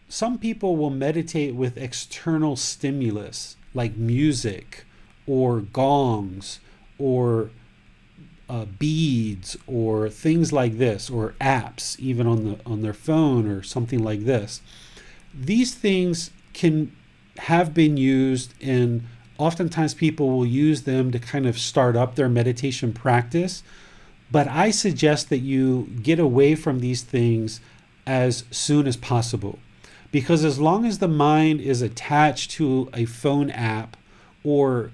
some people will meditate with external stimulus like music or gongs or beads or things like this, or apps even on their phone or something like this. These things can have been used, and oftentimes people will use them to kind of start up their meditation practice. But I suggest that you get away from these things as soon as possible, because as long as the mind is attached to a phone app or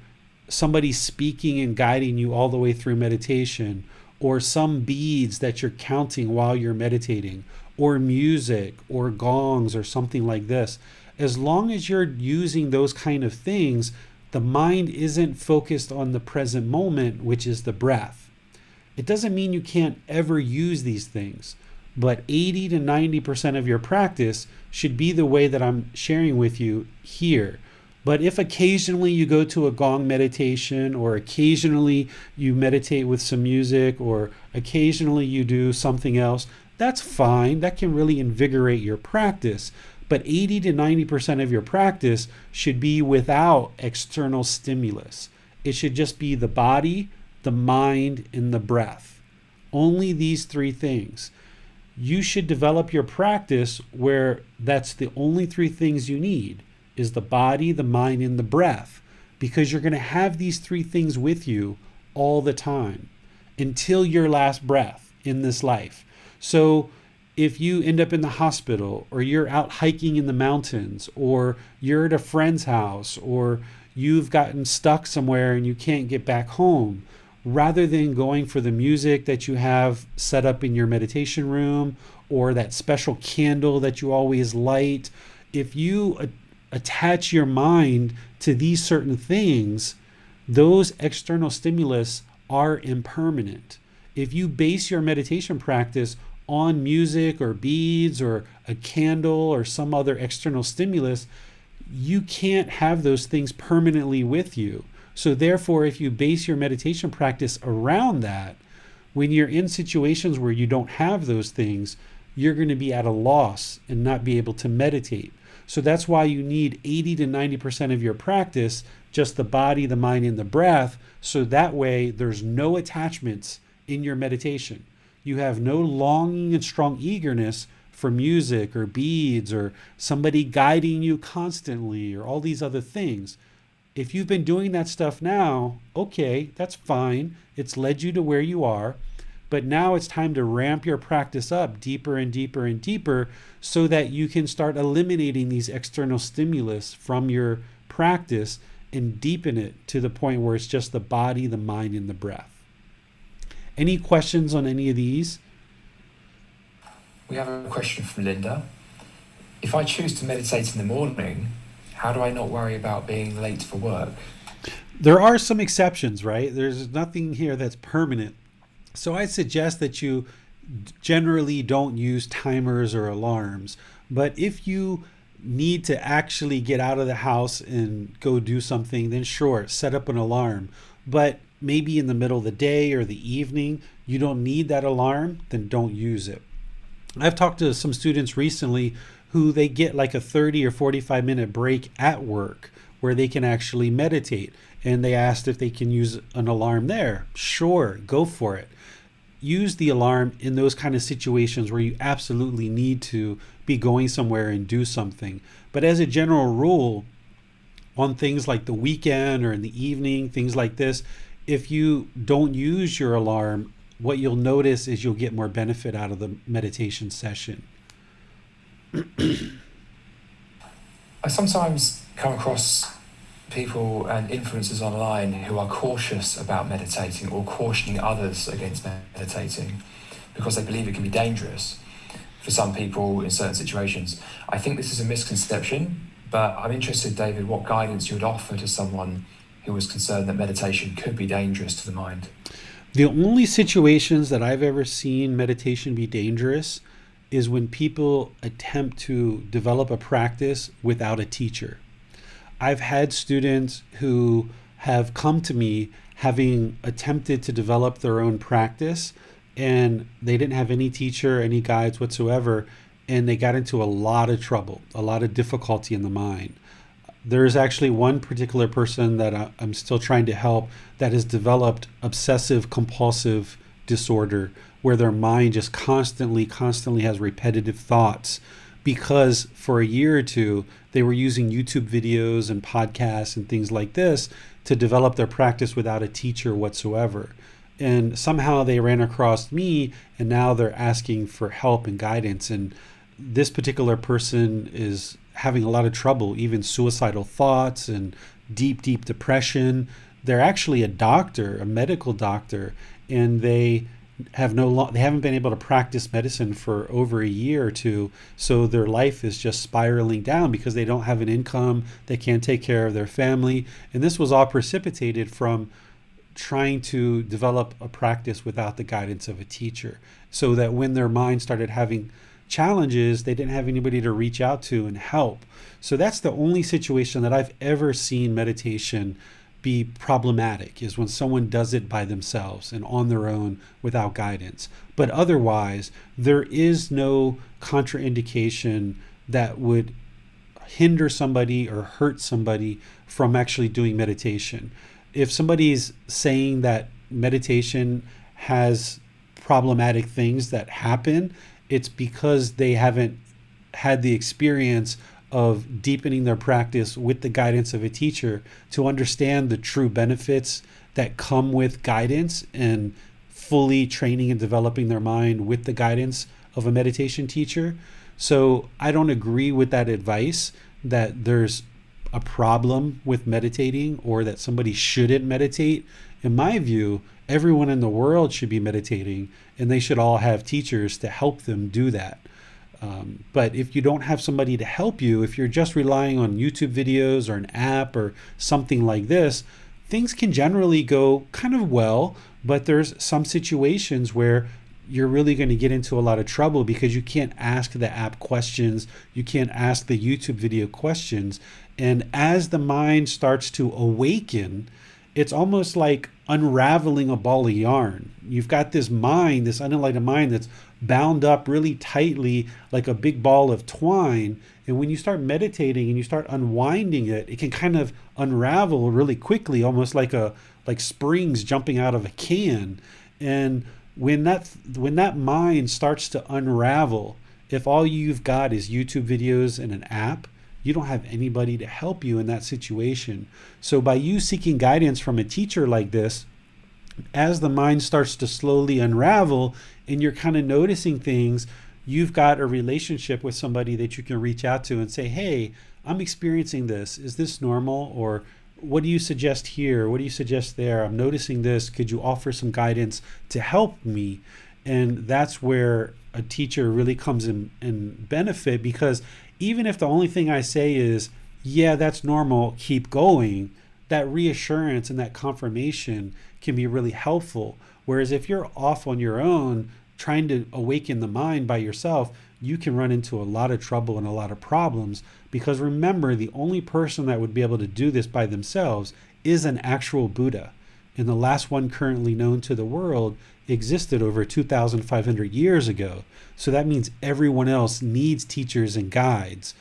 somebody speaking and guiding you all the way through meditation, or some beads that you're counting while you're meditating, or music or gongs or something like this, as long as you're using those kind of things, the mind isn't focused on the present moment, which is the breath. It doesn't mean you can't ever use these things, but 80 to 90% of your practice should be the way that I'm sharing with you here. But if occasionally you go to a gong meditation, or occasionally you meditate with some music, or occasionally you do something else, that's fine. That can really invigorate your practice. But 80 to 90% of your practice should be without external stimulus. It should just be the body, the mind, and the breath. Only these three things. You should develop your practice where that's the only three things you need, is the body, the mind, and the breath, because you're going to have these three things with you all the time until your last breath in this life. So if you end up in the hospital, or you're out hiking in the mountains, or you're at a friend's house, or you've gotten stuck somewhere and you can't get back home, rather than going for the music that you have set up in your meditation room, or that special candle that you always light, if you attach your mind to these certain things, those external stimulus are impermanent. If you base your meditation practice on music or beads or a candle or some other external stimulus, you can't have those things permanently with you. So therefore, if you base your meditation practice around that, when you're in situations where you don't have those things, you're going to be at a loss and not be able to meditate. So that's why you need 80 to 90% of your practice, just the body, the mind, and the breath. So that way there's no attachments in your meditation. You have no longing and strong eagerness for music or beads or somebody guiding you constantly or all these other things. If you've been doing that stuff now, okay, that's fine. It's led you to where you are. But now it's time to ramp your practice up deeper and deeper and deeper so that you can start eliminating these external stimulus from your practice and deepen it to the point where it's just the body, the mind, and the breath. Any questions on any of these? We have a question from Linda. If I choose to meditate in the morning, how do I not worry about being late for work? There are some exceptions, right? There's nothing here that's permanent. So I suggest that you generally don't use timers or alarms. But if you need to actually get out of the house and go do something, then sure, set up an alarm. But maybe in the middle of the day or the evening, you don't need that alarm, then don't use it. I've talked to some students recently who they get like a 30 or 45-minute break at work where they can actually meditate. And they asked if they can use an alarm there. Sure, go for it. Use the alarm in those kind of situations where you absolutely need to be going somewhere and do something. But as a general rule, on things like the weekend or in the evening, things like this, if you don't use your alarm, what you'll notice is you'll get more benefit out of the meditation session. I sometimes come across people and influencers online who are cautious about meditating or cautioning others against meditating because they believe it can be dangerous for some people in certain situations. I think this is a misconception, but I'm interested, David, what guidance you would offer to someone who was concerned that meditation could be dangerous to the mind. The only situations that I've ever seen meditation be dangerous is when people attempt to develop a practice without a teacher. I've had students who have come to me having attempted to develop their own practice, and they didn't have any teacher, any guides whatsoever, and they got into a lot of trouble, a lot of difficulty in the mind. There's actually one particular person that I'm still trying to help that has developed obsessive compulsive disorder where their mind just constantly has repetitive thoughts because for a year or two they were using YouTube videos and podcasts and things like this to develop their practice without a teacher whatsoever. And somehow they ran across me and now they're asking for help and guidance. And this particular person is having a lot of trouble, even suicidal thoughts and deep depression. They're actually a doctor, a medical doctor, and they haven't been able to practice medicine for over a year or two, so their life is just spiraling down because they don't have an income, they can't take care of their family, and this was all precipitated from trying to develop a practice without the guidance of a teacher, so that when their mind started having challenges, they didn't have anybody to reach out to and help. So that's the only situation that I've ever seen meditation be problematic, is when someone does it by themselves and on their own without guidance. But otherwise, there is no contraindication that would hinder somebody or hurt somebody from actually doing meditation. If somebody's saying that meditation has problematic things that happen, it's because they haven't had the experience of deepening their practice with the guidance of a teacher to understand the true benefits that come with guidance and fully training and developing their mind with the guidance of a meditation teacher. So I don't agree with that advice that there's a problem with meditating or that somebody shouldn't meditate. In my view, everyone in the world should be meditating and they should all have teachers to help them do that. But if you don't have somebody to help you, if you're just relying on YouTube videos or an app or something like this, things can generally go kind of well, but there's some situations where you're really going to get into a lot of trouble because you can't ask the app questions, you can't ask the YouTube video questions. And as the mind starts to awaken, it's almost like unraveling a ball of yarn. You've got this mind, this unenlightened mind that's bound up really tightly like a big ball of twine. And when you start meditating and you start unwinding it, it can kind of unravel really quickly, almost like springs jumping out of a can. And when that mind starts to unravel, if all you've got is YouTube videos and an app, you don't have anybody to help you in that situation. So by you seeking guidance from a teacher like this, As the mind starts to slowly unravel and you're kind of noticing things, you've got a relationship with somebody that you can reach out to and say, hey, I'm experiencing this. Is this normal? Or what do you suggest here? What do you suggest there? I'm noticing this. Could you offer some guidance to help me? And that's where a teacher really comes in benefit, because even if the only thing I say is, yeah, that's normal, keep going, that reassurance and that confirmation can be really helpful. Whereas if you're off on your own, trying to awaken the mind by yourself, you can run into a lot of trouble and a lot of problems. Because remember, the only person that would be able to do this by themselves is an actual Buddha. And the last one currently known to the world existed over 2,500 years ago. So that means everyone else needs teachers and guides.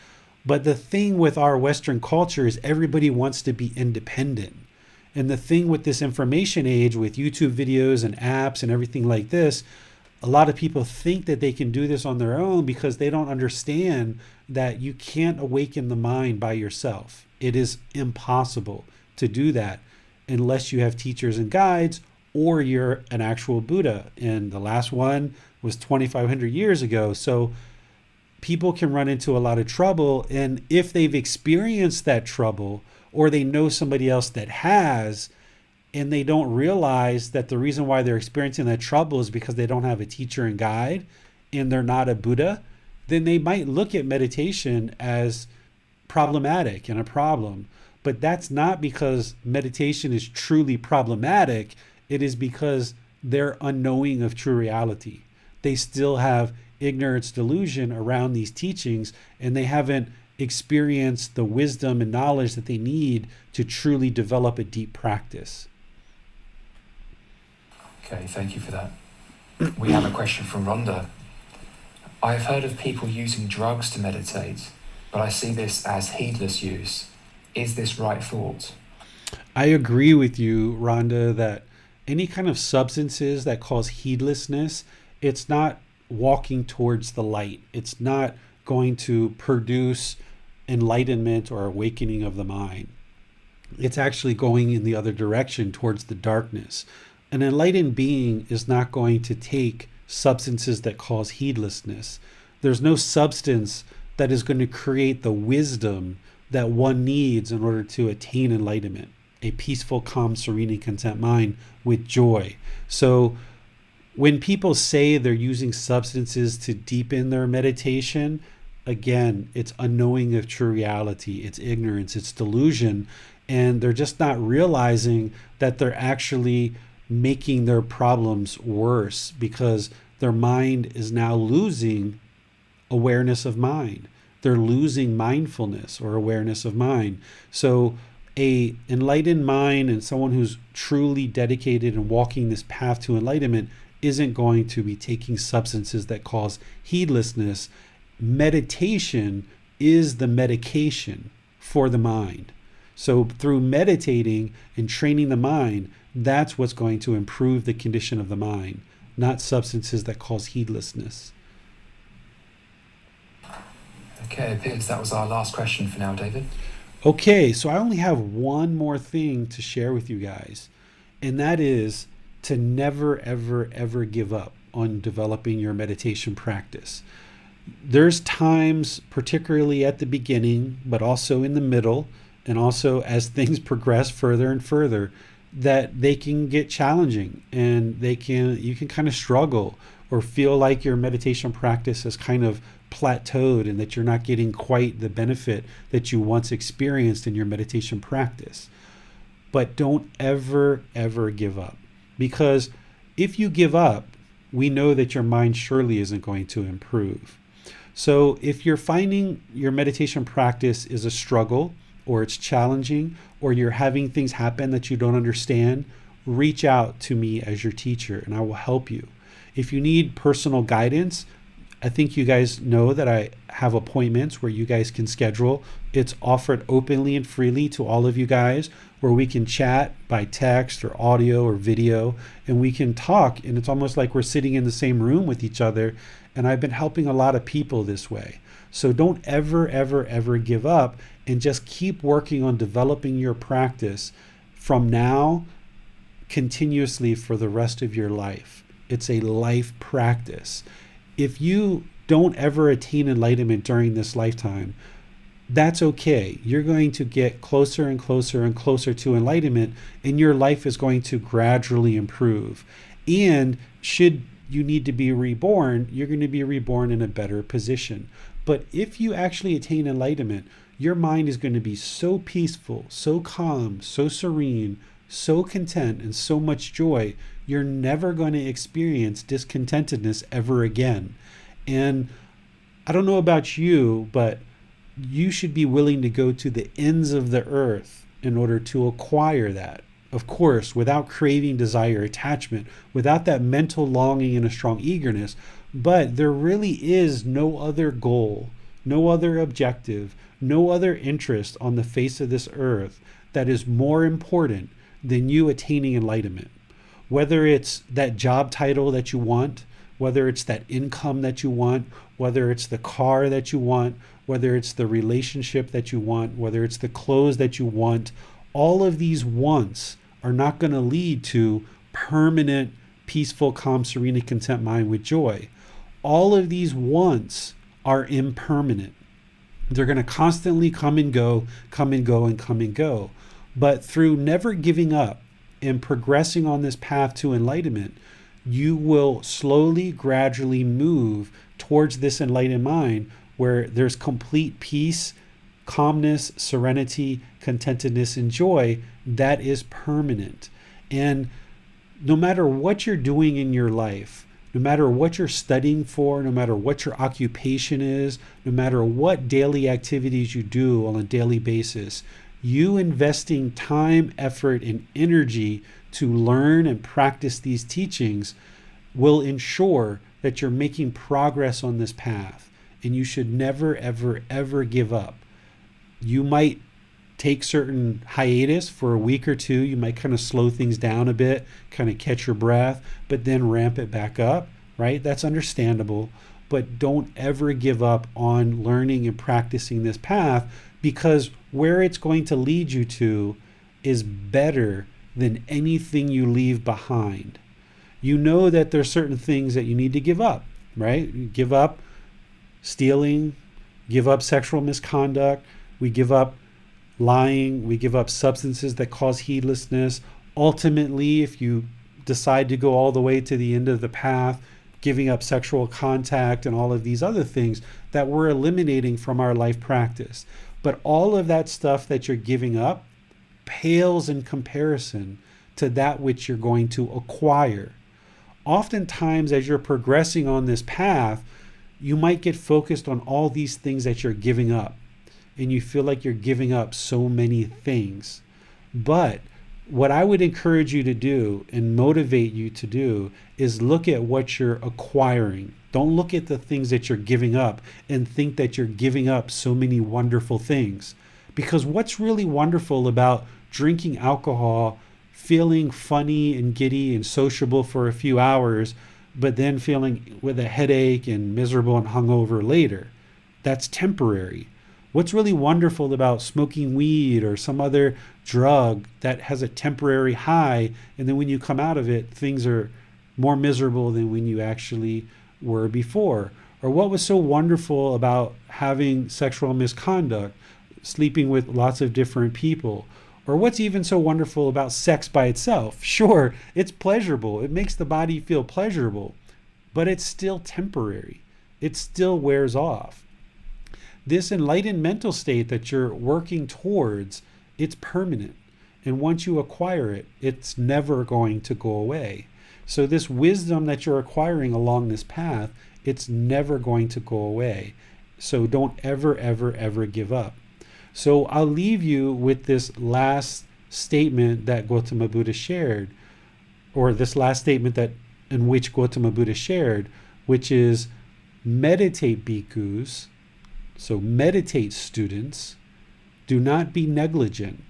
But the thing with our Western culture is everybody wants to be independent. And the thing with this information age, with YouTube videos and apps and everything like this, a lot of people think that they can do this on their own because they don't understand that you can't awaken the mind by yourself. It is impossible to do that unless you have teachers and guides or you're an actual Buddha. And the last one was 2,500 years ago. So people can run into a lot of trouble. And if they've experienced that trouble, or they know somebody else that has, and they don't realize that the reason why they're experiencing that trouble is because they don't have a teacher and guide and they're not a Buddha, then they might look at meditation as problematic and a problem. But that's not because meditation is truly problematic. It is because they're unknowing of true reality. They still have ignorance, delusion around these teachings, and they haven't experienced the wisdom and knowledge that they need to truly develop a deep practice. Okay, thank you for that. We have a question from Rhonda. I have heard of people using drugs to meditate, but I see this as heedless use. Is this right thought? I agree with you, Rhonda, that any kind of substances that cause heedlessness, it's not walking towards the light. It's not going to produce enlightenment or awakening of the mind. It's actually going in the other direction towards the darkness. An enlightened being is not going to take substances that cause heedlessness. There's no substance that is going to create the wisdom that one needs in order to attain enlightenment, a peaceful, calm, serene, and content mind with joy. So when people say they're using substances to deepen their meditation, again, it's unknowing of true reality, it's ignorance, it's delusion, and they're just not realizing that they're actually making their problems worse because their mind is now losing awareness of mind. They're losing mindfulness or awareness of mind. So a enlightened mind and someone who's truly dedicated and walking this path to enlightenment isn't going to be taking substances that cause heedlessness. Meditation is the medication for the mind. So through meditating and training the mind, that's what's going to improve the condition of the mind, not substances that cause heedlessness. Okay, it appears that was our last question for now, David. Okay, so I only have one more thing to share with you guys, and that is to never, ever, ever give up on developing your meditation practice. There's times, particularly at the beginning, but also in the middle, and also as things progress further and further, that they can get challenging and you can kind of struggle or feel like your meditation practice has kind of plateaued and that you're not getting quite the benefit that you once experienced in your meditation practice. But don't ever, ever give up, because if you give up, we know that your mind surely isn't going to improve. So if you're finding your meditation practice is a struggle, or it's challenging, or you're having things happen that you don't understand, reach out to me as your teacher and I will help you. If you need personal guidance, I think you guys know that I have appointments where you guys can schedule. It's offered openly and freely to all of you guys, where we can chat by text or audio or video, and we can talk, and it's almost like we're sitting in the same room with each other. And I've been helping a lot of people this way. So don't ever, ever, ever give up, and just keep working on developing your practice from now continuously for the rest of your life. It's a life practice. If you don't ever attain enlightenment during this lifetime, that's okay. You're going to get closer and closer and closer to enlightenment, and your life is going to gradually improve. And should you need to be reborn, you're going to be reborn in a better position. But if you actually attain enlightenment, your mind is going to be so peaceful, so calm, so serene, so content, and so much joy, you're never going to experience discontentedness ever again. And I don't know about you, but you should be willing to go to the ends of the earth in order to acquire that. Of course, without craving, desire, attachment, without that mental longing and a strong eagerness. But there really is no other goal, no other objective, no other interest on the face of this earth that is more important than you attaining enlightenment. Whether it's that job title that you want, whether it's that income that you want, whether it's the car that you want, whether it's the relationship that you want, whether it's the clothes that you want, all of these wants are not going to lead to permanent, peaceful, calm, serene, and content mind with joy. All of these wants are impermanent. They're going to constantly come and go, come and go, and come and go. But through never giving up and progressing on this path to enlightenment, you will slowly, gradually move towards this enlightened mind where there's complete peace, calmness, serenity, contentedness, and joy that is permanent. And no matter what you're doing in your life, no matter what you're studying for, no matter what your occupation is, no matter what daily activities you do on a daily basis, you investing time, effort, and energy to learn and practice these teachings will ensure that you're making progress on this path. And you should never, ever, ever give up. You might take certain hiatus for a week or two. You might kind of slow things down a bit, kind of catch your breath, but then ramp it back up, right? That's understandable. But don't ever give up on learning and practicing this path, because where it's going to lead you to is better than anything you leave behind. You know that there's certain things that you need to give up, right? You give up stealing, give up sexual misconduct, we give up lying, we give up substances that cause heedlessness. Ultimately, if you decide to go all the way to the end of the path, giving up sexual contact and all of these other things that we're eliminating from our life practice. But all of that stuff that you're giving up pales in comparison to that which you're going to acquire. Oftentimes, as you're progressing on this path, you might get focused on all these things that you're giving up, and you feel like you're giving up so many things. But what I would encourage you to do and motivate you to do is look at what you're acquiring. Don't look at the things that you're giving up and think that you're giving up so many wonderful things. Because what's really wonderful about drinking alcohol, feeling funny and giddy and sociable for a few hours, but then feeling with a headache and miserable and hungover later? That's temporary. What's really wonderful about smoking weed or some other drug that has a temporary high, and then when you come out of it, things are more miserable than when you actually were before? Or what was so wonderful about having sexual misconduct, sleeping with lots of different people? Or what's even so wonderful about sex by itself? Sure, it's pleasurable. It makes the body feel pleasurable, but it's still temporary. It still wears off. This enlightened mental state that you're working towards, it's permanent. And once you acquire it, it's never going to go away. So this wisdom that you're acquiring along this path, it's never going to go away. So don't ever, ever, ever give up. So I'll leave you with this last statement that Gotama Buddha shared, or this last statement that in which Gotama Buddha shared, which is, meditate, bhikkhus. So meditate, students. Do not be negligent,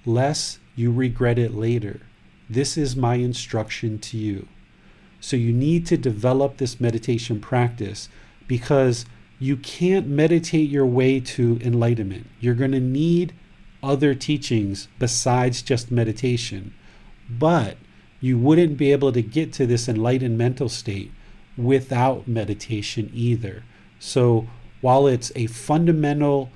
lest you regret it later. This is my instruction to you. So you need to develop this meditation practice, because you can't meditate your way to enlightenment. You're going to need other teachings besides just meditation. But You wouldn't be able to get to this enlightened mental state without meditation either. So while it's a fundamental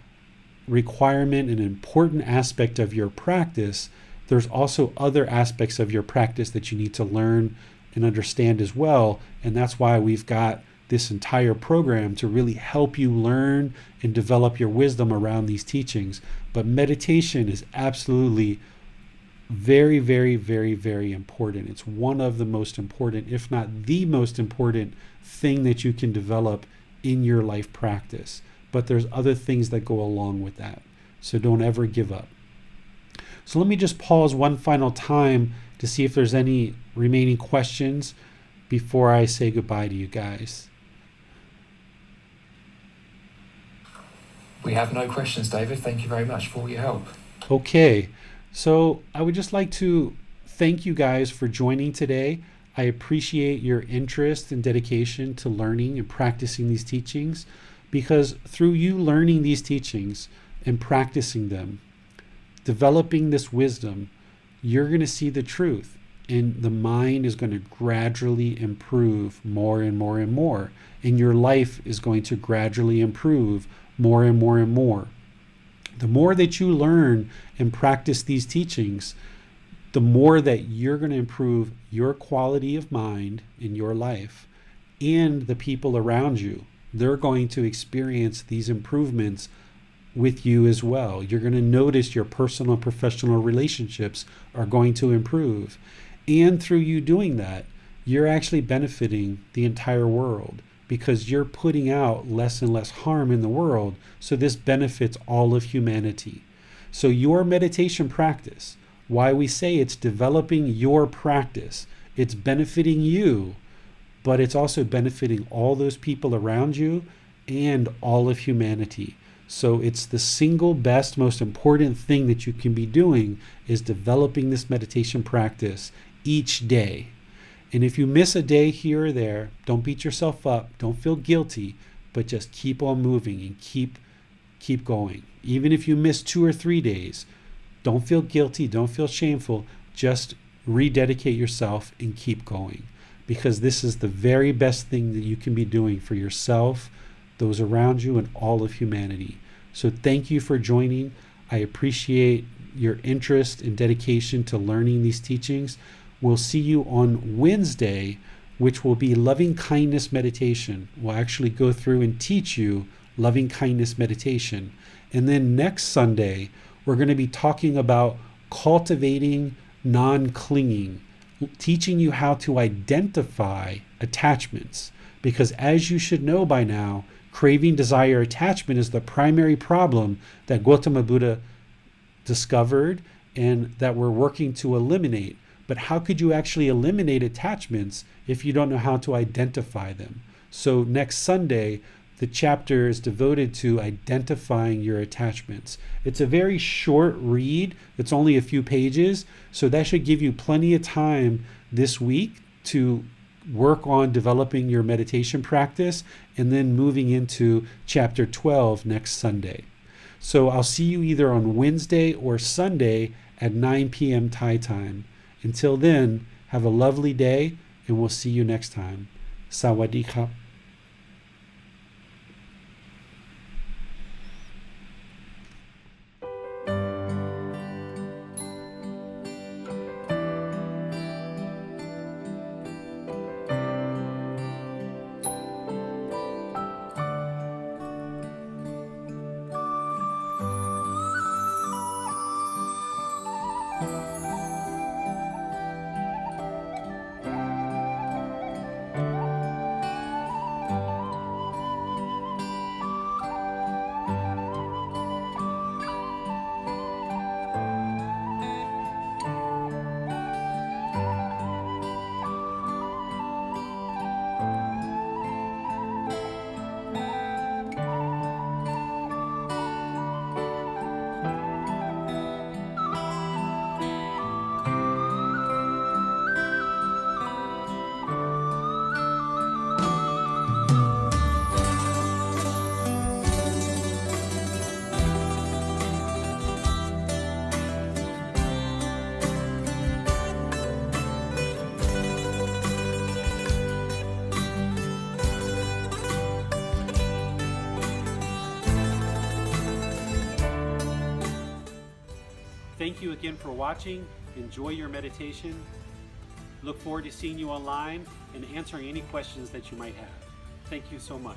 requirement, an important aspect of your practice, there's also other aspects of your practice that you need to learn and understand as well. And that's why we've got this entire program to really help you learn and develop your wisdom around these teachings. But meditation is absolutely very, very, very, very important. It's one of the most important, if not the most important thing that you can develop in your life practice. But there's other things that go along with that. So don't ever give up. So let me just pause one final time to see if there's any remaining questions before I say goodbye to you guys. We have no questions, David. Thank you very much for all your help. Okay, so I would just like to thank you guys for joining today. I appreciate your interest and dedication to learning and practicing these teachings, because through you learning these teachings and practicing them, developing this wisdom, you're going to see the truth, and the mind is going to gradually improve more and more and more, and your life is going to gradually improve more and more and more. The more that you learn and practice these teachings, the more that you're going to improve your quality of mind in your life, and the people around you, they're going to experience these improvements with you as well. You're going to notice your personal and professional relationships are going to improve. And through you doing that, you're actually benefiting the entire world, because you're putting out less and less harm in the world. So this benefits all of humanity. So your meditation practice, why we say it's developing your practice, it's benefiting you, but it's also benefiting all those people around you and all of humanity. So it's the single best, most important thing that you can be doing is developing this meditation practice each day. And if you miss a day here or there, don't beat yourself up, don't feel guilty, but just keep on moving and keep going. Even if you miss 2 or 3 days, don't feel guilty, don't feel shameful, just rededicate yourself and keep going. Because this is the very best thing that you can be doing for yourself, those around you, and all of humanity. So thank you for joining. I appreciate your interest and dedication to learning these teachings. We'll see you on Wednesday, which will be loving kindness meditation. We'll actually go through and teach you loving kindness meditation. And then next Sunday, we're going to be talking about cultivating non-clinging, teaching you how to identify attachments. Because as you should know by now, craving, desire, attachment is the primary problem that Gotama Buddha discovered and that we're working to eliminate. But how could you actually eliminate attachments if you don't know how to identify them? So next Sunday, the chapter is devoted to identifying your attachments. It's a very short read. It's only a few pages. So that should give you plenty of time this week to work on developing your meditation practice and then moving into chapter 12 next Sunday. So I'll see you either on Wednesday or Sunday at 9 p.m. Thai time. Until then, have a lovely day, and we'll see you next time. Sawadee krap. Thank you again for watching. Enjoy your meditation. Look forward to seeing you online and answering any questions that you might have. Thank you so much.